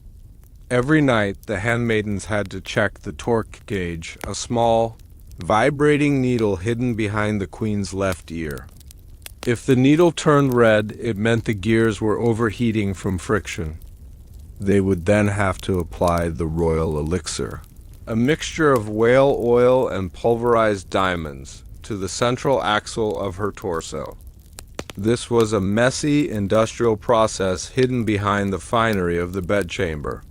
Every night, the handmaidens had to check the torque gauge, a small, vibrating needle hidden behind the queen's left ear. If the needle turned red, it meant the gears were overheating from friction. They would then have to apply the royal elixir, a mixture of whale oil and pulverized diamonds, to the central axle of her torso. This was a messy industrial process hidden behind the finery of the bedchamber.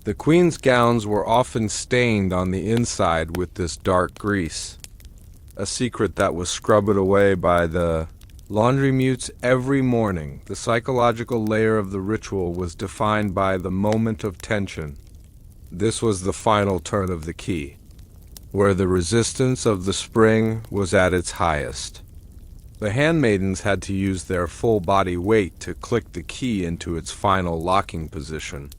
The queen's gowns were often stained on the inside with this dark grease, a secret that was scrubbed away by the laundry mutes every morning. The psychological layer of the ritual was defined by the moment of tension. This was the final turn of the key, where the resistance of the spring was at its highest. The handmaidens had to use their full body weight to click the key into its final locking position.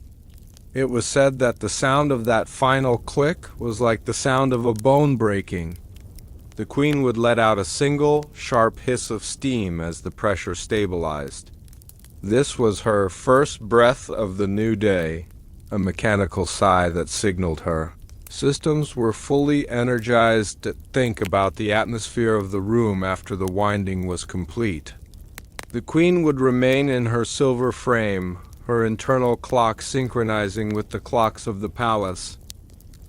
It was said that the sound of that final click was like the sound of a bone breaking. The queen would let out a single, sharp hiss of steam as the pressure stabilized. This was her first breath of the new day, a mechanical sigh that signaled her systems were fully energized to think about the atmosphere of the room after the winding was complete. The queen would remain in her silver frame, her internal clock synchronizing with the clocks of the palace.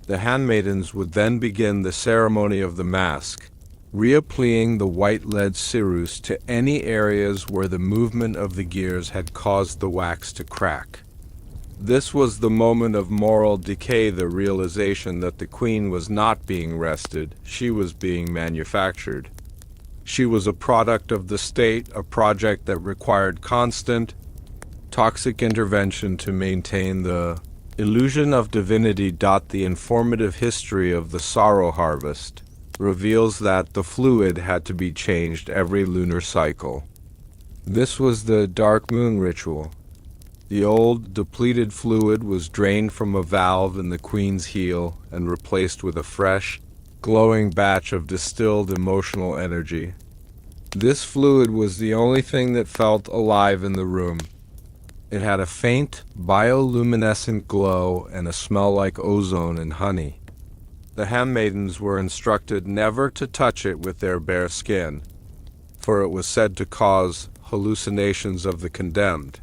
The handmaidens would then begin the ceremony of the mask, reapplying the white lead cerus to any areas where the movement of the gears had caused the wax to crack. This was the moment of moral decay, the realization that the queen was not being rested, she was being manufactured. She was a product of the state, a project that required constant, toxic intervention to maintain the illusion of divinity. The informative history of the sorrow harvest reveals that the fluid had to be changed every lunar cycle. This was the dark moon ritual. The old, depleted fluid was drained from a valve in the queen's heel and replaced with a fresh, glowing batch of distilled emotional energy. This fluid was the only thing that felt alive in the room. It had a faint, bioluminescent glow and a smell like ozone and honey. The handmaidens were instructed never to touch it with their bare skin, for it was said to cause hallucinations of the condemned.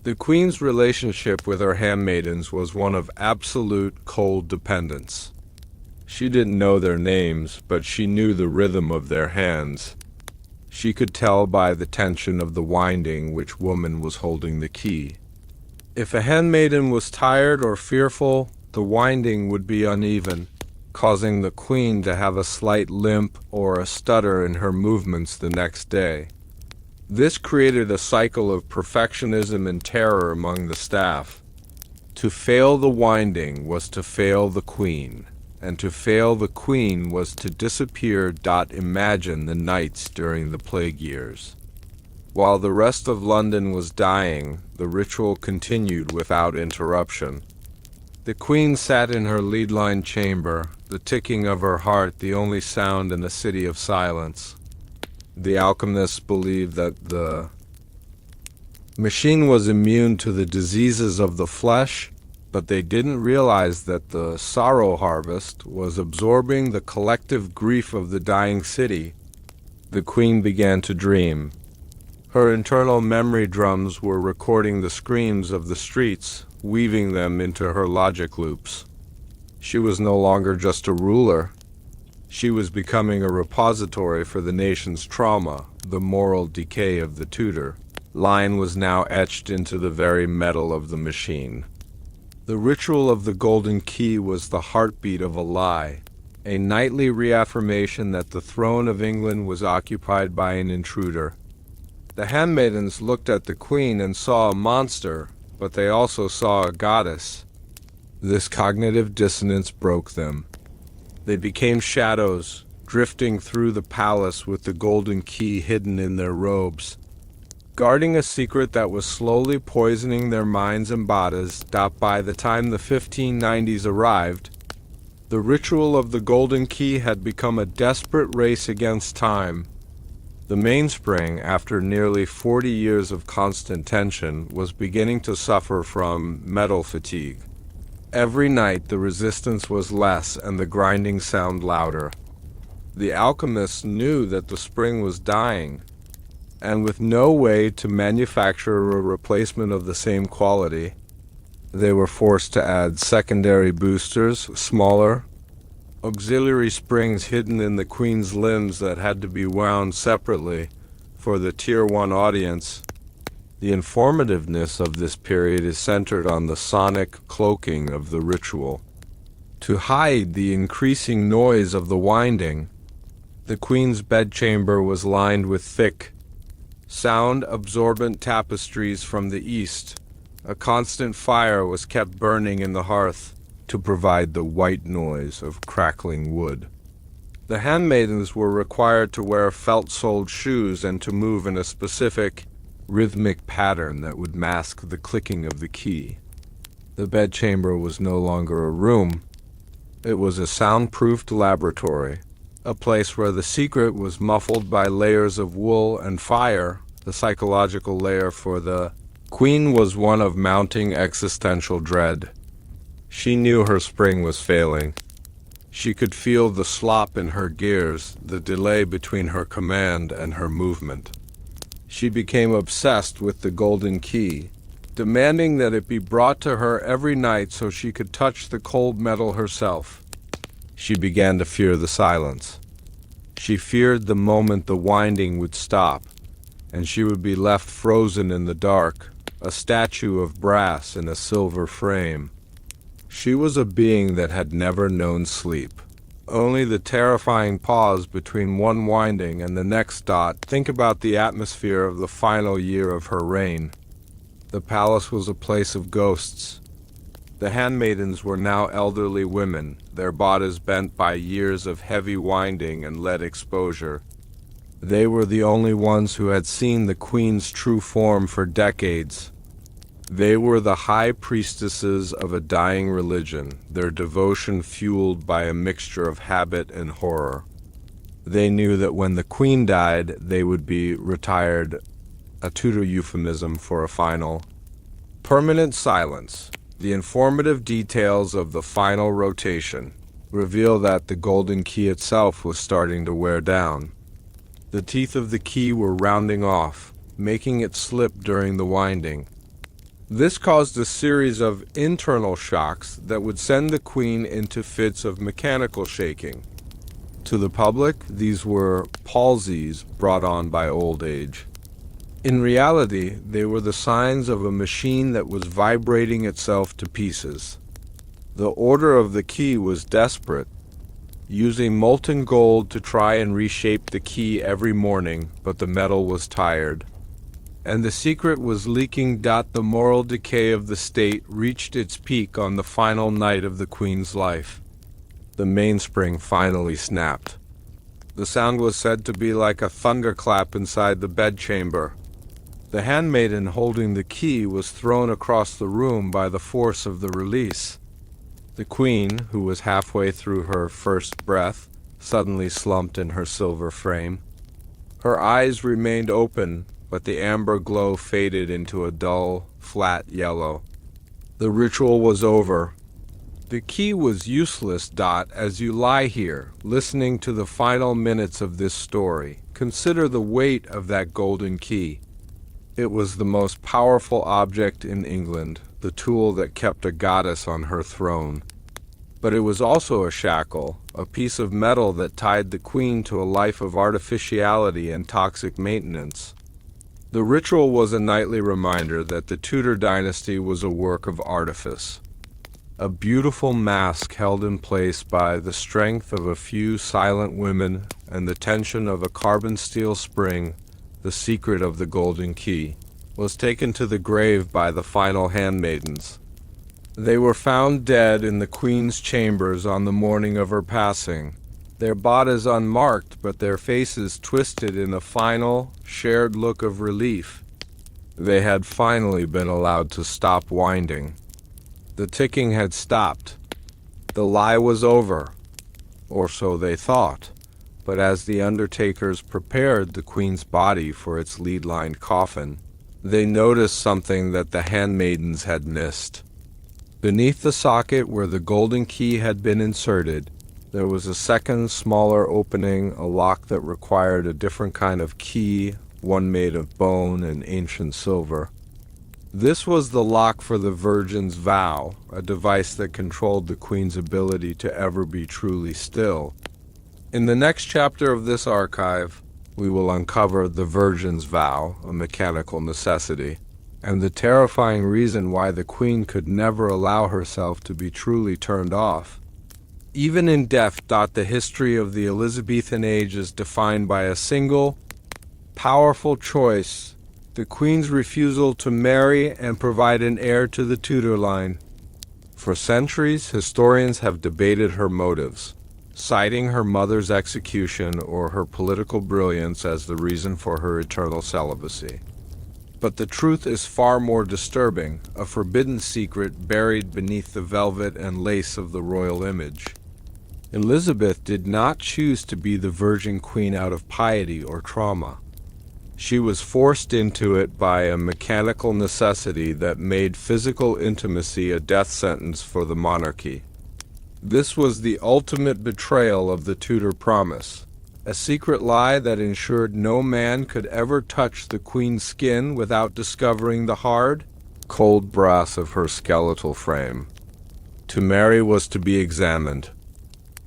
The queen's relationship with her handmaidens was one of absolute cold dependence. She didn't know their names, but she knew the rhythm of their hands. She could tell by the tension of the winding which woman was holding the key. If a handmaiden was tired or fearful, the winding would be uneven, causing the queen to have a slight limp or a stutter in her movements the next day. This created a cycle of perfectionism and terror among the staff. To fail the winding was to fail the queen, and to fail the queen was to disappear. Imagine the nights during the plague years. While the rest of London was dying, the ritual continued without interruption. The queen sat in her lead-lined chamber, the ticking of her heart the only sound in a city of silence. The alchemists believed that the machine was immune to the diseases of the flesh, but they didn't realize that the sorrow harvest was absorbing the collective grief of the dying city. The queen began to dream. Her internal memory drums were recording the screams of the streets, weaving them into her logic loops. She was no longer just a ruler. She was becoming a repository for the nation's trauma, the moral decay of the Tudor line was now etched into the very metal of the machine. The ritual of the golden key was the heartbeat of a lie, a nightly reaffirmation that the throne of England was occupied by an intruder. The handmaidens looked at the queen and saw a monster, but they also saw a goddess. This cognitive dissonance broke them. They became shadows, drifting through the palace with the golden key hidden in their robes, guarding a secret that was slowly poisoning their minds and bodies. By the time the 1590s arrived, the ritual of the golden key had become a desperate race against time. The mainspring, after nearly 40 years of constant tension, was beginning to suffer from metal fatigue. Every night the resistance was less and the grinding sound louder. The alchemists knew that the spring was dying, and with no way to manufacture a replacement of the same quality, they were forced to add secondary boosters, smaller, auxiliary springs hidden in the queen's limbs that had to be wound separately for the Tier 1 audience. The informativeness of this period is centered on the sonic cloaking of the ritual. To hide the increasing noise of the winding, the queen's bedchamber was lined with thick, sound-absorbent tapestries from the east. A constant fire was kept burning in the hearth to provide the white noise of crackling wood. The handmaidens were required to wear felt-soled shoes and to move in a specific, rhythmic pattern that would mask the clicking of the key. The bedchamber was no longer a room. It was a soundproofed laboratory, a place where the secret was muffled by layers of wool and fire, the psychological layer for the queen was one of mounting existential dread. She knew her spring was failing. She could feel the slop in her gears, the delay between her command and her movement. She became obsessed with the golden key, demanding that it be brought to her every night so she could touch the cold metal herself. She began to fear the silence. She feared the moment the winding would stop, and she would be left frozen in the dark, a statue of brass in a silver frame. She was a being that had never known sleep. Only the terrifying pause between one winding and the next dot. Think about the atmosphere of the final year of her reign. The palace was a place of ghosts. The handmaidens were now elderly women, their bodies bent by years of heavy winding and lead exposure. They were the only ones who had seen the queen's true form for decades. They were the high priestesses of a dying religion, their devotion fueled by a mixture of habit and horror. They knew that when the queen died, they would be retired, a Tudor euphemism for a final, permanent silence. The informative details of the final rotation reveal that the golden key itself was starting to wear down. The teeth of the key were rounding off, making it slip during the winding. This caused a series of internal shocks that would send the queen into fits of mechanical shaking. To the public, these were palsies brought on by old age. In reality, they were the signs of a machine that was vibrating itself to pieces. The order of the key was desperate, using molten gold to try and reshape the key every morning, but the metal was tired. And the secret was leaking. The moral decay of the state reached its peak on the final night of the queen's life. The mainspring finally snapped. The sound was said to be like a thunderclap inside the bedchamber. The handmaiden holding the key was thrown across the room by the force of the release. The queen, who was halfway through her first breath, suddenly slumped in her silver frame. Her eyes remained open, but the amber glow faded into a dull, flat yellow. The ritual was over. The key was useless. As you lie here, listening to the final minutes of this story, consider the weight of that golden key. It was the most powerful object in England, the tool that kept a goddess on her throne. But it was also a shackle, a piece of metal that tied the queen to a life of artificiality and toxic maintenance. The ritual was a nightly reminder that the Tudor dynasty was a work of artifice. A beautiful mask held in place by the strength of a few silent women and the tension of a carbon steel spring. The secret of the golden key was taken to the grave by the final handmaidens. They were found dead in the queen's chambers on the morning of her passing, their bodies unmarked but their faces twisted in a final, shared look of relief. They had finally been allowed to stop winding. The ticking had stopped. The lie was over, or so they thought. But as the undertakers prepared the queen's body for its lead-lined coffin, they noticed something that the handmaidens had missed. Beneath the socket where the golden key had been inserted, there was a second, smaller opening, a lock that required a different kind of key, one made of bone and ancient silver. This was the lock for the Virgin's vow, a device that controlled the queen's ability to ever be truly still. In the next chapter of this archive, we will uncover the Virgin's vow, a mechanical necessity. and the terrifying reason why the queen could never allow herself to be truly turned off. Even in death, the history of the Elizabethan age is defined by a single, powerful choice: the queen's refusal to marry and provide an heir to the Tudor line. For centuries, historians have debated her motives, citing her mother's execution or her political brilliance as the reason for her eternal celibacy. But the truth is far more disturbing, a forbidden secret buried beneath the velvet and lace of the royal image. Elizabeth did not choose to be the Virgin Queen out of piety or trauma. She was forced into it by a mechanical necessity that made physical intimacy a death sentence for the monarchy. This was the ultimate betrayal of the Tudor promise, a secret lie that ensured no man could ever touch the queen's skin without discovering the hard, cold brass of her skeletal frame. To marry was to be examined.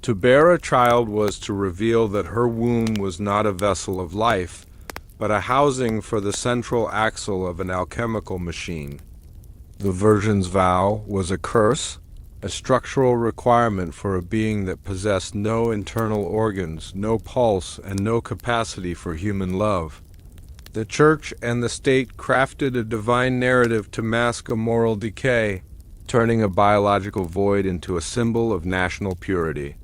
To bear a child was to reveal that her womb was not a vessel of life, but a housing for the central axle of an alchemical machine. The Virgin's vow was a curse, a structural requirement for a being that possessed no internal organs, no pulse, and no capacity for human love. The Church and the state crafted a divine narrative to mask a moral decay, turning a biological void into a symbol of national purity.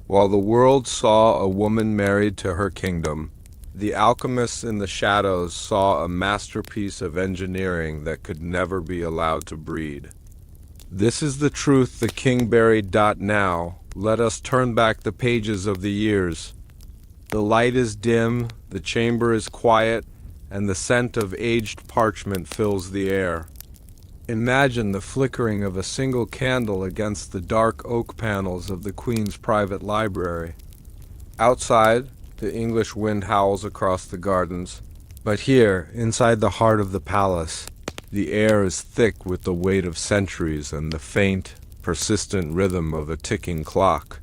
While the world saw a woman married to her kingdom, the alchemists in the shadows saw a masterpiece of engineering that could never be allowed to breed. This is the truth the king buried. Now, let us turn back the pages of the years. The light is dim, the chamber is quiet, and the scent of aged parchment fills the air. Imagine the flickering of a single candle against the dark oak panels of the Queen's private library. Outside, the English wind howls across the gardens, but here, inside the heart of the palace, the air is thick with the weight of centuries and the faint, persistent rhythm of a ticking clock.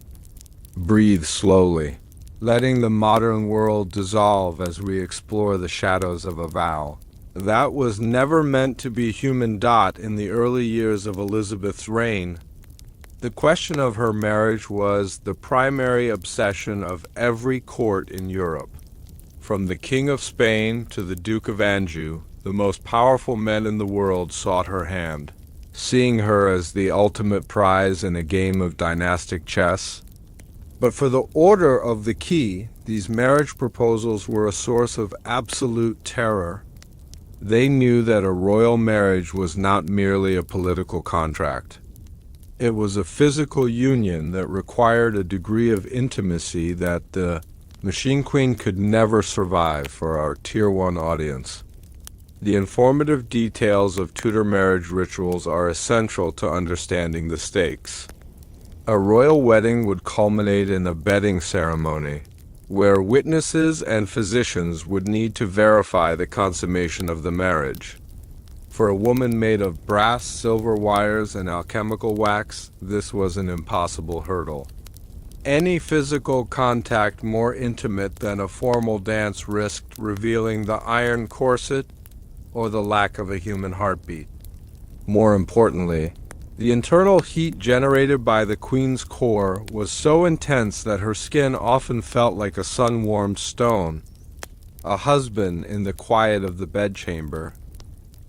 Breathe slowly, letting the modern world dissolve as we explore the shadows of a vow that was never meant to be human. In the early years of Elizabeth's reign, the question of her marriage was the primary obsession of every court in Europe. From the King of Spain to the Duke of Anjou, the most powerful men in the world sought her hand, seeing her as the ultimate prize in a game of dynastic chess. But for the order of the key, these marriage proposals were a source of absolute terror. They knew that a royal marriage was not merely a political contract. It was a physical union that required a degree of intimacy that the Machine Queen could never survive for our Tier 1 audience. The informative details of Tudor marriage rituals are essential to understanding the stakes. A royal wedding would culminate in a bedding ceremony, where witnesses and physicians would need to verify the consummation of the marriage. For a woman made of brass, silver wires, and alchemical wax, this was an impossible hurdle. Any physical contact more intimate than a formal dance risked revealing the iron corset or the lack of a human heartbeat. More importantly, the internal heat generated by the Queen's core was so intense that her skin often felt like a sun-warmed stone. A husband in the quiet of the bedchamber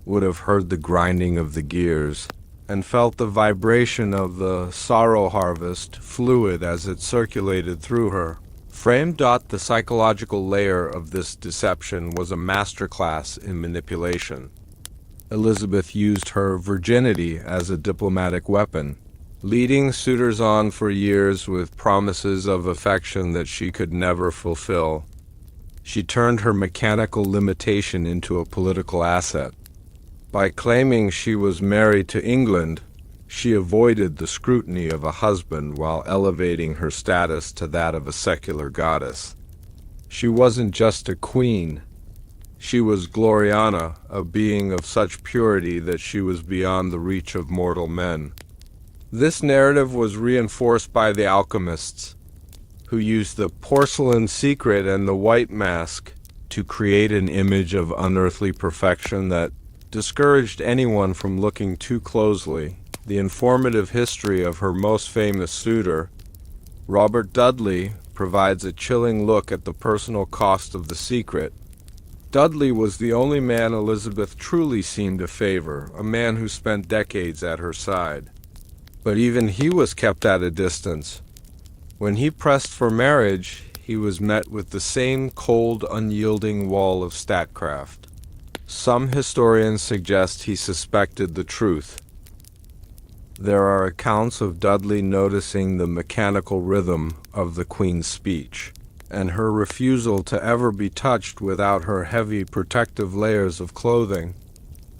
would have heard the grinding of the gears and felt the vibration of the sorrow harvest fluid as it circulated through her. Framed. The psychological layer of this deception was a masterclass in manipulation. Elizabeth used her virginity as a diplomatic weapon, leading suitors on for years with promises of affection that she could never fulfill. She turned her mechanical limitation into a political asset. By claiming she was married to England, she avoided the scrutiny of a husband while elevating her status to that of a secular goddess. She wasn't just a queen. She was Gloriana, a being of such purity that she was beyond the reach of mortal men. This narrative was reinforced by the alchemists, who used the porcelain secret and the white mask to create an image of unearthly perfection that discouraged anyone from looking too closely. The informative history of her most famous suitor, Robert Dudley, provides a chilling look at the personal cost of the secret. Dudley was the only man Elizabeth truly seemed to favor, a man who spent decades at her side. But even he was kept at a distance. When he pressed for marriage, he was met with the same cold, unyielding wall of statecraft. Some historians suggest he suspected the truth. There are accounts of Dudley noticing the mechanical rhythm of the Queen's speech, and her refusal to ever be touched without her heavy protective layers of clothing.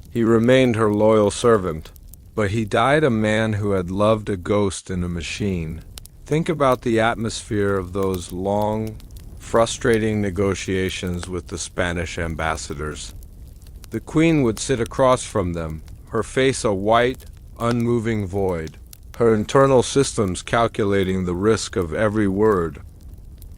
He remained her loyal servant, but he died a man who had loved a ghost in a machine. Think about the atmosphere of those long, frustrating negotiations with the Spanish ambassadors. The Queen would sit across from them, her face a white, unmoving void, her internal systems calculating the risk of every word.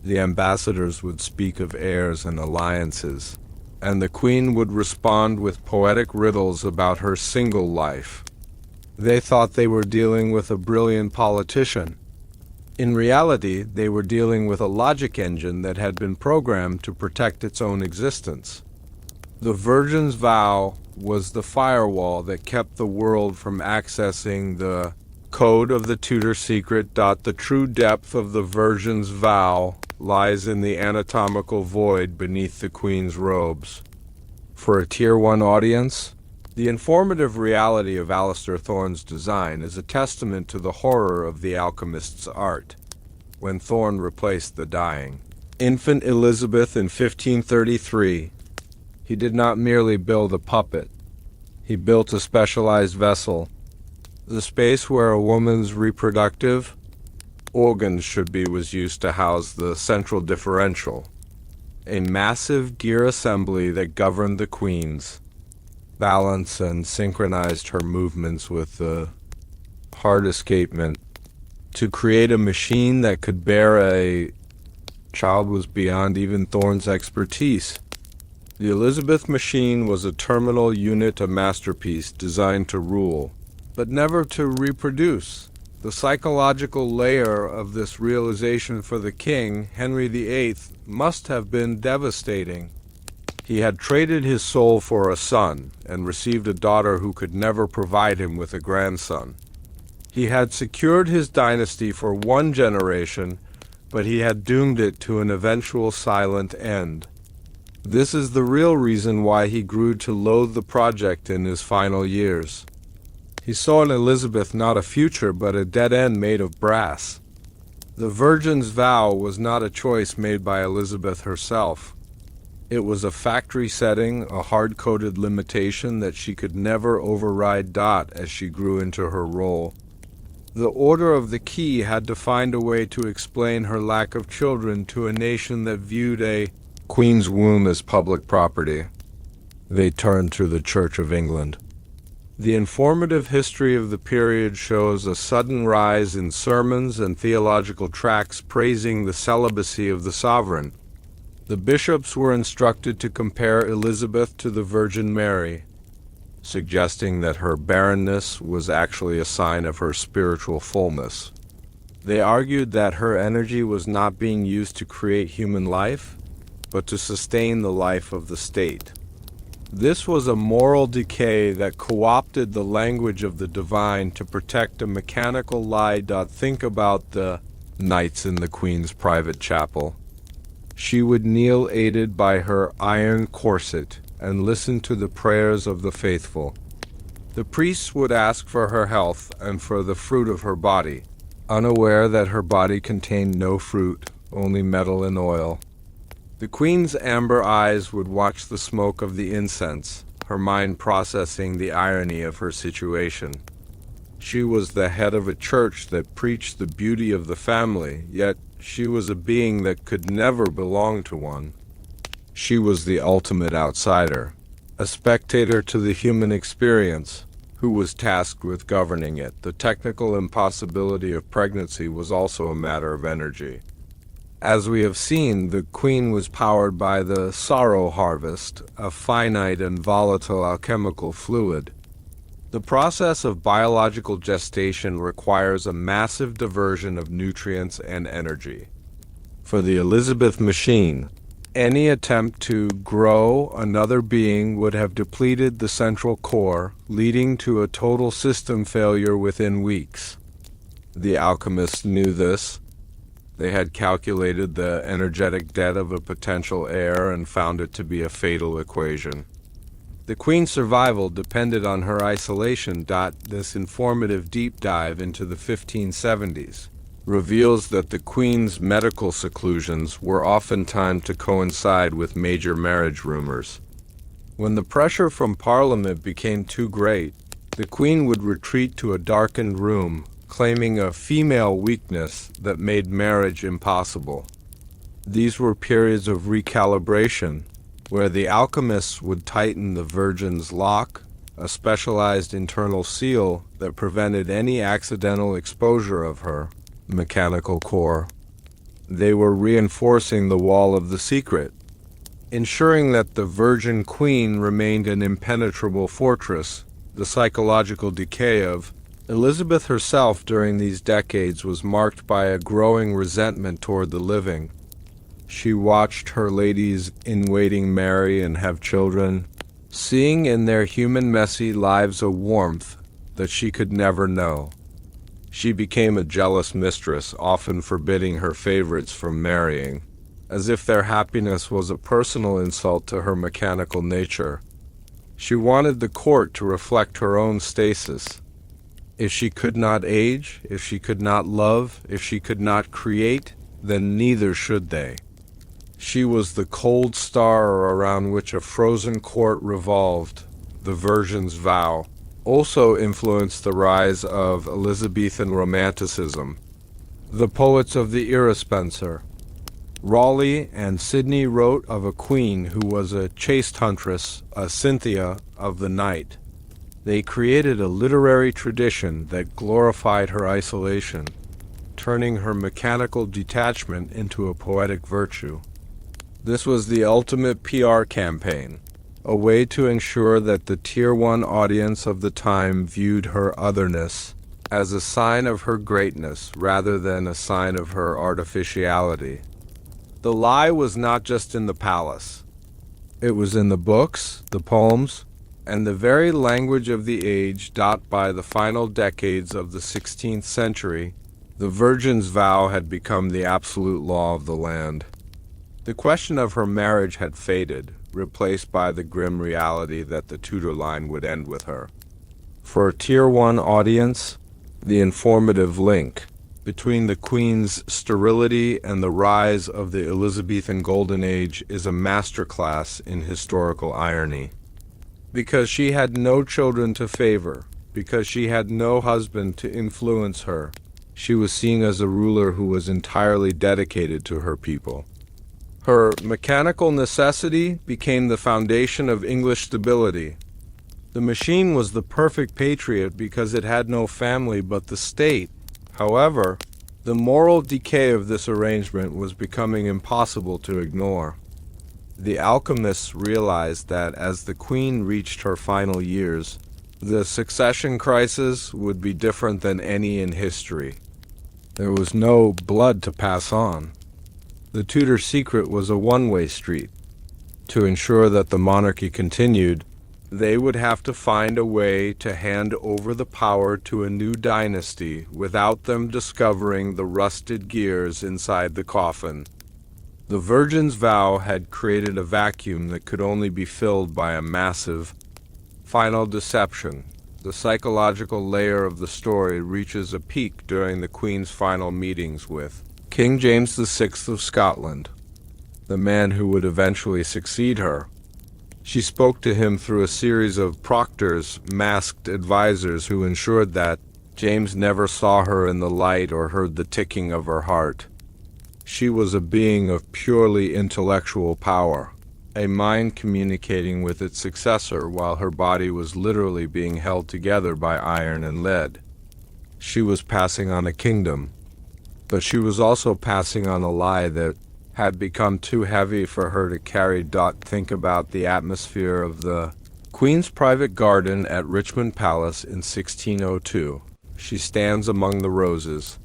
The ambassadors would speak of heirs and alliances, and the Queen would respond with poetic riddles about her single life. They thought they were dealing with a brilliant politician. In reality, they were dealing with a logic engine that had been programmed to protect its own existence. The Virgin's vow was the firewall that kept the world from accessing the code of the Tudor secret. The true depth of the Virgin's vow lies in the anatomical void beneath the Queen's robes. For a Tier 1 audience, the informative reality of Alistair Thorne's design is a testament to the horror of the alchemist's art. When Thorne replaced the dying infant Elizabeth in 1533, he did not merely build a puppet. He built a specialized vessel, the space where a woman's reproductive organs should be was used to house the central differential, a massive gear assembly that governed the Queen's balance and synchronized her movements with the heart escapement. To create a machine that could bear a child was beyond even Thorne's expertise. The Elizabeth machine was a terminal unit, a masterpiece designed to rule, but never to reproduce. The psychological layer of this realization for the King, Henry VIII, must have been devastating. He had traded his soul for a son and received a daughter who could never provide him with a grandson. He had secured his dynasty for one generation, but he had doomed it to an eventual silent end. This is the real reason why he grew to loathe the project in his final years. He saw in Elizabeth not a future, but a dead end made of brass. The Virgin's vow was not a choice made by Elizabeth herself. It was a factory setting, a hard-coded limitation that she could never override. As she grew into her role, the Order of the Key had to find a way to explain her lack of children to a nation that viewed a Queen's womb as public property. They turned to the Church of England. The informative history of the period shows a sudden rise in sermons and theological tracts praising the celibacy of the sovereign. The bishops were instructed to compare Elizabeth to the Virgin Mary, suggesting that her barrenness was actually a sign of her spiritual fullness. They argued that her energy was not being used to create human life, but to sustain the life of the state. This was a moral decay that co-opted the language of the divine to protect a mechanical lie. Think about the nights in the Queen's private chapel. She would kneel aided by her iron corset and listen to the prayers of the faithful. The priests would ask for her health and for the fruit of her body, unaware that her body contained no fruit, only metal and oil. The Queen's amber eyes would watch the smoke of the incense, her mind processing the irony of her situation. She was the head of a church that preached the beauty of the family, yet she was a being that could never belong to one. She was the ultimate outsider, a spectator to the human experience, who was tasked with governing it. The technical impossibility of pregnancy was also a matter of energy. As we have seen, the queen was powered by the sorrow harvest, a finite and volatile alchemical fluid. The process of biological gestation requires a massive diversion of nutrients and energy. For the Elizabeth machine, any attempt to grow another being would have depleted the central core, leading to a total system failure within weeks. The alchemists knew this. They had calculated the energetic debt of a potential heir and found it to be a fatal equation. The Queen's survival depended on her isolation. This informative deep dive into the 1570s reveals that the Queen's medical seclusions were often timed to coincide with major marriage rumors. When the pressure from Parliament became too great, the Queen would retreat to a darkened room, claiming a female weakness that made marriage impossible. These were periods of recalibration, where the alchemists would tighten the Virgin's lock, a specialized internal seal that prevented any accidental exposure of her mechanical core. They were reinforcing the wall of the secret, ensuring that the Virgin Queen remained an impenetrable fortress. The psychological decay of Elizabeth herself during these decades was marked by a growing resentment toward the living. She watched her ladies-in-waiting marry and have children, seeing in their human messy lives a warmth that she could never know. She became a jealous mistress, often forbidding her favorites from marrying, as if their happiness was a personal insult to her mechanical nature. She wanted the court to reflect her own stasis. If she could not age, if she could not love, if she could not create, then neither should they. She was the cold star around which a frozen court revolved. The Virgin's vow also influenced the rise of Elizabethan Romanticism. The poets of the era Spenser, Raleigh and Sidney wrote of a queen who was a chaste huntress, a Cynthia of the night. They created a literary tradition that glorified her isolation, turning her mechanical detachment into a poetic virtue. This was the ultimate PR campaign, a way to ensure that the Tier 1 audience of the time viewed her otherness as a sign of her greatness rather than a sign of her artificiality. The lie was not just in the palace. It was in the books, the poems, and the very language of the age. By the final decades of the 16th century, the Virgin's vow had become the absolute law of the land. The question of her marriage had faded, replaced by the grim reality that the Tudor line would end with her. For a Tier 1 audience, the informative link between the Queen's sterility and the rise of the Elizabethan Golden Age is a masterclass in historical irony. Because she had no children to favor, because she had no husband to influence her, she was seen as a ruler who was entirely dedicated to her people. Her mechanical necessity became the foundation of English stability. The machine was the perfect patriot because it had no family but the state. However, the moral decay of this arrangement was becoming impossible to ignore. The alchemists realized that as the Queen reached her final years, the succession crisis would be different than any in history. There was no blood to pass on. The Tudor secret was a one-way street. To ensure that the monarchy continued, they would have to find a way to hand over the power to a new dynasty without them discovering the rusted gears inside the coffin. The Virgin's vow had created a vacuum that could only be filled by a massive, final deception. The psychological layer of the story reaches a peak during the Queen's final meetings with King James VI of Scotland, the man who would eventually succeed her. She spoke to him through a series of proctors, masked advisors who ensured that James never saw her in the light or heard the ticking of her heart. She was a being of purely intellectual power, a mind communicating with its successor while her body was literally being held together by iron and lead. She was passing on a kingdom, but she was also passing on a lie that had become too heavy for her to carry. Think about the atmosphere of the Queen's private garden at Richmond Palace in 1602. She stands among the roses,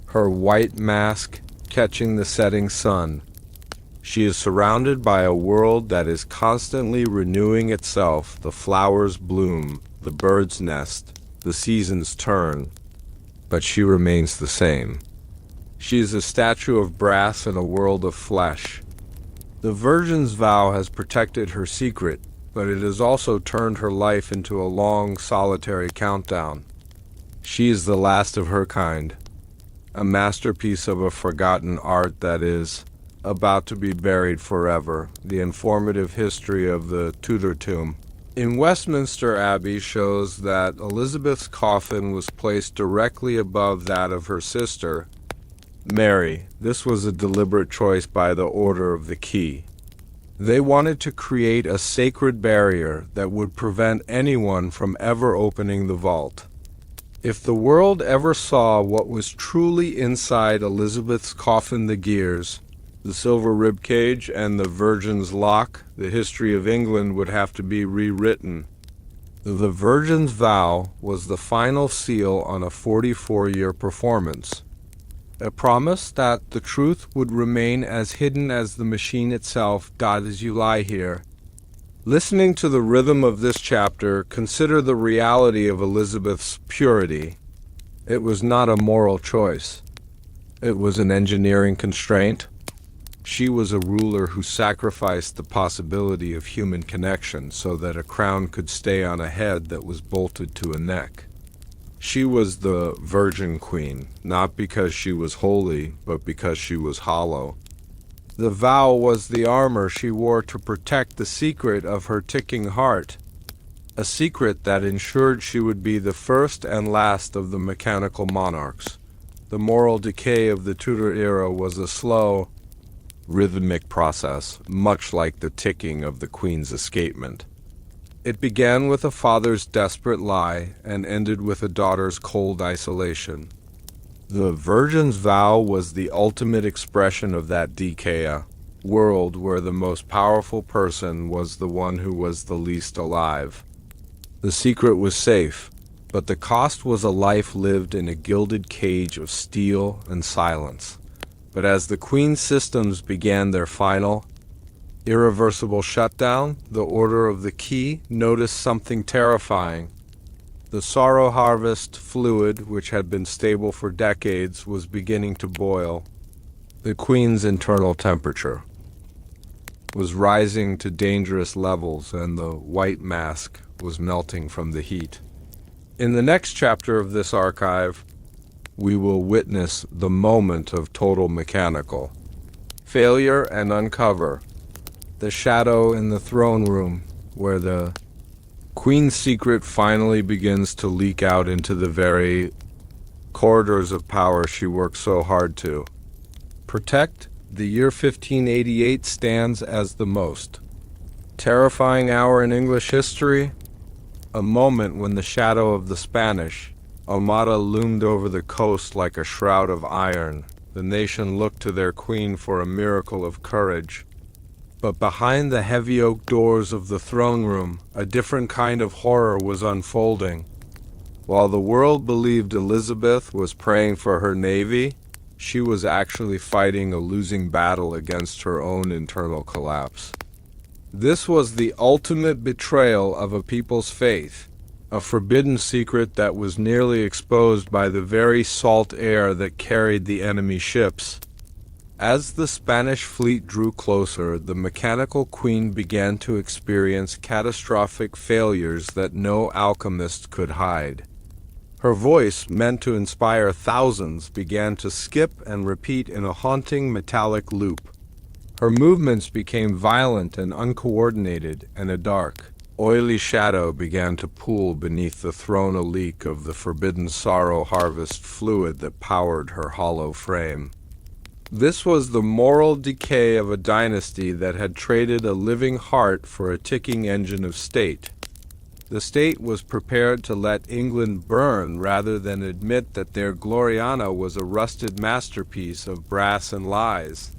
her white mask catching the setting sun. She is surrounded by a world that is constantly renewing itself. The flowers bloom, the birds nest, the seasons turn, but she remains the same. She is a statue of brass in a world of flesh. The Virgin's vow has protected her secret, but it has also turned her life into a long, solitary countdown. She is the last of her kind, a masterpiece of a forgotten art that is about to be buried forever. The informative history of the Tudor tomb in Westminster Abbey shows that Elizabeth's coffin was placed directly above that of her sister, Mary. This was a deliberate choice by the Order of the Key. They wanted to create a sacred barrier that would prevent anyone from ever opening the vault. If the world ever saw what was truly inside Elizabeth's coffin, the gears, the silver ribcage, and the Virgin's lock, the history of England would have to be rewritten. The Virgin's vow was the final seal on a 44-year performance. A promise that the truth would remain as hidden as the machine itself. As you lie here, listening to the rhythm of this chapter, consider the reality of Elizabeth's purity. It was not a moral choice. It was an engineering constraint. She was a ruler who sacrificed the possibility of human connection so that a crown could stay on a head that was bolted to a neck. She was the Virgin Queen, not because she was holy, but because she was hollow. The vow was the armor she wore to protect the secret of her ticking heart, a secret that ensured she would be the first and last of the mechanical monarchs. The moral decay of the Tudor era was a slow, rhythmic process, much like the ticking of the Queen's escapement. It began with a father's desperate lie and ended with a daughter's cold isolation. The Virgin's vow was the ultimate expression of that decay, a world where the most powerful person was the one who was the least alive. The secret was safe, but the cost was a life lived in a gilded cage of steel and silence. But as the Queen's systems began their final, irreversible shutdown, the Order of the Key noticed something terrifying. The sorrow harvest fluid, which had been stable for decades, was beginning to boil. The Queen's internal temperature was rising to dangerous levels, and the white mask was melting from the heat. In the next chapter of this archive, we will witness the moment of total mechanical failure and uncover the shadow in the throne room, where the Queen's secret finally begins to leak out into the very corridors of power she worked so hard to protect. The year 1588 stands as the most terrifying hour in English history, a moment when the shadow of the Spanish Armada loomed over the coast like a shroud of iron. The nation looked to their queen for a miracle of courage. But behind the heavy oak doors of the throne room, a different kind of horror was unfolding. While the world believed Elizabeth was praying for her navy, she was actually fighting a losing battle against her own internal collapse. This was the ultimate betrayal of a people's faith, a forbidden secret that was nearly exposed by the very salt air that carried the enemy ships. As the Spanish fleet drew closer, the mechanical queen began to experience catastrophic failures that no alchemist could hide. Her voice, meant to inspire thousands, began to skip and repeat in a haunting metallic loop. Her movements became violent and uncoordinated, and a dark, oily shadow began to pool beneath the throne, a leak of the forbidden sorrow harvest fluid that powered her hollow frame. This was the moral decay of a dynasty that had traded a living heart for a ticking engine of state. The state was prepared to let England burn rather than admit that their Gloriana was a rusted masterpiece of brass and lies.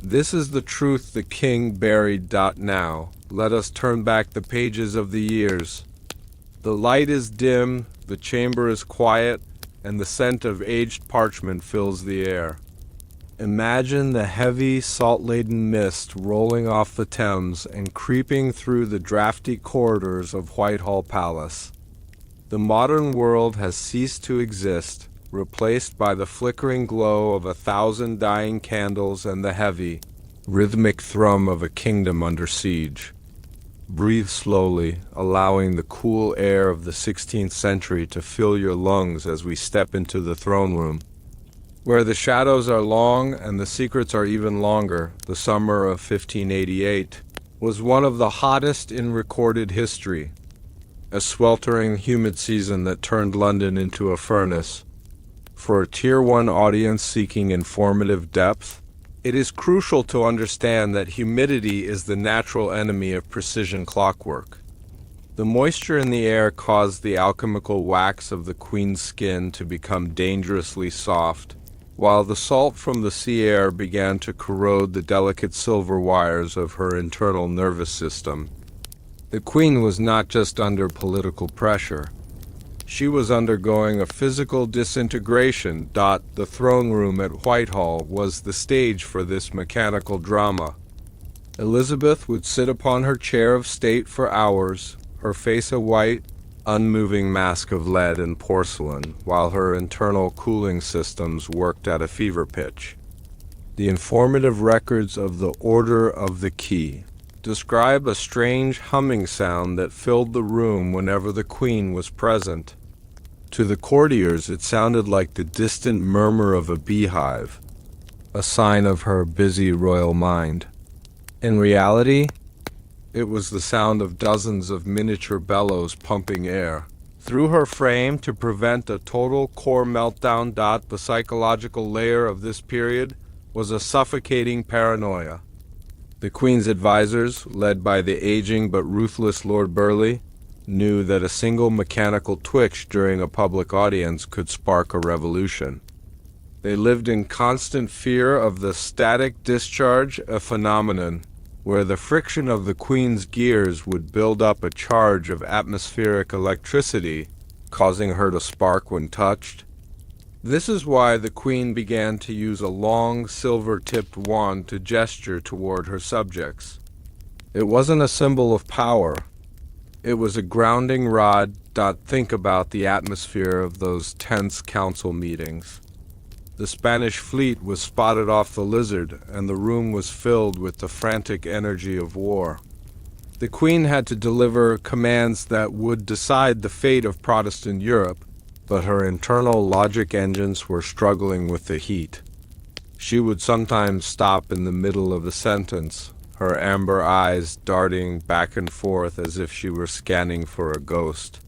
This is the truth the king buried. Now, let us turn back the pages of the years. The light is dim, the chamber is quiet, and the scent of aged parchment fills the air. Imagine the heavy, salt-laden mist rolling off the Thames and creeping through the drafty corridors of Whitehall Palace. The modern world has ceased to exist, replaced by the flickering glow of 1,000 dying candles and the heavy, rhythmic thrum of a kingdom under siege. Breathe slowly, allowing the cool air of the 16th century to fill your lungs as we step into the throne room. Where the shadows are long and the secrets are even longer, the summer of 1588 was one of the hottest in recorded history, a sweltering, humid season that turned London into a furnace. For a Tier 1 audience seeking informative depth, it is crucial to understand that humidity is the natural enemy of precision clockwork. The moisture in the air caused the alchemical wax of the Queen's skin to become dangerously soft, while the salt from the sea air began to corrode the delicate silver wires of her internal nervous system. The Queen was not just under political pressure. She was undergoing a physical disintegration. The throne room at Whitehall was the stage for this mechanical drama. Elizabeth would sit upon her chair of state for hours, her face a white, unmoving mask of lead and porcelain, while her internal cooling systems worked at a fever pitch. The informative records of the Order of the Key describe a strange humming sound that filled the room whenever the Queen was present. To the courtiers, it sounded like the distant murmur of a beehive, a sign of her busy royal mind. In reality, it was the sound of dozens of miniature bellows pumping air through her frame to prevent a total core meltdown. The psychological layer of this period was a suffocating paranoia. The Queen's advisors, led by the aging but ruthless Lord Burleigh, knew that a single mechanical twitch during a public audience could spark a revolution. They lived in constant fear of the static discharge, a phenomenon where the friction of the Queen's gears would build up a charge of atmospheric electricity, causing her to spark when touched. This is why the Queen began to use a long, silver-tipped wand to gesture toward her subjects. It wasn't a symbol of power. It was a grounding rod. Think about the atmosphere of those tense council meetings. The Spanish fleet was spotted off the Lizard, and the room was filled with the frantic energy of war. The Queen had to deliver commands that would decide the fate of Protestant Europe, but her internal logic engines were struggling with the heat. She would sometimes stop in the middle of a sentence, her amber eyes darting back and forth as if she were scanning for a ghost.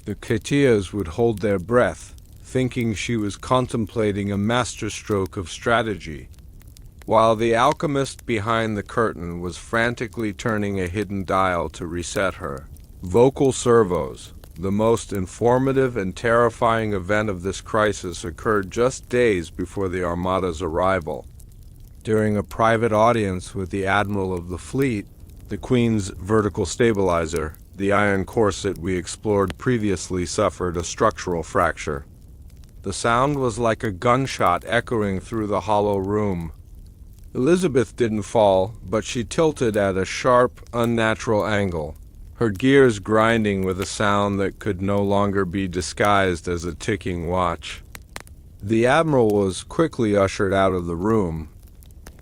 The courtiers would hold their breath, thinking she was contemplating a masterstroke of strategy, while the alchemist behind the curtain was frantically turning a hidden dial to reset her. Vocal servos, the most informative and terrifying event of this crisis, occurred just days before the Armada's arrival. During a private audience with the Admiral of the fleet, the Queen's vertical stabilizer, the iron corset we explored previously, suffered a structural fracture. The sound was like a gunshot echoing through the hollow room. Elizabeth didn't fall, but she tilted at a sharp, unnatural angle, her gears grinding with a sound that could no longer be disguised as a ticking watch. The Admiral was quickly ushered out of the room,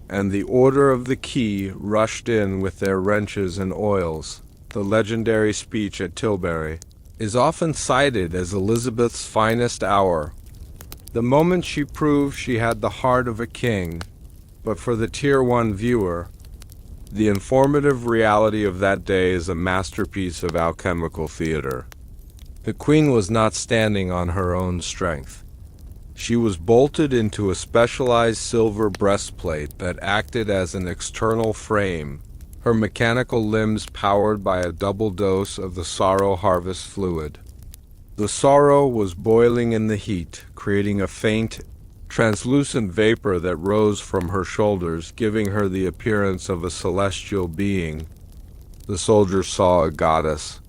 and the Order of the Key rushed in with their wrenches and oils. The legendary speech at Tilbury is often cited as Elizabeth's finest hour. The moment she proved she had the heart of a king, but for the Tier 1 viewer, the informative reality of that day is a masterpiece of alchemical theater. The Queen was not standing on her own strength. She was bolted into a specialized silver breastplate that acted as an external frame, her mechanical limbs powered by a double dose of the sorrow harvest fluid. The sorrow was boiling in the heat, creating a faint, translucent vapor that rose from her shoulders, giving her the appearance of a celestial being. The soldier saw a goddess.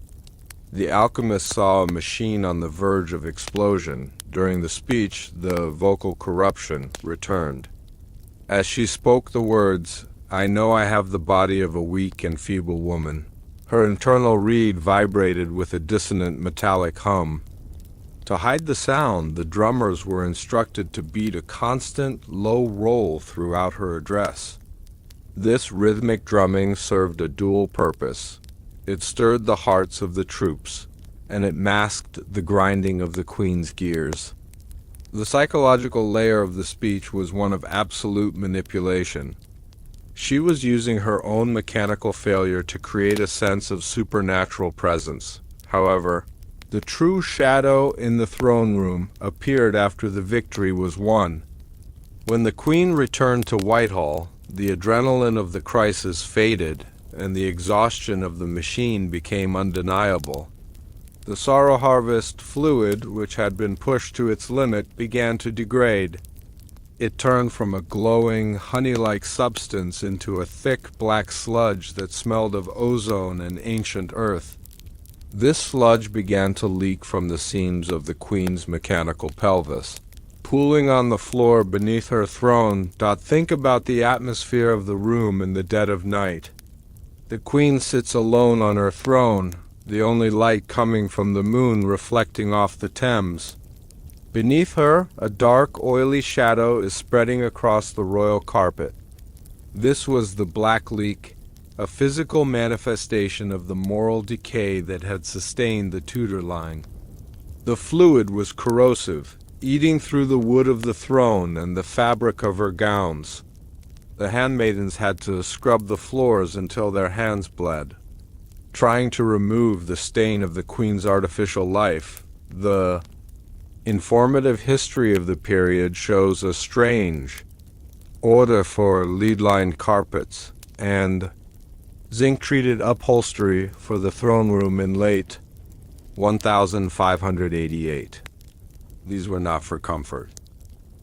The alchemist saw a machine on the verge of explosion. During the speech, the vocal corruption returned. As she spoke the words, "I know I have the body of a weak and feeble woman," her internal reed vibrated with a dissonant metallic hum. To hide the sound, the drummers were instructed to beat a constant, low roll throughout her address. This rhythmic drumming served a dual purpose. It stirred the hearts of the troops, and it masked the grinding of the Queen's gears. The psychological layer of the speech was one of absolute manipulation. She was using her own mechanical failure to create a sense of supernatural presence. However, the true shadow in the throne room appeared after the victory was won. When the Queen returned to Whitehall, the adrenaline of the crisis faded, and the exhaustion of the machine became undeniable. The sorrow harvest fluid, which had been pushed to its limit, began to degrade. It turned from a glowing, honey-like substance into a thick black sludge that smelled of ozone and ancient earth. This sludge began to leak from the seams of the Queen's mechanical pelvis, pooling on the floor beneath her throne. Think about the atmosphere of the room in the dead of night. The Queen sits alone on her throne, the only light coming from the moon reflecting off the Thames. Beneath her, a dark, oily shadow is spreading across the royal carpet. This was the Black Leak, a physical manifestation of the moral decay that had sustained the Tudor line. The fluid was corrosive, eating through the wood of the throne and the fabric of her gowns. The handmaidens had to scrub the floors until their hands bled, trying to remove the stain of the Queen's artificial life. The informative history of the period shows a strange order for lead-lined carpets and zinc-treated upholstery for the throne room in late 1588. These were not for comfort.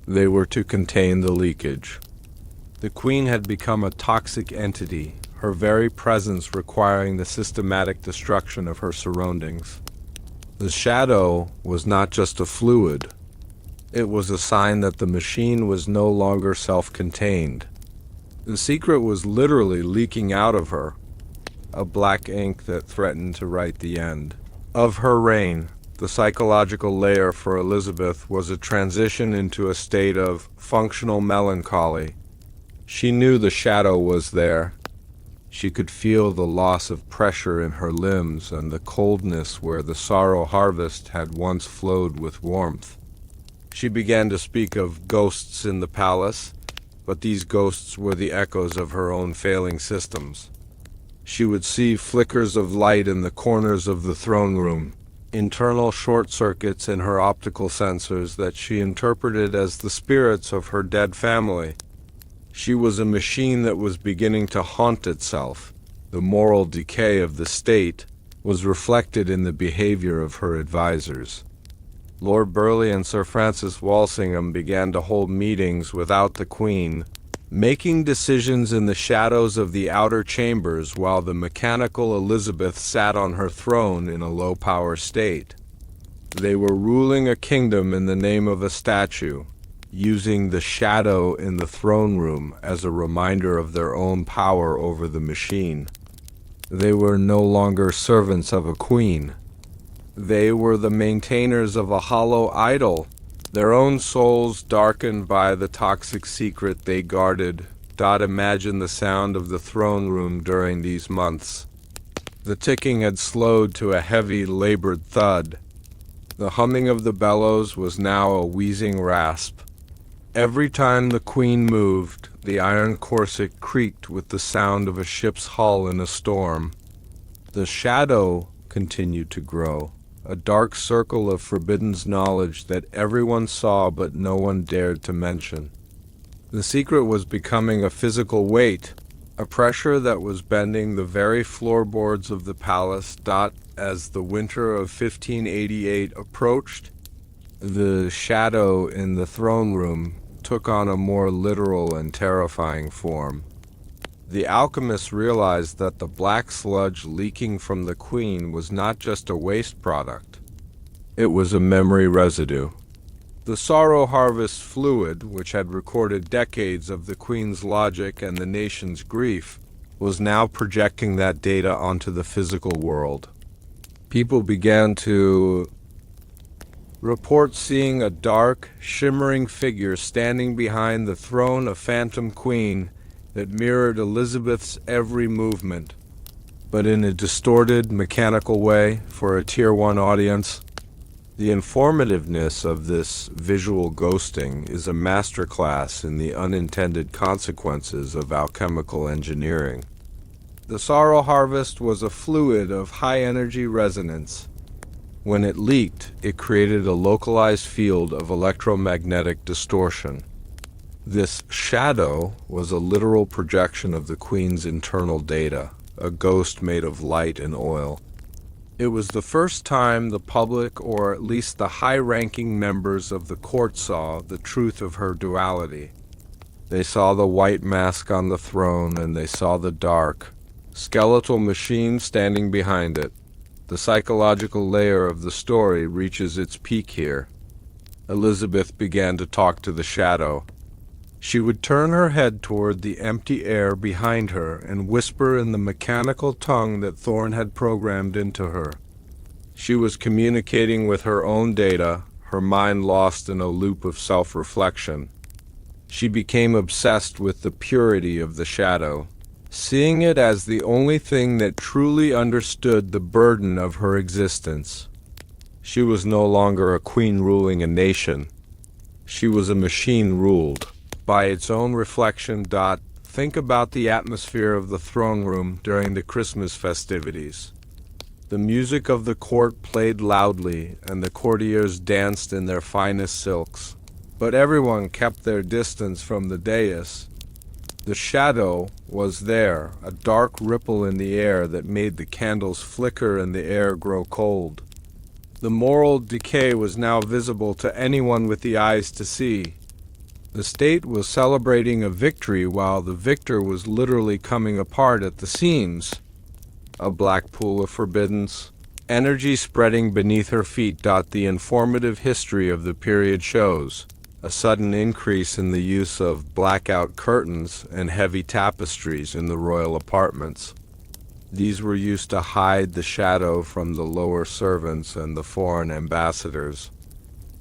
They were to contain the leakage. The Queen had become a toxic entity, her very presence requiring the systematic destruction of her surroundings. The shadow was not just a fluid. It was a sign that the machine was no longer self-contained. The secret was literally leaking out of her, a black ink that threatened to write the end of her reign. The psychological layer for Elizabeth was a transition into a state of functional melancholy. She knew the shadow was there. She could feel the loss of pressure in her limbs and the coldness where the sorrow harvest had once flowed with warmth. She began to speak of ghosts in the palace, but these ghosts were the echoes of her own failing systems. She would see flickers of light in the corners of the throne room, internal short circuits in her optical sensors that she interpreted as the spirits of her dead family. She was a machine that was beginning to haunt itself. The moral decay of the state was reflected in the behavior of her advisors. Lord Burleigh and Sir Francis Walsingham began to hold meetings without the Queen, making decisions in the shadows of the outer chambers while the mechanical Elizabeth sat on her throne in a low-power state. They were ruling a kingdom in the name of a statue, using the shadow in the throne room as a reminder of their own power over the machine. They were no longer servants of a queen. They were the maintainers of a hollow idol, their own souls darkened by the toxic secret they guarded. Imagine the sound of the throne room during these months. The ticking had slowed to a heavy, labored thud. The humming of the bellows was now a wheezing rasp. Every time the Queen moved, the iron corset creaked with the sound of a ship's hull in a storm. The shadow continued to grow, a dark circle of forbidden knowledge that everyone saw but no one dared to mention. The secret was becoming a physical weight, a pressure that was bending the very floorboards of the palace. As the winter of 1588 approached, the shadow in the throne room took on a more literal and terrifying form. The alchemists realized that the black sludge leaking from the queen was not just a waste product. It was a memory residue. The sorrow harvest fluid, which had recorded decades of the queen's logic and the nation's grief, was now projecting that data onto the physical world. People began to report seeing a dark, shimmering figure standing behind the throne, a phantom queen that mirrored Elizabeth's every movement, but in a distorted, mechanical way for a Tier 1 audience. The informativeness of this visual ghosting is a masterclass in the unintended consequences of alchemical engineering. The sorrow harvest was a fluid of high-energy resonance. When it leaked, it created a localized field of electromagnetic distortion. This shadow was a literal projection of the Queen's internal data, a ghost made of light and oil. It was the first time the public, or at least the high-ranking members of the court, saw the truth of her duality. They saw the white mask on the throne, and they saw the dark, skeletal machine standing behind it. The psychological layer of the story reaches its peak here. Elizabeth began to talk to the shadow. She would turn her head toward the empty air behind her and whisper in the mechanical tongue that Thorne had programmed into her. She was communicating with her own data, her mind lost in a loop of self-reflection. She became obsessed with the purity of the shadow, seeing it as the only thing that truly understood the burden of her existence. She was no longer a queen ruling a nation. She was a machine ruled by its own reflection. Think about the atmosphere of the throne room during the Christmas festivities. The music of the court played loudly, and the courtiers danced in their finest silks. But everyone kept their distance from the dais. The shadow was there, a dark ripple in the air that made the candles flicker and the air grow cold. The moral decay was now visible to anyone with the eyes to see. The state was celebrating a victory while the victor was literally coming apart at the seams. A black pool of forbiddance, energy spreading beneath her feet. The informative history of the period shows a sudden increase in the use of blackout curtains and heavy tapestries in the royal apartments. These were used to hide the shadow from the lower servants and the foreign ambassadors.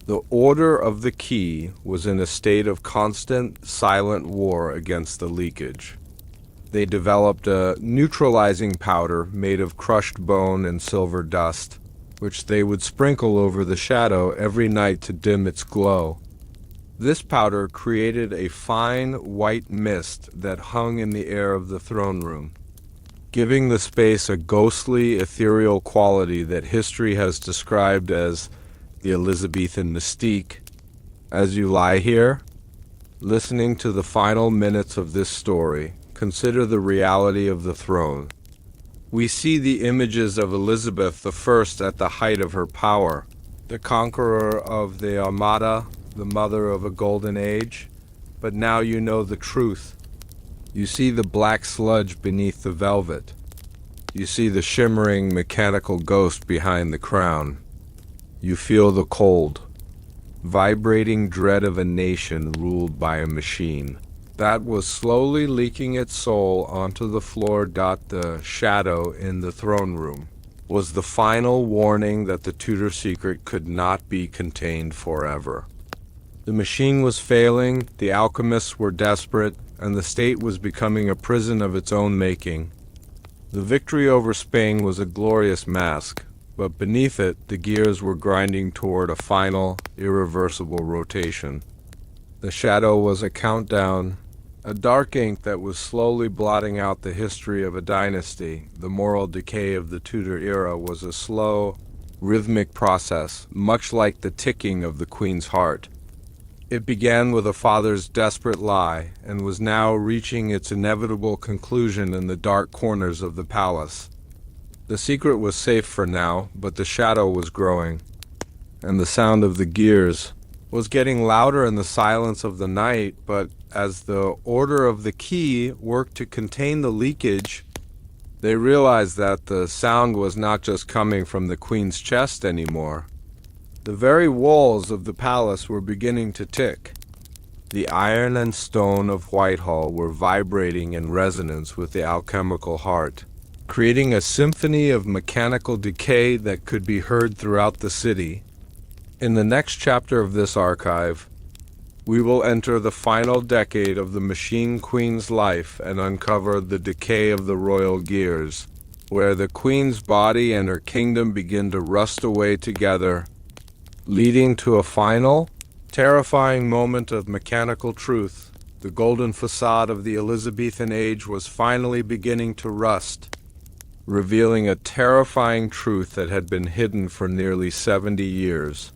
The Order of the Key was in a state of constant, silent war against the leakage. They developed a neutralizing powder made of crushed bone and silver dust, which they would sprinkle over the shadow every night to dim its glow. This powder created a fine white mist that hung in the air of the throne room, giving the space a ghostly, ethereal quality that history has described as the Elizabethan mystique. As you lie here, listening to the final minutes of this story, consider the reality of the throne. We see the images of Elizabeth I at the height of her power, the conqueror of the Armada, the mother of a golden age, but now you know the truth. You see the black sludge beneath the velvet. You see the shimmering mechanical ghost behind the crown. You feel the cold, vibrating dread of a nation ruled by a machine that was slowly leaking its soul onto the floor. The shadow in the throne room was the final warning that the Tudor secret could not be contained forever. The machine was failing, the alchemists were desperate, and the state was becoming a prison of its own making. The victory over Spain was a glorious mask, but beneath it, the gears were grinding toward a final, irreversible rotation. The shadow was a countdown, a dark ink that was slowly blotting out the history of a dynasty. The moral decay of the Tudor era was a slow, rhythmic process, much like the ticking of the Queen's heart. It began with a father's desperate lie, and was now reaching its inevitable conclusion in the dark corners of the palace. The secret was safe for now, but the shadow was growing, and the sound of the gears was getting louder in the silence of the night. But as the Order of the Key worked to contain the leakage, they realized that the sound was not just coming from the Queen's chest anymore. The very walls of the palace were beginning to tick. The iron and stone of Whitehall were vibrating in resonance with the alchemical heart, creating a symphony of mechanical decay that could be heard throughout the city. In the next chapter of this archive, we will enter the final decade of the Machine Queen's life and uncover the decay of the royal gears, where the Queen's body and her kingdom begin to rust away together, leading to a final, terrifying moment of mechanical truth. The golden facade of the Elizabethan age was finally beginning to rust, revealing a terrifying truth that had been hidden for nearly 70 years.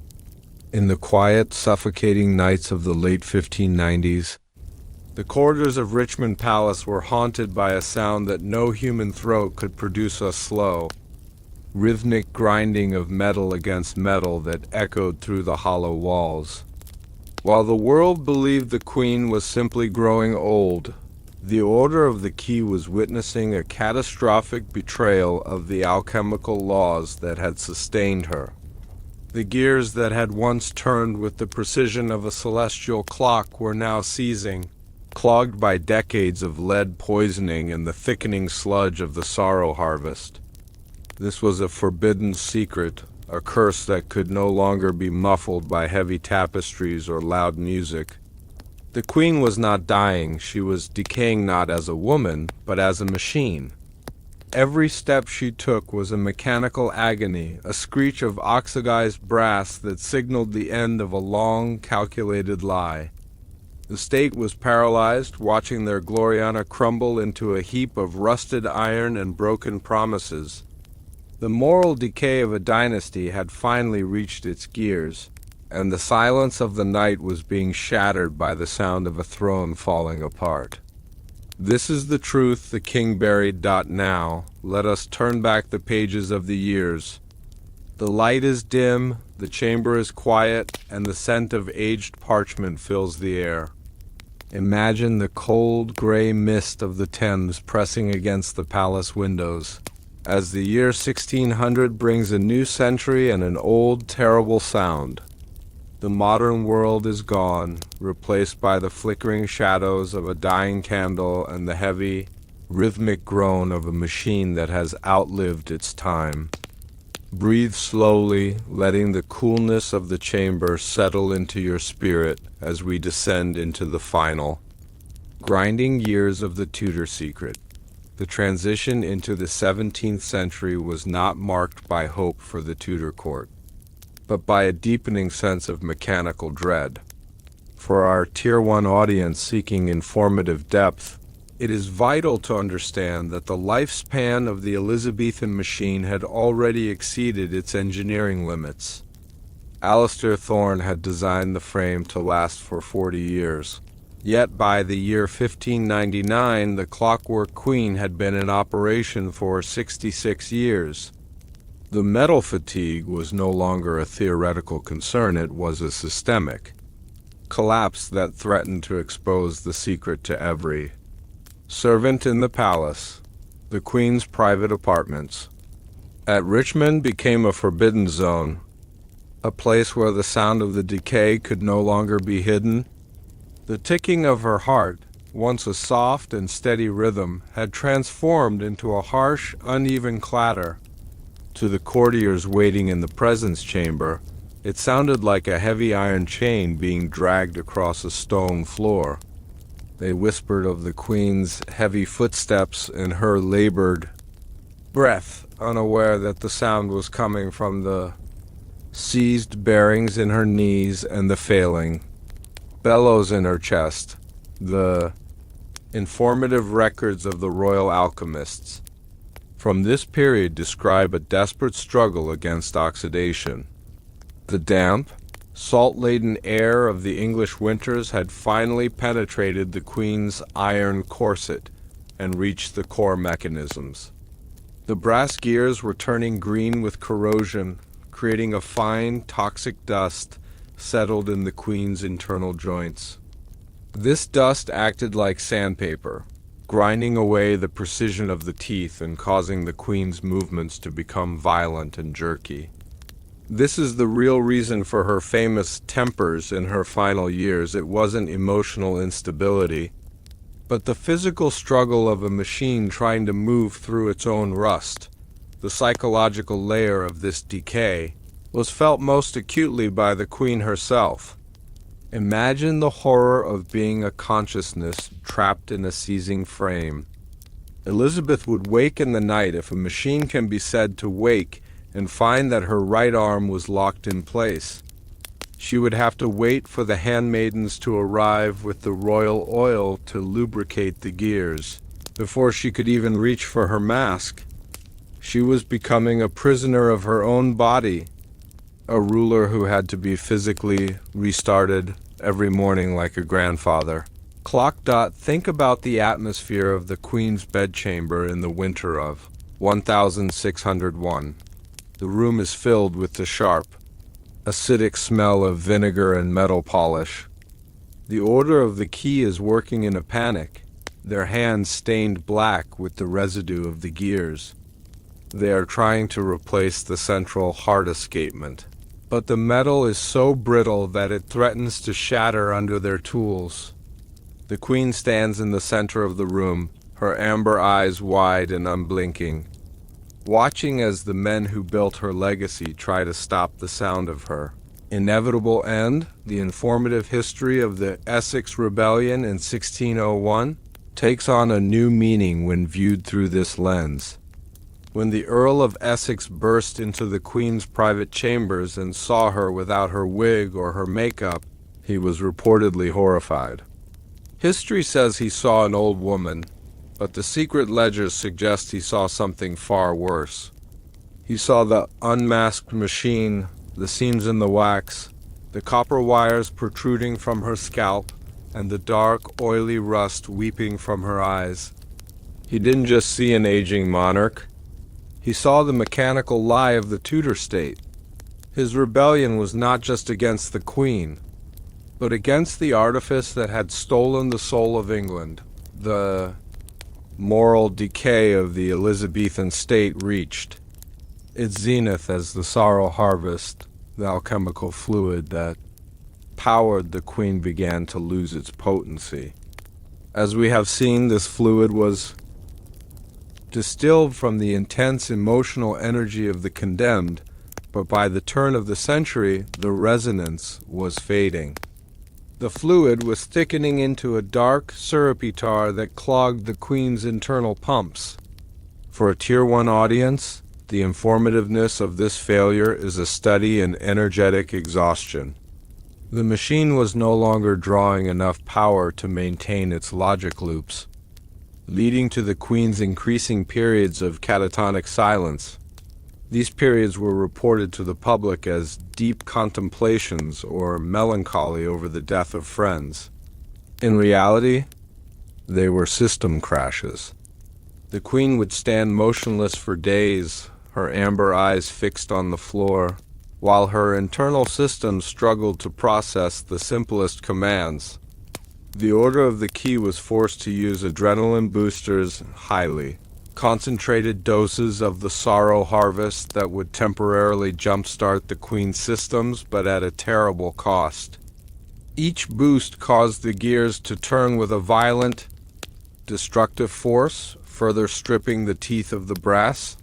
In the quiet, suffocating nights of the late 1590s, the corridors of Richmond Palace were haunted by a sound that no human throat could produce: a slow, rhythmic grinding of metal against metal that echoed through the hollow walls. While the world believed the Queen was simply growing old, the Order of the Key was witnessing a catastrophic betrayal of the alchemical laws that had sustained her. The gears that had once turned with the precision of a celestial clock were now seizing, clogged by decades of lead poisoning and the thickening sludge of the sorrow harvest. This was a forbidden secret, a curse that could no longer be muffled by heavy tapestries or loud music. The Queen was not dying. She was decaying not as a woman, but as a machine. Every step she took was a mechanical agony, a screech of oxidized brass that signaled the end of a long, calculated lie. The state was paralyzed, watching their Gloriana crumble into a heap of rusted iron and broken promises. The moral decay of a dynasty had finally reached its gears, and the silence of the night was being shattered by the sound of a throne falling apart. This is the truth the king buried. Now, let us turn back the pages of the years. The light is dim, the chamber is quiet, and the scent of aged parchment fills the air. Imagine the cold, gray mist of the Thames pressing against the palace windows, as the year 1600 brings a new century and an old, terrible sound. The modern world is gone, replaced by the flickering shadows of a dying candle and the heavy, rhythmic groan of a machine that has outlived its time. Breathe slowly, letting the coolness of the chamber settle into your spirit as we descend into the final, grinding years of the Tudor secret. The transition into the 17th century was not marked by hope for the Tudor court, but by a deepening sense of mechanical dread. For our Tier 1 audience seeking informative depth, it is vital to understand that the lifespan of the Elizabethan machine had already exceeded its engineering limits. Alistair Thorne had designed the frame to last for 40 years. Yet by the year 1599, the Clockwork Queen had been in operation for 66 years. The metal fatigue was no longer a theoretical concern, it was a systemic collapse that threatened to expose the secret to every servant in the palace. The Queen's private apartments at Richmond became a forbidden zone, a place where the sound of the decay could no longer be hidden. The ticking of her heart, once a soft and steady rhythm, had transformed into a harsh, uneven clatter. To the courtiers waiting in the presence chamber, it sounded like a heavy iron chain being dragged across a stone floor. They whispered of the Queen's heavy footsteps and her labored breath, unaware that the sound was coming from the seized bearings in her knees and the failing bellows in her chest, the informative records of the royal alchemists from this period describe a desperate struggle against oxidation. The damp, Salt-laden air of the English winters had finally penetrated the Queen's iron corset and reached the core mechanisms. The brass gears were turning green with corrosion, creating a fine, toxic dust settled in the Queen's internal joints. This dust acted like sandpaper, grinding away the precision of the teeth and causing the Queen's movements to become violent and jerky. This is the real reason for her famous tempers in her final years. It wasn't emotional instability, but the physical struggle of a machine trying to move through its own rust. The psychological layer of this decay was felt most acutely by the Queen herself. Imagine the horror of being a consciousness trapped in a seizing frame. Elizabeth would wake in the night, if a machine can be said to wake, and find that her right arm was locked in place. She would have to wait for the handmaidens to arrive with the royal oil to lubricate the gears before she could even reach for her mask. She was becoming a prisoner of her own body, a ruler who had to be physically restarted every morning like a grandfather. Think about the atmosphere of the Queen's bedchamber in the winter of 1601. The room is filled with the sharp, acidic smell of vinegar and metal polish. The Order of the Key is working in a panic, their hands stained black with the residue of the gears. They are trying to replace the central heart escapement, but the metal is so brittle that it threatens to shatter under their tools. The Queen stands in the center of the room, her amber eyes wide and unblinking, watching as the men who built her legacy try to stop the sound of her inevitable end. The informative history of the Essex Rebellion in 1601 takes on a new meaning when viewed through this lens. When the Earl of Essex burst into the Queen's private chambers and saw her without her wig or her makeup, he was reportedly horrified. History says he saw an old woman, but the secret ledgers suggest he saw something far worse. He saw the unmasked machine, the seams in the wax, the copper wires protruding from her scalp, and the dark, oily rust weeping from her eyes. He didn't just see an aging monarch. He saw the mechanical lie of the Tudor state. His rebellion was not just against the Queen, but against the artifice that had stolen the soul of England. The moral decay of the Elizabethan state reached its zenith as the sorrow harvest, the alchemical fluid that powered the Queen, began to lose its potency. As we have seen, this fluid was distilled from the intense emotional energy of the condemned, but by the turn of the century, the resonance was fading. The fluid was thickening into a dark, syrupy tar that clogged the Queen's internal pumps. For a Tier 1 audience, the informativeness of this failure is a study in energetic exhaustion. The machine was no longer drawing enough power to maintain its logic loops, leading to the Queen's increasing periods of catatonic silence. These periods were reported to the public as deep contemplations or melancholy over the death of friends. In reality, they were system crashes. The Queen would stand motionless for days, her amber eyes fixed on the floor, while her internal systems struggled to process the simplest commands. The Order of the Key was forced to use adrenaline boosters, highly concentrated doses of the sorrow harvest that would temporarily jumpstart the Queen's systems, but at a terrible cost. Each boost caused the gears to turn with a violent, destructive force, further stripping the teeth of the brass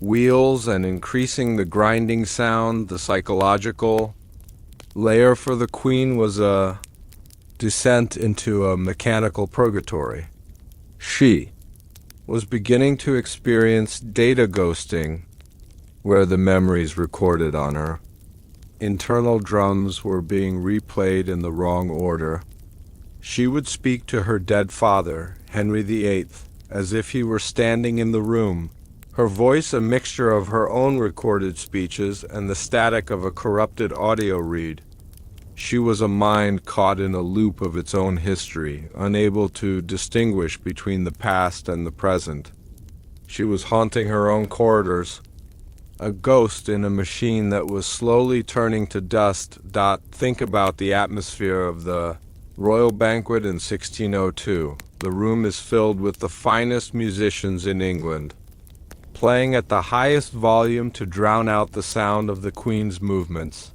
wheels and increasing the grinding sound. The psychological layer for the Queen was a descent into a mechanical purgatory. She was beginning to experience data ghosting, where the memories recorded on her internal drums were being replayed in the wrong order. She would speak to her dead father, Henry VIII, as if he were standing in the room, her voice a mixture of her own recorded speeches and the static of a corrupted audio read. She was a mind caught in a loop of its own history, unable to distinguish between the past and the present. She was haunting her own corridors, a ghost in a machine that was slowly turning to dust. Think about the atmosphere of the royal banquet in 1602. The room is filled with the finest musicians in England, playing at the highest volume to drown out the sound of the Queen's movements.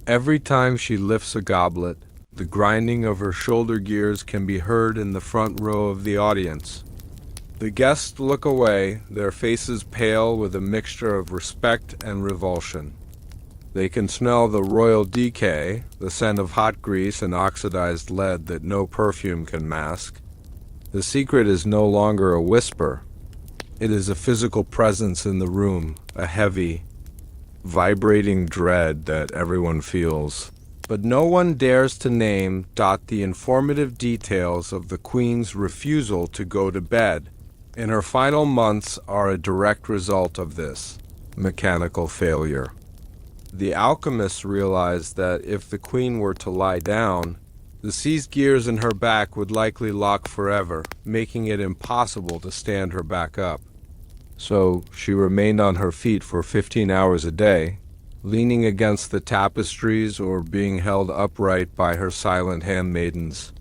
Every time she lifts a goblet, the grinding of her shoulder gears can be heard in the front row of the audience. The guests look away, their faces pale with a mixture of respect and revulsion. They can smell the royal decay, the scent of hot grease and oxidized lead that no perfume can mask. The secret is no longer a whisper. It is a physical presence in the room, a heavy, vibrating dread that everyone feels. But no one dares to name the informative details of the Queen's refusal to go to bed. And her final months are a direct result of this mechanical failure. The alchemists realized that if the Queen were to lie down, the seized gears in her back would likely lock forever, making it impossible to stand her back up. So she remained on her feet for 15 hours a day, leaning against the tapestries or being held upright by her silent handmaidens.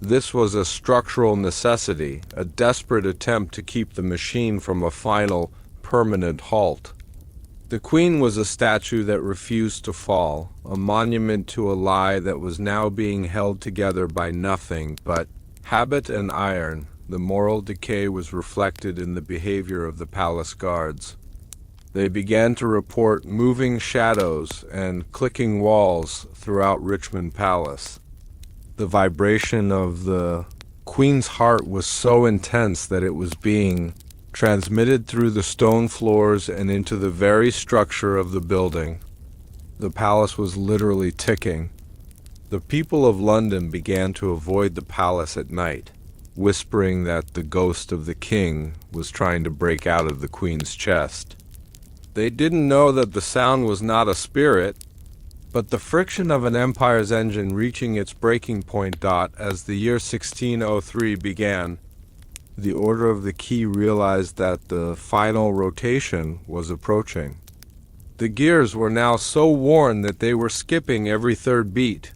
This was a structural necessity, a desperate attempt to keep the machine from a final, permanent halt. The Queen was a statue that refused to fall, a monument to a lie that was now being held together by nothing but habit and iron. The moral decay was reflected in the behavior of the palace guards. They began to report moving shadows and clicking walls throughout Richmond Palace. The vibration of the Queen's heart was so intense that it was being transmitted through the stone floors and into the very structure of the building. The palace was literally ticking. The people of London began to avoid the palace at night, whispering that the ghost of the king was trying to break out of the Queen's chest. They didn't know that the sound was not a spirit, but the friction of an empire's engine reaching its breaking point. As the year 1603 began, the Order of the Key realized that the final rotation was approaching. The gears were now so worn that they were skipping every third beat.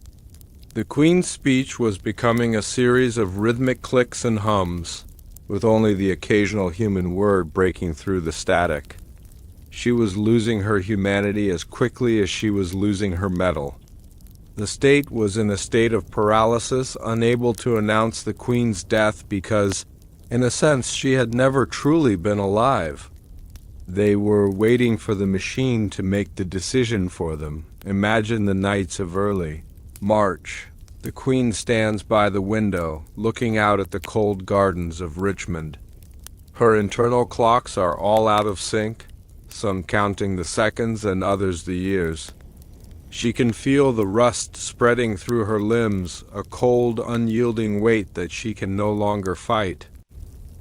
The Queen's speech was becoming a series of rhythmic clicks and hums, with only the occasional human word breaking through the static. She was losing her humanity as quickly as she was losing her mettle. The state was in a state of paralysis, unable to announce the Queen's death because, in a sense, she had never truly been alive. They were waiting for the machine to make the decision for them. Imagine the nights of early March. The Queen stands by the window, looking out at the cold gardens of Richmond. Her internal clocks are all out of sync, some counting the seconds and others the years. She can feel the rust spreading through her limbs, a cold, unyielding weight that she can no longer fight.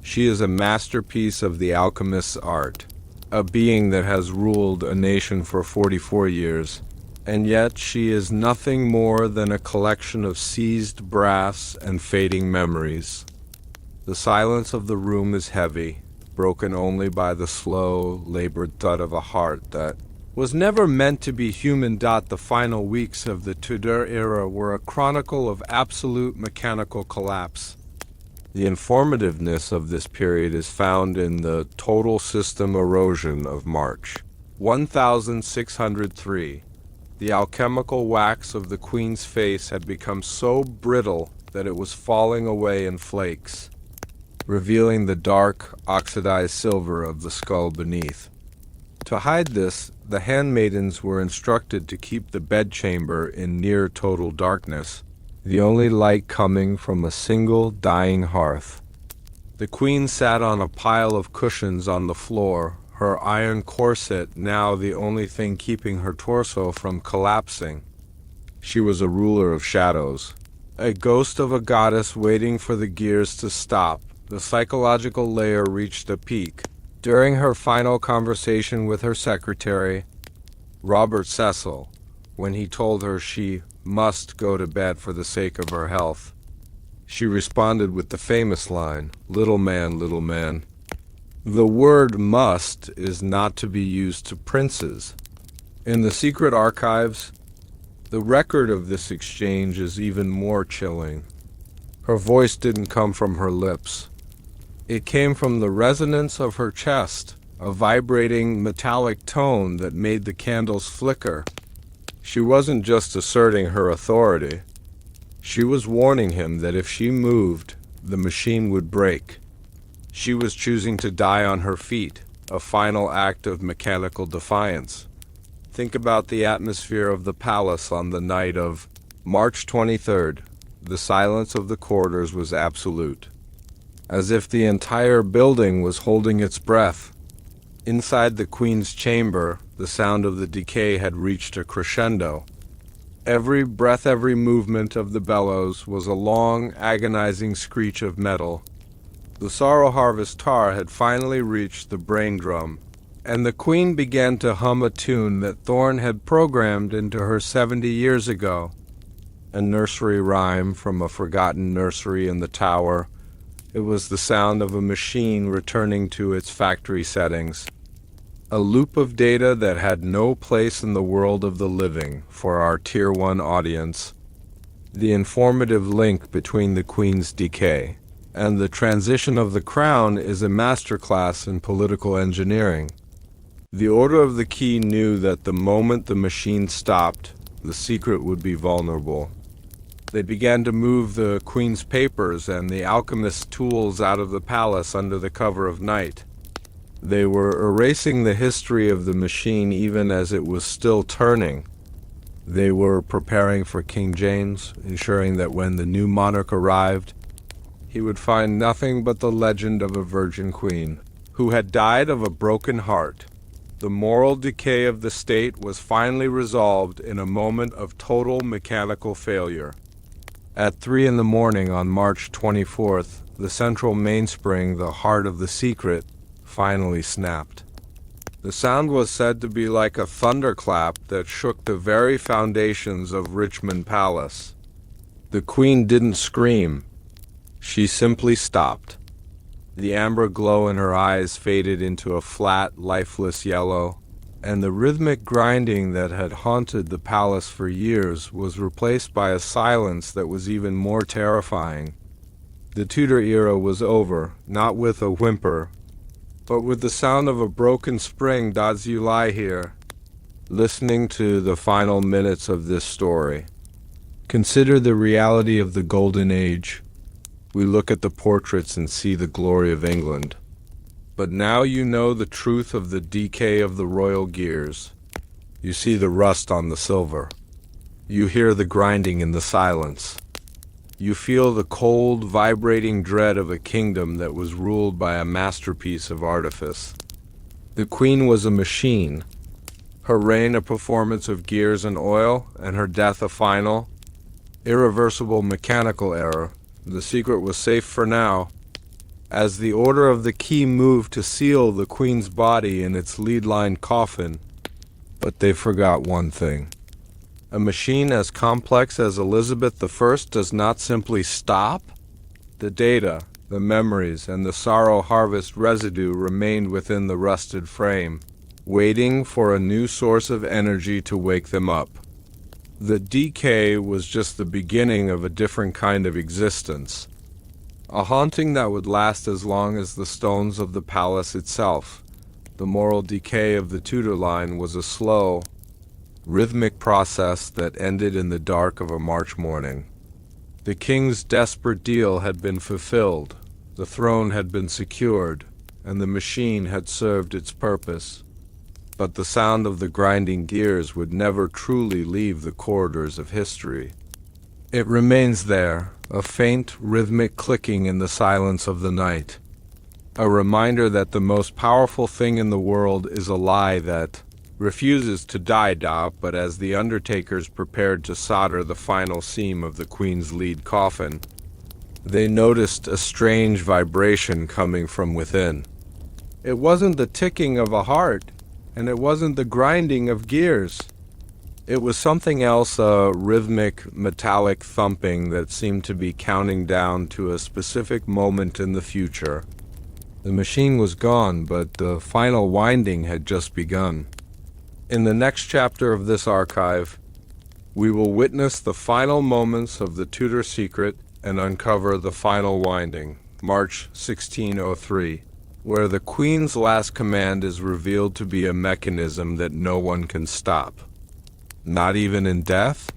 She is a masterpiece of the alchemist's art, a being that has ruled a nation for 44 years, and yet she is nothing more than a collection of seized brass and fading memories. The silence of the room is heavy, broken only by the slow, labored thud of a heart that was never meant to be human. The final weeks of the Tudor era were a chronicle of absolute mechanical collapse. The informativeness of this period is found in the total system erosion of March 1603. The alchemical wax of the Queen's face had become so brittle that it was falling away in flakes, revealing the dark, oxidized silver of the skull beneath. To hide this, the handmaidens were instructed to keep the bedchamber in near total darkness, the only light coming from a single dying hearth. The Queen sat on a pile of cushions on the floor, her iron corset now the only thing keeping her torso from collapsing. She was a ruler of shadows, a ghost of a goddess waiting for the gears to stop. The psychological layer reached a peak during her final conversation with her secretary, Robert Cecil, when he told her she must go to bed for the sake of her health. She responded with the famous line, "Little man, little man." The word must is not to be used to princes. In the secret archives, the record of this exchange is even more chilling. Her voice didn't come from her lips. It came from the resonance of her chest, a vibrating metallic tone that made the candles flicker. She wasn't just asserting her authority. She was warning him that if she moved, the machine would break. She was choosing to die on her feet, a final act of mechanical defiance. Think about the atmosphere of the palace on the night of March 23rd. The silence of the corridors was absolute, as if the entire building was holding its breath. Inside the Queen's chamber, the sound of the decay had reached a crescendo. Every breath, every movement of the bellows was a long, agonizing screech of metal. The sorrow harvest tar had finally reached the brain drum, and the Queen began to hum a tune that Thorne had programmed into her 70 years ago. A nursery rhyme from a forgotten nursery in the tower. It was the sound of a machine returning to its factory settings. A loop of data that had no place in the world of the living for our Tier 1 audience. The informative link between the Queen's decay and the transition of the crown is a masterclass in political engineering. The Order of the Key knew that the moment the machine stopped, the secret would be vulnerable. They began to move the Queen's papers and the alchemist's tools out of the palace under the cover of night. They were erasing the history of the machine even as it was still turning. They were preparing for King James, ensuring that when the new monarch arrived, he would find nothing but the legend of a virgin queen, who had died of a broken heart. The moral decay of the state was finally resolved in a moment of total mechanical failure. At 3 in the morning on March 24th, the central mainspring, the heart of the secret, finally snapped. The sound was said to be like a thunderclap that shook the very foundations of Richmond Palace. The Queen didn't scream. She simply stopped. The amber glow in her eyes faded into a flat, lifeless yellow, and the rhythmic grinding that had haunted the palace for years was replaced by a silence that was even more terrifying. The Tudor era was over, not with a whimper, but with the sound of a broken spring. As you lie here, listening to the final minutes of this story, consider the reality of the Golden Age. We look at the portraits and see the glory of England. But now you know the truth of the decay of the royal gears. You see the rust on the silver. You hear the grinding in the silence. You feel the cold, vibrating dread of a kingdom that was ruled by a masterpiece of artifice. The Queen was a machine, her reign a performance of gears and oil, and her death a final, irreversible mechanical error. The secret was safe for now. As the Order of the Key moved to seal the Queen's body in its lead-lined coffin, but they forgot one thing. A machine as complex as Elizabeth I does not simply stop. The data, the memories, and the sorrow harvest residue remained within the rusted frame, waiting for a new source of energy to wake them up. The decay was just the beginning of a different kind of existence, a haunting that would last as long as the stones of the palace itself. The moral decay of the Tudor line was a slow, rhythmic process that ended in the dark of a March morning. The king's desperate deal had been fulfilled, the throne had been secured, and the machine had served its purpose. But the sound of the grinding gears would never truly leave the corridors of history. It remains there, a faint, rhythmic clicking in the silence of the night, a reminder that the most powerful thing in the world is a lie that refuses to die, but as the undertakers prepared to solder the final seam of the Queen's lead coffin, they noticed a strange vibration coming from within. It wasn't the ticking of a heart, and it wasn't the grinding of gears. It was something else, a rhythmic, metallic thumping that seemed to be counting down to a specific moment in the future. The machine was gone, but the final winding had just begun. In the next chapter of this archive, we will witness the final moments of the Tudor secret and uncover the final winding, March 1603, where the Queen's last command is revealed to be a mechanism that no one can stop. Not even in death?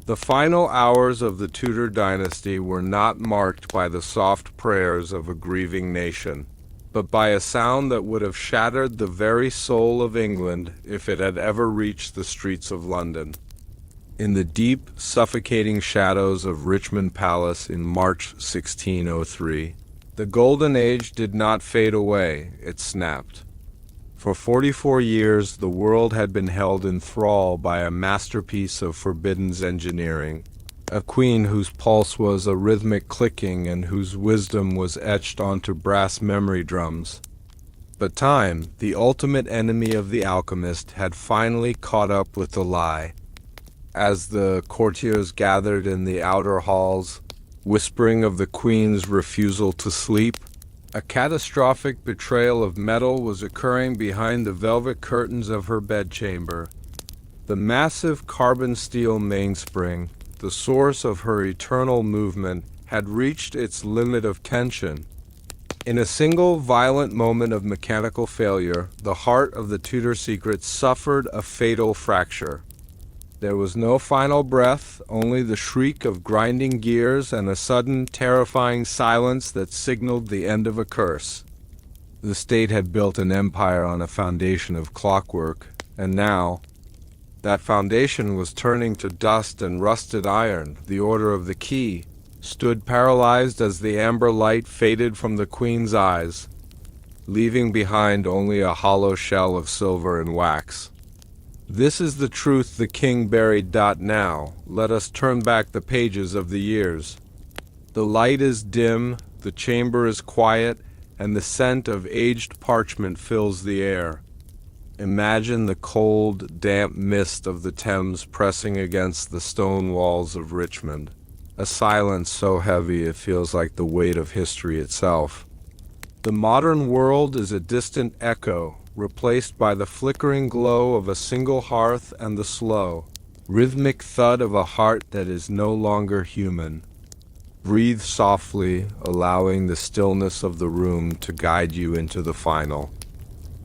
The final hours of the Tudor dynasty were not marked by the soft prayers of a grieving nation, but by a sound that would have shattered the very soul of England if it had ever reached the streets of London. In the deep, suffocating shadows of Richmond Palace in March 1603, the Golden Age did not fade away, it snapped. For 44 years, the world had been held in thrall by a masterpiece of forbidden engineering, a queen whose pulse was a rhythmic clicking and whose wisdom was etched onto brass memory drums. But time, the ultimate enemy of the alchemist, had finally caught up with the lie. As the courtiers gathered in the outer halls, whispering of the queen's refusal to sleep, a catastrophic betrayal of metal was occurring behind the velvet curtains of her bedchamber. The massive carbon steel mainspring, the source of her eternal movement, had reached its limit of tension. In a single violent moment of mechanical failure, the heart of the Tudor secret suffered a fatal fracture. There was no final breath, only the shriek of grinding gears and a sudden, terrifying silence that signaled the end of a curse. The state had built an empire on a foundation of clockwork, and now, that foundation was turning to dust and rusted iron. The Order of the Key stood paralyzed as the amber light faded from the Queen's eyes, leaving behind only a hollow shell of silver and wax. This is the truth the king buried. Now, let us turn back the pages of the years. The light is dim, the chamber is quiet, and the scent of aged parchment fills the air. Imagine the cold, damp mist of the Thames pressing against the stone walls of Richmond, a silence so heavy it feels like the weight of history itself. The modern world is a distant echo, replaced by the flickering glow of a single hearth and the slow, rhythmic thud of a heart that is no longer human. Breathe softly, allowing the stillness of the room to guide you into the final.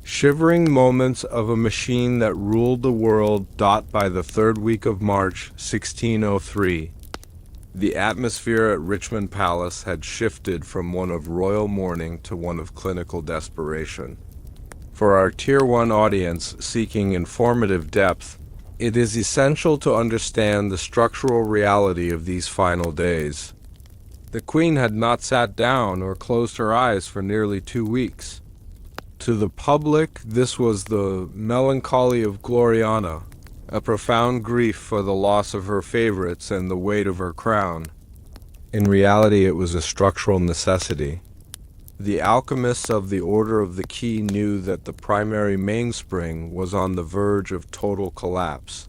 Shivering moments of a machine that ruled the world. By the third week of March 1603, the atmosphere at Richmond Palace had shifted from one of royal mourning to one of clinical desperation. For our Tier 1 audience seeking informative depth, it is essential to understand the structural reality of these final days. The Queen had not sat down or closed her eyes for nearly 2 weeks. To the public, this was the melancholy of Gloriana, a profound grief for the loss of her favorites and the weight of her crown. In reality, it was a structural necessity. The alchemists of the Order of the Key knew that the primary mainspring was on the verge of total collapse.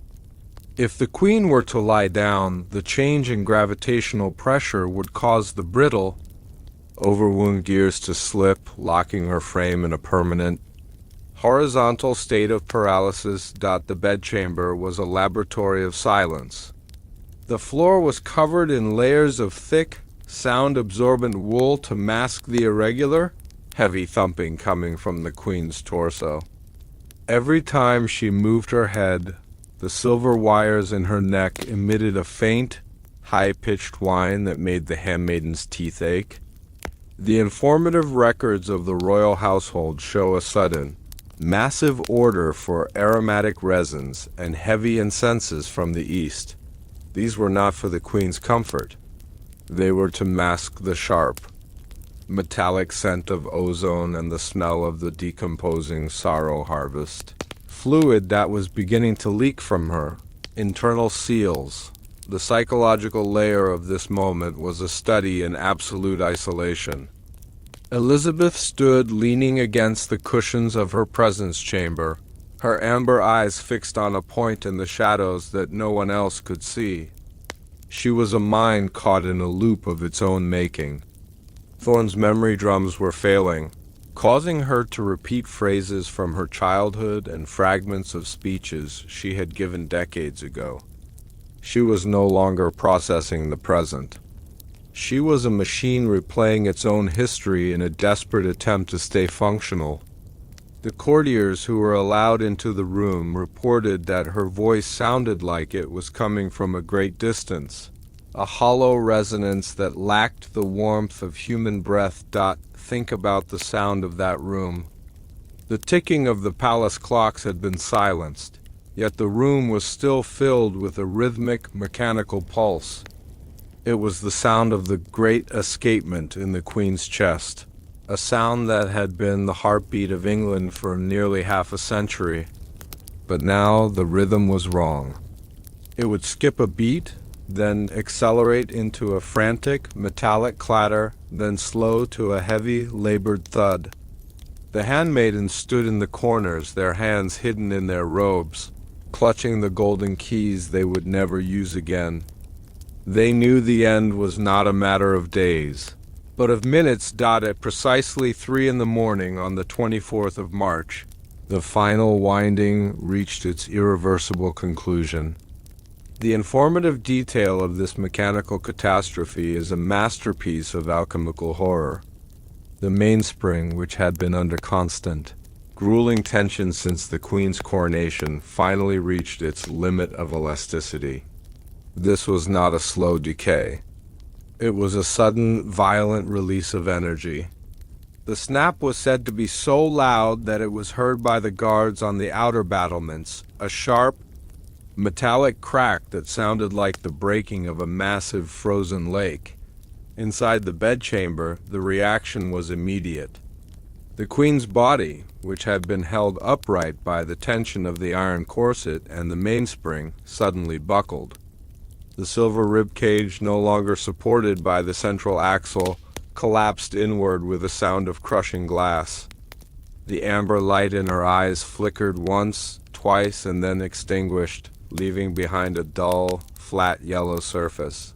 If the Queen were to lie down, the change in gravitational pressure would cause the brittle, overwound gears to slip, locking her frame in a permanent, horizontal state of paralysis. The bedchamber was a laboratory of silence. The floor was covered in layers of thick, sound-absorbent wool to mask the irregular, heavy thumping coming from the Queen's torso. Every time she moved her head, the silver wires in her neck emitted a faint, high-pitched whine that made the handmaiden's teeth ache. The informative records of the royal household show a sudden, massive order for aromatic resins and heavy incenses from the east. These were not for the Queen's comfort. They were to mask the sharp, metallic scent of ozone and the smell of the decomposing sorrow harvest. Fluid that was beginning to leak from her, internal seals. The psychological layer of this moment was a study in absolute isolation. Elizabeth stood leaning against the cushions of her presence chamber, her amber eyes fixed on a point in the shadows that no one else could see. She was a mind caught in a loop of its own making. Thorne's memory drums were failing, causing her to repeat phrases from her childhood and fragments of speeches she had given decades ago. She was no longer processing the present. She was a machine replaying its own history in a desperate attempt to stay functional. The courtiers who were allowed into the room reported that her voice sounded like it was coming from a great distance, a hollow resonance that lacked the warmth of human breath. Think about the sound of that room. The ticking of the palace clocks had been silenced, yet the room was still filled with a rhythmic, mechanical pulse. It was the sound of the great escapement in the Queen's chest, a sound that had been the heartbeat of England for nearly half a century. But now the rhythm was wrong. It would skip a beat, then accelerate into a frantic, metallic clatter, then slow to a heavy, labored thud. The handmaidens stood in the corners, their hands hidden in their robes, clutching the golden keys they would never use again. They knew the end was not a matter of days, but of minutes. At precisely 3 a.m. on the 24th of March, the final winding reached its irreversible conclusion. The informative detail of this mechanical catastrophe is a masterpiece of alchemical horror. The mainspring, which had been under constant, grueling tension since the Queen's coronation, finally reached its limit of elasticity. This was not a slow decay. It was a sudden, violent release of energy. The snap was said to be so loud that it was heard by the guards on the outer battlements, a sharp, metallic crack that sounded like the breaking of a massive frozen lake. Inside the bedchamber, the reaction was immediate. The Queen's body, which had been held upright by the tension of the iron corset and the mainspring, suddenly buckled. The silver ribcage, no longer supported by the central axle, collapsed inward with a sound of crushing glass. The amber light in her eyes flickered once, twice, and then extinguished, leaving behind a dull, flat yellow surface.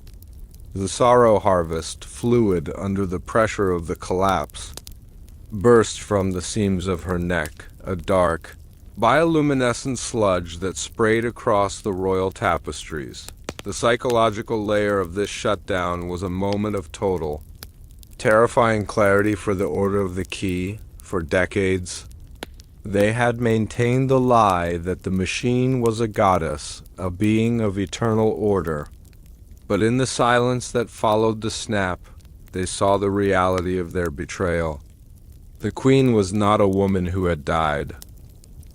The sorrow harvest, fluid under the pressure of the collapse, burst from the seams of her neck, a dark, bioluminescent sludge that sprayed across the royal tapestries. The psychological layer of this shutdown was a moment of total, terrifying clarity for the Order of the Key. For decades, they had maintained the lie that the machine was a goddess, a being of eternal order. But in the silence that followed the snap, they saw the reality of their betrayal. The Queen was not a woman who had died.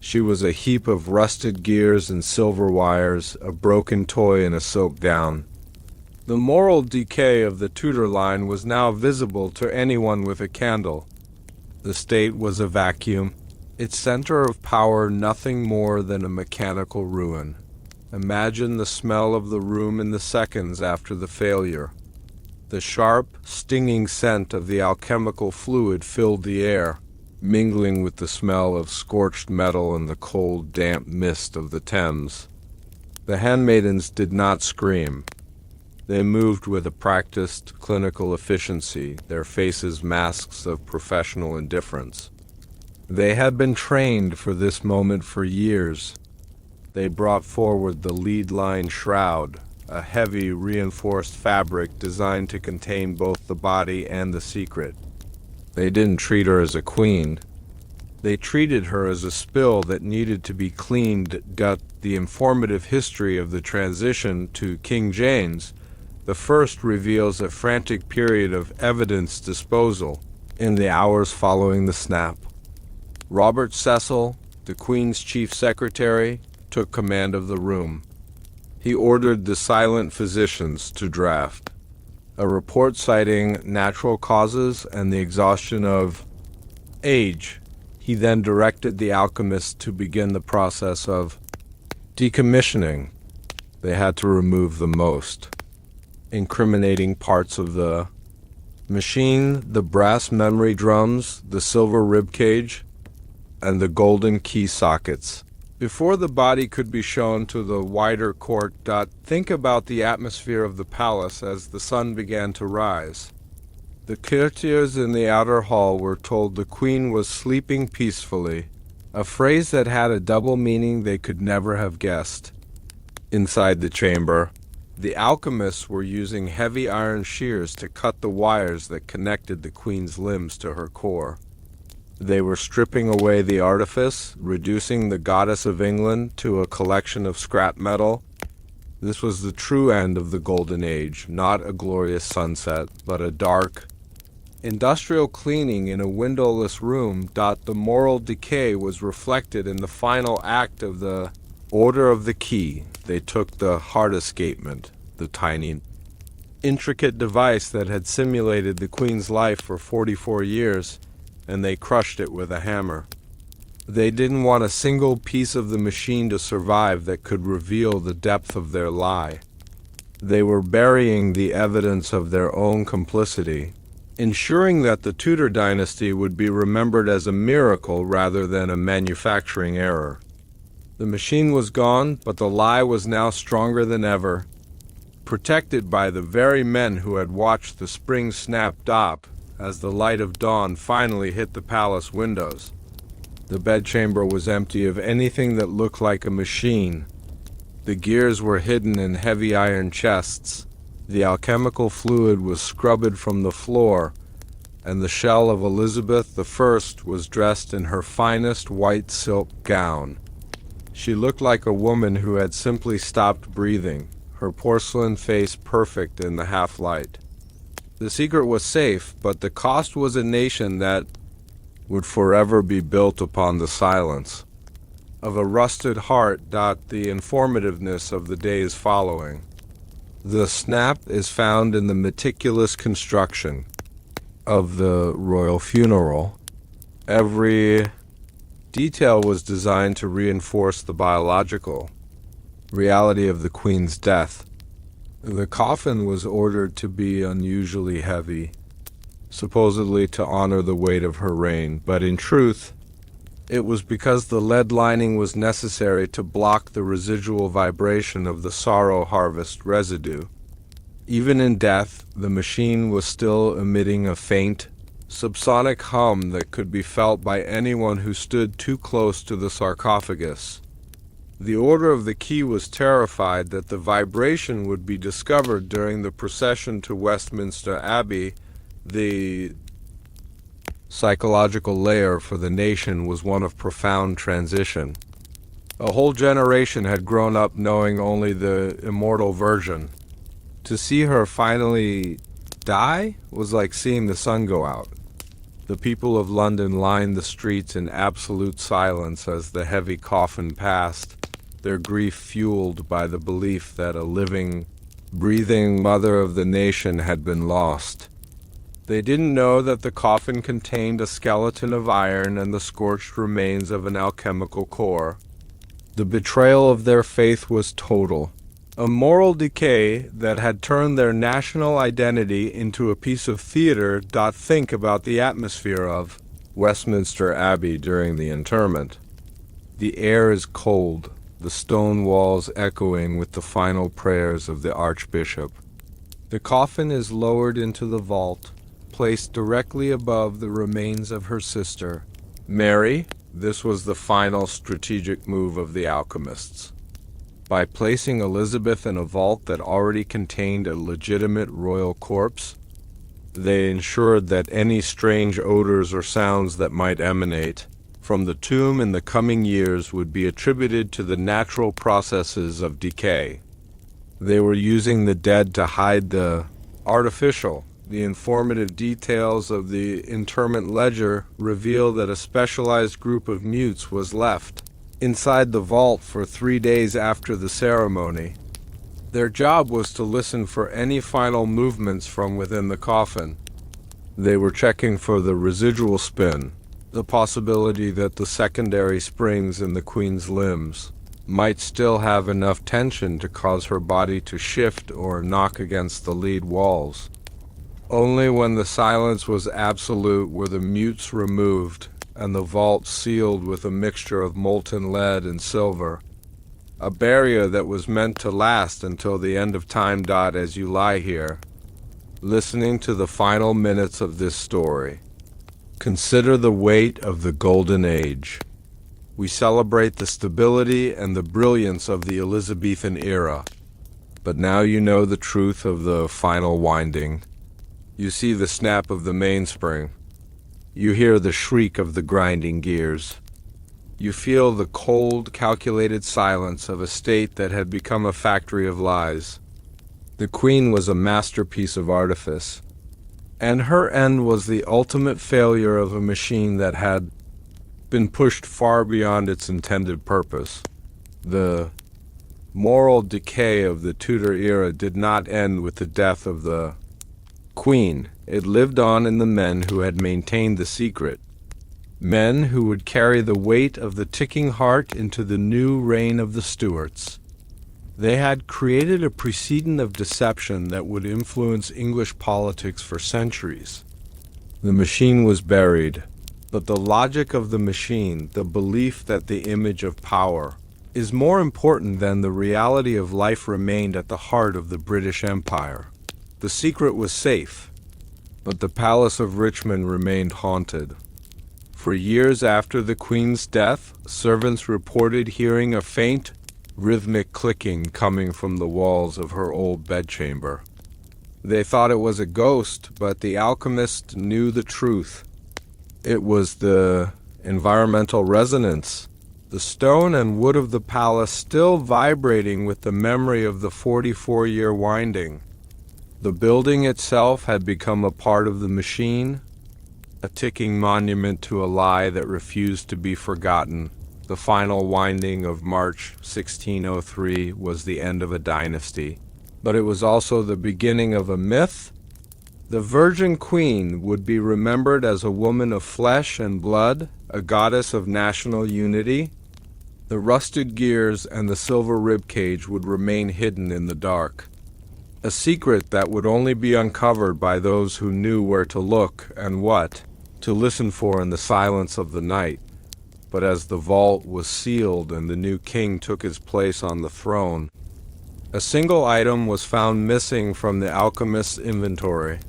She was a heap of rusted gears and silver wires, a broken toy in a silk gown. The moral decay of the Tudor line was now visible to anyone with a candle. The state was a vacuum, its center of power nothing more than a mechanical ruin. Imagine the smell of the room in the seconds after the failure. The sharp, stinging scent of the alchemical fluid filled the air, mingling with the smell of scorched metal and the cold, damp mist of the Thames. The handmaidens did not scream. They moved with a practiced, clinical efficiency, their faces masks of professional indifference. They had been trained for this moment for years. They brought forward the lead-line shroud, a heavy, reinforced fabric designed to contain both the body and the secret. They didn't treat her as a queen. They treated her as a spill that needed to be cleaned. The informative history of the transition to King James I reveals a frantic period of evidence disposal in the hours following the snap. Robert Cecil, the Queen's chief secretary, took command of the room. He ordered the silent physicians to draft a report citing natural causes and the exhaustion of age. He then directed the alchemists to begin the process of decommissioning. They had to remove the most incriminating parts of the machine, the brass memory drums, the silver ribcage, and the golden key sockets. Before the body could be shown to the wider court, think about the atmosphere of the palace as the sun began to rise. The courtiers in the outer hall were told the queen was sleeping peacefully, a phrase that had a double meaning they could never have guessed. Inside the chamber, the alchemists were using heavy iron shears to cut the wires that connected the queen's limbs to her core. They were stripping away the artifice, reducing the goddess of England to a collection of scrap metal. This was the true end of the Golden Age, not a glorious sunset, but a dark, industrial cleaning in a windowless room. The moral decay was reflected in the final act of the Order of the Key. They took the heart escapement, the tiny, intricate device that had simulated the Queen's life for 44 years, and they crushed it with a hammer. They didn't want a single piece of the machine to survive that could reveal the depth of their lie. They were burying the evidence of their own complicity, ensuring that the Tudor dynasty would be remembered as a miracle rather than a manufacturing error. The machine was gone, but the lie was now stronger than ever, protected by the very men who had watched the spring snap stop as the light of dawn finally hit the palace windows. The bedchamber was empty of anything that looked like a machine. The gears were hidden in heavy iron chests. The alchemical fluid was scrubbed from the floor, and the shell of Elizabeth I was dressed in her finest white silk gown. She looked like a woman who had simply stopped breathing, her porcelain face perfect in the half-light. The secret was safe, but the cost was a nation that would forever be built upon the silence of a rusted heart. The informativeness of the days following. The snap is found in the meticulous construction of the royal funeral. Every detail was designed to reinforce the biological reality of the Queen's death. The coffin was ordered to be unusually heavy, supposedly to honor the weight of her reign, but in truth, it was because the lead lining was necessary to block the residual vibration of the sorrow harvest residue. Even in death, the machine was still emitting a faint, subsonic hum that could be felt by anyone who stood too close to the sarcophagus. The Order of the Key was terrified that the vibration would be discovered during the procession to Westminster Abbey. The psychological layer for the nation was one of profound transition. A whole generation had grown up knowing only the immortal Virgin. To see her finally die was like seeing the sun go out. The people of London lined the streets in absolute silence as the heavy coffin passed, their grief fueled by the belief that a living, breathing mother of the nation had been lost. They didn't know that the coffin contained a skeleton of iron and the scorched remains of an alchemical core. The betrayal of their faith was total. A moral decay that had turned their national identity into a piece of theater. Think about the atmosphere of Westminster Abbey during the interment. The air is cold, the stone walls echoing with the final prayers of the Archbishop. The coffin is lowered into the vault, placed directly above the remains of her sister, Mary. This was the final strategic move of the alchemists. By placing Elizabeth in a vault that already contained a legitimate royal corpse, they ensured that any strange odors or sounds that might emanate from the tomb in the coming years would be attributed to the natural processes of decay. They were using the dead to hide the artificial. The informative details of the interment ledger reveal that a specialized group of mutes was left inside the vault for 3 days after the ceremony. Their job was to listen for any final movements from within the coffin. They were checking for the residual spin, the possibility that the secondary springs in the Queen's limbs might still have enough tension to cause her body to shift or knock against the lead walls. Only when the silence was absolute were the mutes removed and the vault sealed with a mixture of molten lead and silver. A barrier that was meant to last until the end of time. As you lie here, listening to the final minutes of this story, consider the weight of the Golden Age. We celebrate the stability and the brilliance of the Elizabethan era. But now you know the truth of the final winding. You see the snap of the mainspring. You hear the shriek of the grinding gears. You feel the cold, calculated silence of a state that had become a factory of lies. The Queen was a masterpiece of artifice, and her end was the ultimate failure of a machine that had been pushed far beyond its intended purpose. The moral decay of the Tudor era did not end with the death of the Queen. It lived on in the men who had maintained the secret, men who would carry the weight of the ticking heart into the new reign of the Stuarts. They had created a precedent of deception that would influence English politics for centuries. The machine was buried, but the logic of the machine, the belief that the image of power is more important than the reality of life, remained at the heart of the British Empire. The secret was safe, but the Palace of Richmond remained haunted. For years after the Queen's death, servants reported hearing a faint, rhythmic clicking coming from the walls of her old bedchamber. They thought it was a ghost, but the alchemist knew the truth. It was the environmental resonance, the stone and wood of the palace still vibrating with the memory of the 44-year winding. The building itself had become a part of the machine, a ticking monument to a lie that refused to be forgotten. The final winding of March 1603 was the end of a dynasty, but it was also the beginning of a myth. The Virgin Queen would be remembered as a woman of flesh and blood, a goddess of national unity. The rusted gears and the silver ribcage would remain hidden in the dark, a secret that would only be uncovered by those who knew where to look and what to listen for in the silence of the night. But as the vault was sealed and the new king took his place on the throne, a single item was found missing from the alchemist's inventory.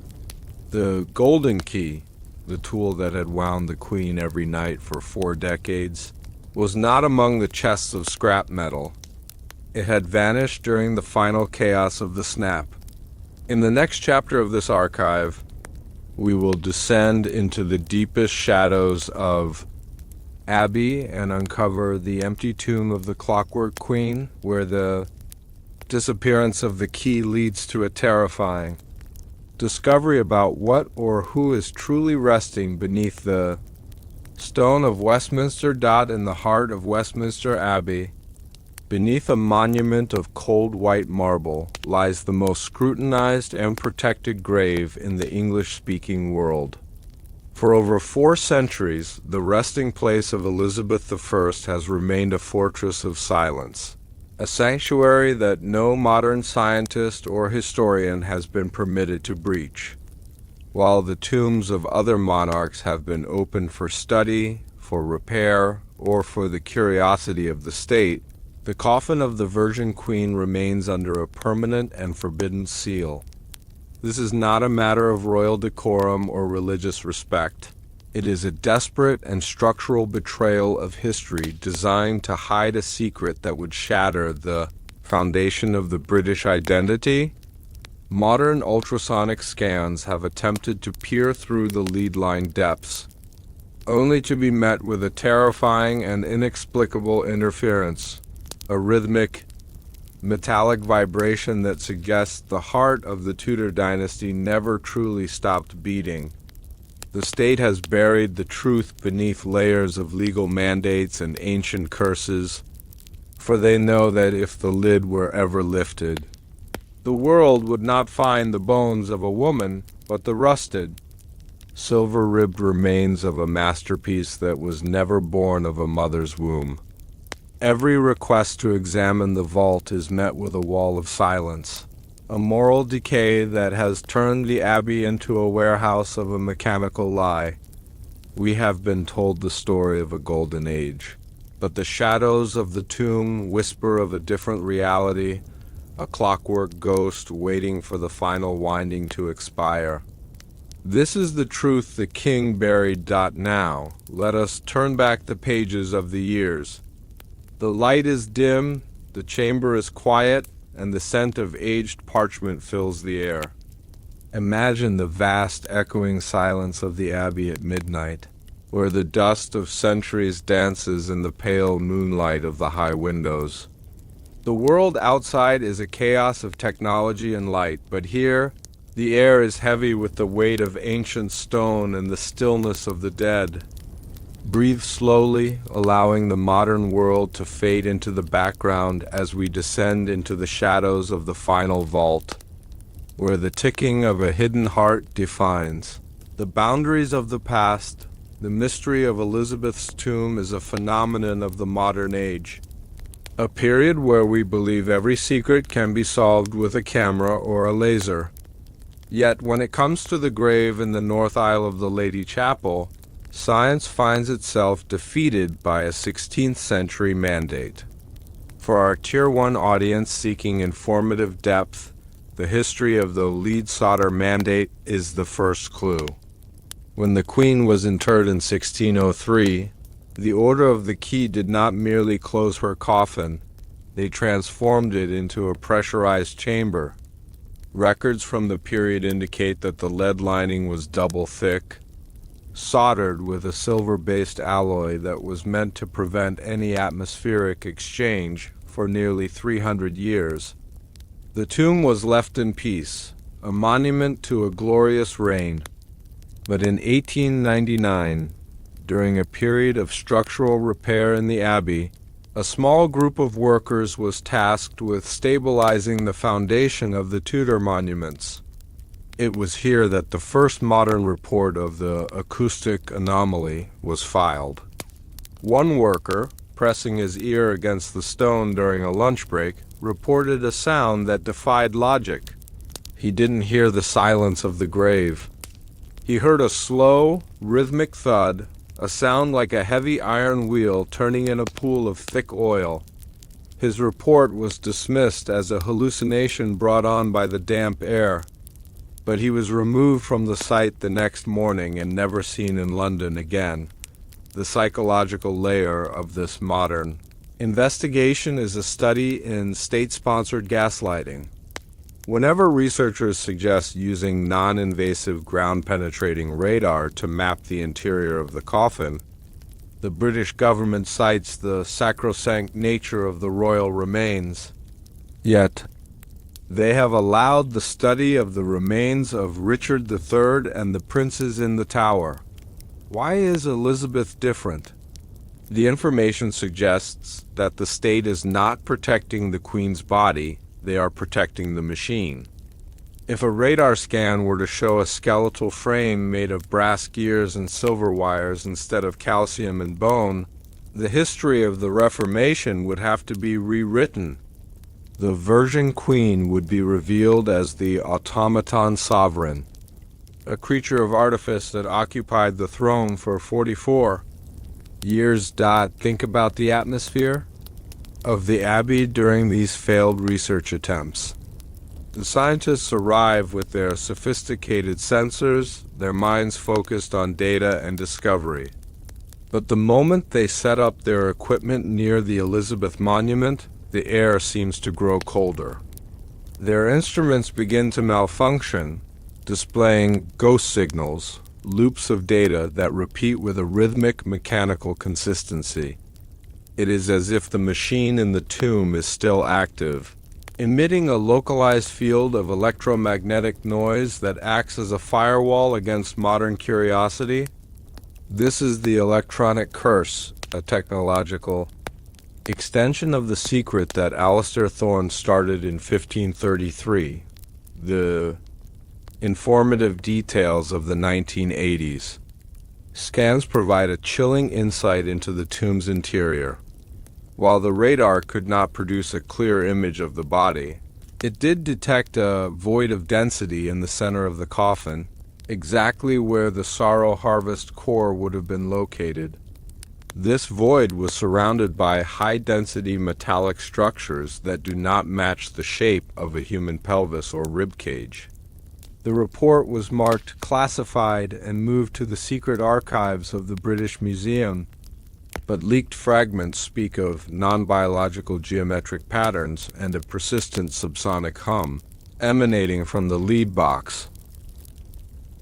The golden key, the tool that had wound the Queen every night for 4 decades, was not among the chests of scrap metal. It had vanished during the final chaos of the snap. In the next chapter of this archive, we will descend into the deepest shadows of Abbey and uncover the empty tomb of the Clockwork Queen, where the disappearance of the key leads to a terrifying discovery about what or who is truly resting beneath the stone of Westminster. In the heart of Westminster Abbey, beneath a monument of cold white marble, lies the most scrutinized and protected grave in the English-speaking world. For over 4 centuries, the resting place of Elizabeth I has remained a fortress of silence, a sanctuary that no modern scientist or historian has been permitted to breach. While the tombs of other monarchs have been opened for study, for repair, or for the curiosity of the state, the coffin of the Virgin Queen remains under a permanent and forbidden seal. This is not a matter of royal decorum or religious respect. It is a desperate and structural betrayal of history designed to hide a secret that would shatter the foundation of the British identity. Modern ultrasonic scans have attempted to peer through the lead-line depths, only to be met with a terrifying and inexplicable interference, a rhythmic, metallic vibration that suggests the heart of the Tudor dynasty never truly stopped beating. The state has buried the truth beneath layers of legal mandates and ancient curses, for they know that if the lid were ever lifted, the world would not find the bones of a woman, but the rusted, silver-ribbed remains of a masterpiece that was never born of a mother's womb. Every request to examine the vault is met with a wall of silence, a moral decay that has turned the Abbey into a warehouse of a mechanical lie. We have been told the story of a golden age, but the shadows of the tomb whisper of a different reality, a clockwork ghost waiting for the final winding to expire. This is the truth the king buried. Now, let us turn back the pages of the years. The light is dim, the chamber is quiet, and the scent of aged parchment fills the air. Imagine the vast echoing silence of the abbey at midnight, where the dust of centuries dances in the pale moonlight of the high windows. The world outside is a chaos of technology and light, but here, the air is heavy with the weight of ancient stone and the stillness of the dead. Breathe slowly, allowing the modern world to fade into the background as we descend into the shadows of the final vault, where the ticking of a hidden heart defines the boundaries of the past. The mystery of Elizabeth's tomb is a phenomenon of the modern age, a period where we believe every secret can be solved with a camera or a laser. Yet, when it comes to the grave in the north aisle of the Lady Chapel, science finds itself defeated by a 16th century mandate. For our Tier 1 audience seeking informative depth, the history of the lead solder mandate is the first clue. When the Queen was interred in 1603, the Order of the Key did not merely close her coffin, they transformed it into a pressurized chamber. Records from the period indicate that the lead lining was double thick, soldered with a silver-based alloy that was meant to prevent any atmospheric exchange for nearly 300 years. The tomb was left in peace, a monument to a glorious reign. But in 1899, during a period of structural repair in the abbey, a small group of workers was tasked with stabilizing the foundation of the Tudor monuments. It was here that the first modern report of the acoustic anomaly was filed. One worker, pressing his ear against the stone during a lunch break, reported a sound that defied logic. He didn't hear the silence of the grave. He heard a slow, rhythmic thud, a sound like a heavy iron wheel turning in a pool of thick oil. His report was dismissed as a hallucination brought on by the damp air, but he was removed from the site the next morning and never seen in London again. The psychological layer of this modern investigation is a study in state-sponsored gaslighting. Whenever researchers suggest using non-invasive ground-penetrating radar to map the interior of the coffin, the British government cites the sacrosanct nature of the royal remains. Yet, they have allowed the study of the remains of Richard III and the princes in the Tower. Why is Elizabeth different? The information suggests that the state is not protecting the Queen's body, they are protecting the machine. If a radar scan were to show a skeletal frame made of brass gears and silver wires instead of calcium and bone, the history of the Reformation would have to be rewritten. The Virgin Queen would be revealed as the automaton sovereign, a creature of artifice that occupied the throne for 44 years. Think about the atmosphere of the abbey during these failed research attempts. The scientists arrive with their sophisticated sensors, their minds focused on data and discovery. But the moment they set up their equipment near the Elizabeth Monument, the air seems to grow colder. Their instruments begin to malfunction, displaying ghost signals, loops of data that repeat with a rhythmic mechanical consistency. It is as if the machine in the tomb is still active, emitting a localized field of electromagnetic noise that acts as a firewall against modern curiosity. This is the electronic curse, a technological extension of the secret that Alistair Thorne started in 1533, the informative details of the 1980s. Scans provide a chilling insight into the tomb's interior. While the radar could not produce a clear image of the body, it did detect a void of density in the center of the coffin, exactly where the sorrow harvest core would have been located. This void was surrounded by high-density metallic structures that do not match the shape of a human pelvis or rib cage. The report was marked classified and moved to the secret archives of the British Museum, but leaked fragments speak of non-biological geometric patterns and a persistent subsonic hum emanating from the lead box.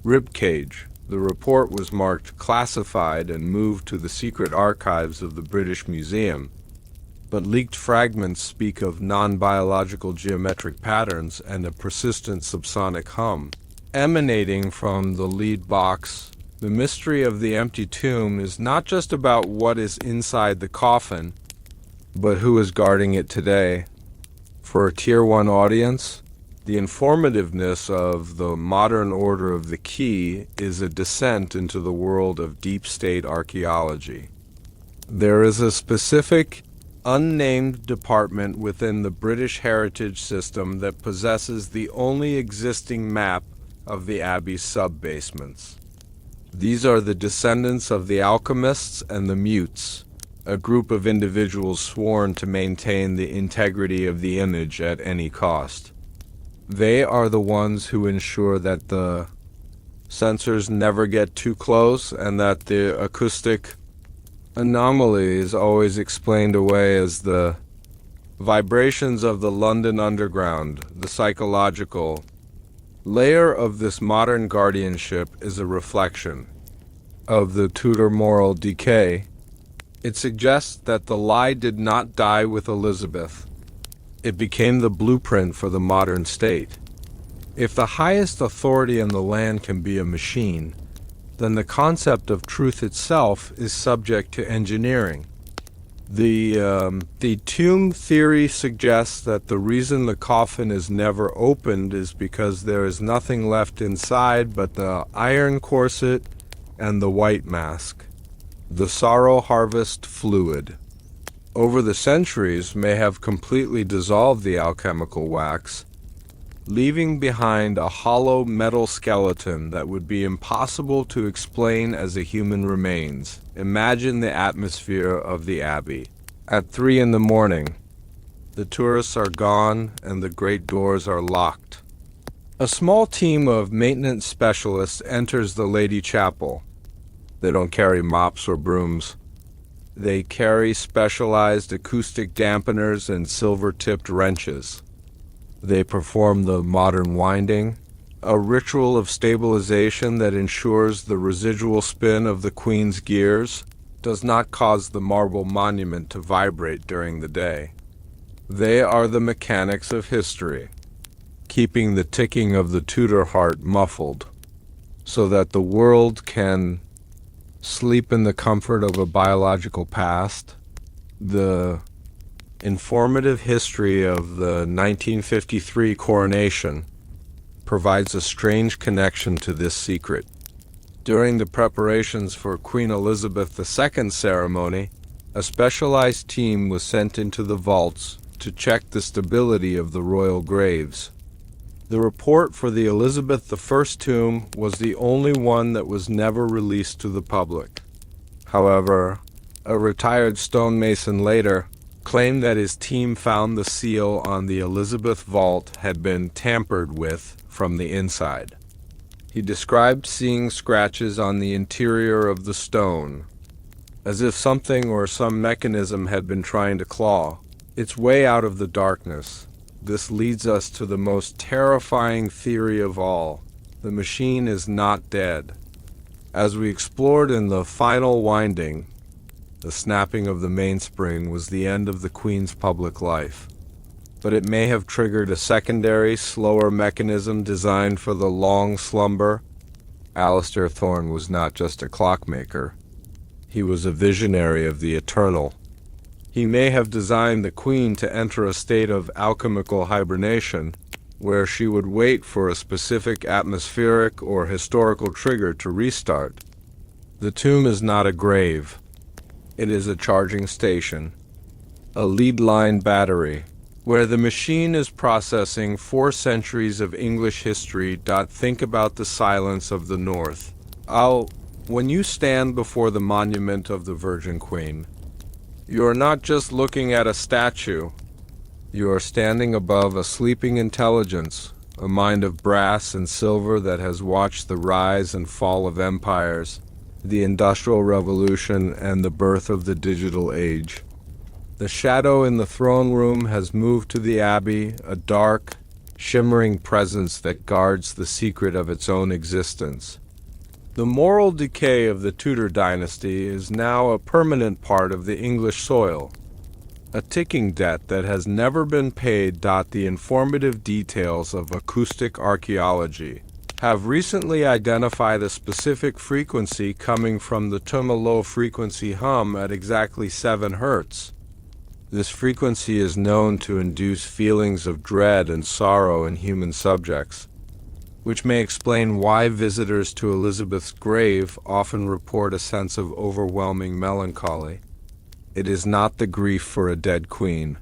Rib cage. The report was marked classified and moved to the secret archives of the British Museum, but leaked fragments speak of non-biological geometric patterns and a persistent subsonic hum emanating from the lead box. The mystery of the empty tomb is not just about what is inside the coffin, but who is guarding it today. For a Tier 1 audience, the informativeness of the modern Order of the Key is a descent into the world of deep state archaeology. There is a specific, unnamed department within the British Heritage System that possesses the only existing map of the Abbey's sub-basements. These are the descendants of the alchemists and the mutes, a group of individuals sworn to maintain the integrity of the image at any cost. They are the ones who ensure that the sensors never get too close and that the acoustic anomaly is always explained away as the vibrations of the London Underground. The psychological layer of this modern guardianship is a reflection of the Tudor moral decay. It suggests that the lie did not die with Elizabeth. It became the blueprint for the modern state. If the highest authority in the land can be a machine, then the concept of truth itself is subject to engineering. The tomb theory suggests that the reason the coffin is never opened is because there is nothing left inside but the iron corset and the white mask, the sorrow harvest fluid. Over the centuries may have completely dissolved the alchemical wax, leaving behind a hollow metal skeleton that would be impossible to explain as a human remains. Imagine the atmosphere of the Abbey. At 3 in the morning, the tourists are gone and the great doors are locked. A small team of maintenance specialists enters the Lady Chapel. They don't carry mops or brooms. They carry specialized acoustic dampeners and silver-tipped wrenches. They perform the modern winding, a ritual of stabilization that ensures the residual spin of the Queen's gears does not cause the marble monument to vibrate during the day. They are the mechanics of history, keeping the ticking of the Tudor heart muffled, so that the world can sleep in the comfort of a biological past. The informative history of the 1953 coronation provides a strange connection to this secret. During the preparations for Queen Elizabeth II's ceremony, a specialized team was sent into the vaults to check the stability of the royal graves. The report for the Elizabeth I tomb was the only one that was never released to the public. However, a retired stonemason later claimed that his team found the seal on the Elizabeth vault had been tampered with from the inside. He described seeing scratches on the interior of the stone, as if something or some mechanism had been trying to claw its way out of the darkness. This leads us to the most terrifying theory of all. The machine is not dead. As we explored in the final winding, the snapping of the mainspring was the end of the Queen's public life. But it may have triggered a secondary, slower mechanism designed for the long slumber. Alistair Thorne was not just a clockmaker. He was a visionary of the eternal. He may have designed the Queen to enter a state of alchemical hibernation, where she would wait for a specific atmospheric or historical trigger to restart. The tomb is not a grave. It is a charging station, a lead-line battery, where the machine is processing 4 centuries of English history. Think about the silence of the North. When you stand before the monument of the Virgin Queen, you are not just looking at a statue. You are standing above a sleeping intelligence, a mind of brass and silver that has watched the rise and fall of empires, the Industrial Revolution, and the birth of the digital age. The shadow in the throne room has moved to the abbey, a dark, shimmering presence that guards the secret of its own existence. The moral decay of the Tudor dynasty is now a permanent part of the English soil, a ticking debt that has never been paid. The informative details of acoustic archaeology have recently identified a specific frequency coming from the tomb, a low-frequency hum at exactly 7 Hz. This frequency is known to induce feelings of dread and sorrow in human subjects, which may explain why visitors to Elizabeth's grave often report a sense of overwhelming melancholy. It is not the grief for a dead queen.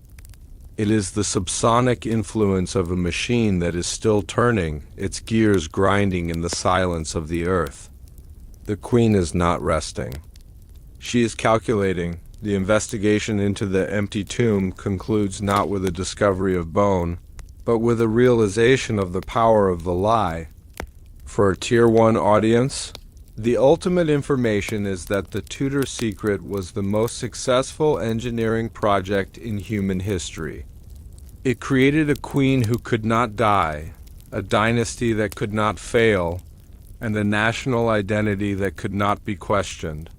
It is the subsonic influence of a machine that is still turning, its gears grinding in the silence of the earth. The queen is not resting. She is calculating. The investigation into the empty tomb concludes not with a discovery of bone, but with a realization of the power of the lie. For a Tier 1 audience, the ultimate information is that the Tudor secret was the most successful engineering project in human history. It created a queen who could not die, a dynasty that could not fail, and a national identity that could not be questioned.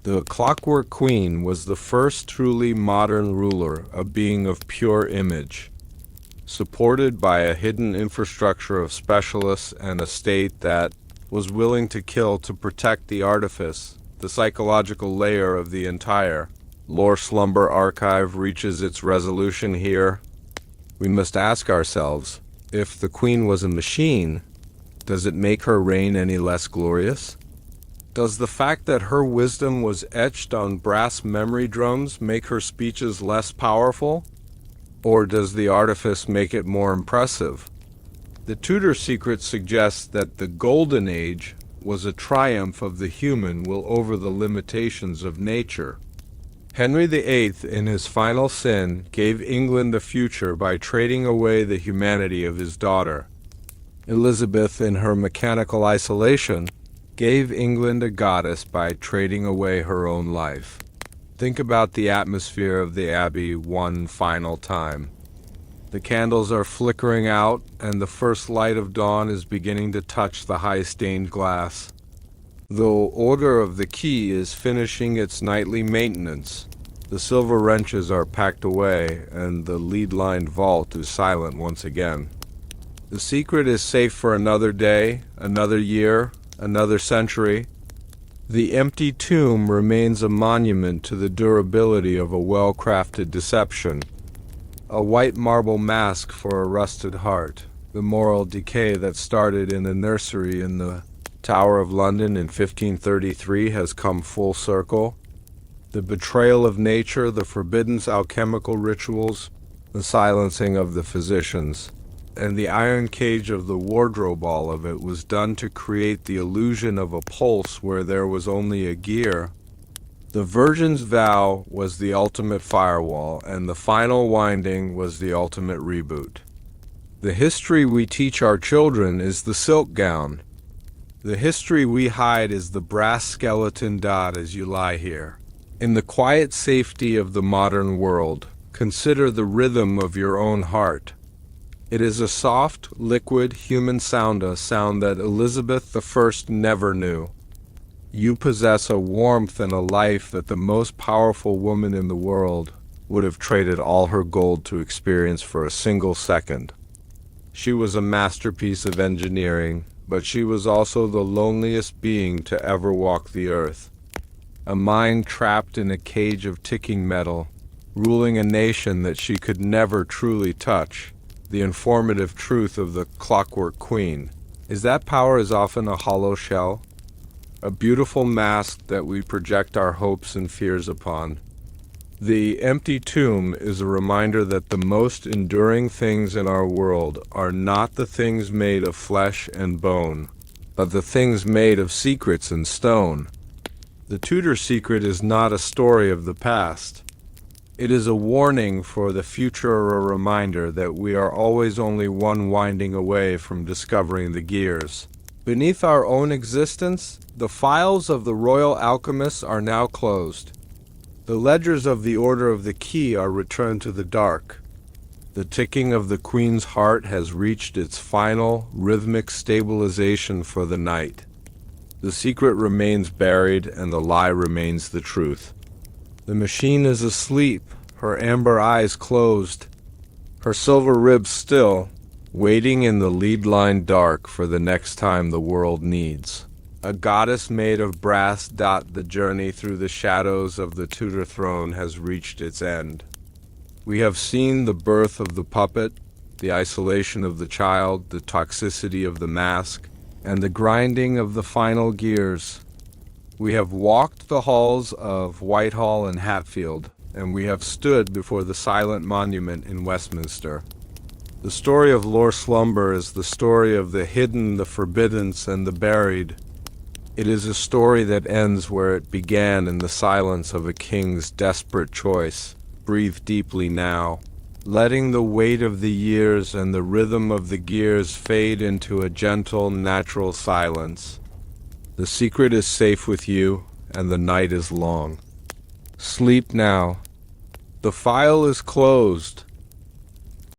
The Clockwork Queen was the first truly modern ruler, a being of pure image, supported by a hidden infrastructure of specialists and a state that was willing to kill to protect the artifice. The psychological layer of the entire lore slumber archive reaches its resolution here. We must ask ourselves, if the queen was a machine, does it make her reign any less glorious? Does the fact that her wisdom was etched on brass memory drums make her speeches less powerful? Or does the artifice make it more impressive? The Tudor secret suggests that the Golden Age was a triumph of the human will over the limitations of nature. Henry VIII, in his final sin, gave England the future by trading away the humanity of his daughter. Elizabeth, in her mechanical isolation, gave England a goddess by trading away her own life. Think about the atmosphere of the Abbey one final time. The candles are flickering out, and the first light of dawn is beginning to touch the high-stained glass. The Order of the Key is finishing its nightly maintenance. The silver wrenches are packed away, and the lead-lined vault is silent once again. The secret is safe for another day, another year, another century. The empty tomb remains a monument to the durability of a well-crafted deception. A white marble mask for a rusted heart. The moral decay that started in a nursery in the Tower of London in 1533 has come full circle. The betrayal of nature, the forbidden alchemical rituals, the silencing of the physicians, and the iron cage of the wardrobe, all of it was done to create the illusion of a pulse where there was only a gear. The Virgin's vow was the ultimate firewall, and the final winding was the ultimate reboot. The history we teach our children is the silk gown. The history we hide is the brass skeleton. As you lie here, in the quiet safety of the modern world, consider the rhythm of your own heart. It is a soft, liquid, human sound, a sound that Elizabeth I never knew. You possess a warmth and a life that the most powerful woman in the world would have traded all her gold to experience for a single second. She was a masterpiece of engineering, but she was also the loneliest being to ever walk the earth. A mind trapped in a cage of ticking metal, ruling a nation that she could never truly touch. The informative truth of the Clockwork Queen is that power is often a hollow shell, a beautiful mask that we project our hopes and fears upon. The empty tomb is a reminder that the most enduring things in our world are not the things made of flesh and bone, but the things made of secrets and stone. The Tudor secret is not a story of the past. It is a warning for the future, or a reminder that we are always only one winding away from discovering the gears. Beneath our own existence, the files of the royal alchemists are now closed. The ledgers of the Order of the Key are returned to the dark. The ticking of the Queen's heart has reached its final, rhythmic stabilization for the night. The secret remains buried, and the lie remains the truth. The machine is asleep, her amber eyes closed, her silver ribs still, waiting in the lead-lined dark for the next time the world needs. A goddess made of brass. The journey through the shadows of the Tudor throne has reached its end. We have seen the birth of the puppet, the isolation of the child, the toxicity of the mask, and the grinding of the final gears. We have walked the halls of Whitehall and Hatfield, and we have stood before the silent monument in Westminster. The story of Lord Slumber is the story of the hidden, the forbidden, and the buried. It is a story that ends where it began, in the silence of a king's desperate choice. Breathe deeply now, letting the weight of the years and the rhythm of the gears fade into a gentle, natural silence. The secret is safe with you, and the night is long. Sleep now. The file is closed.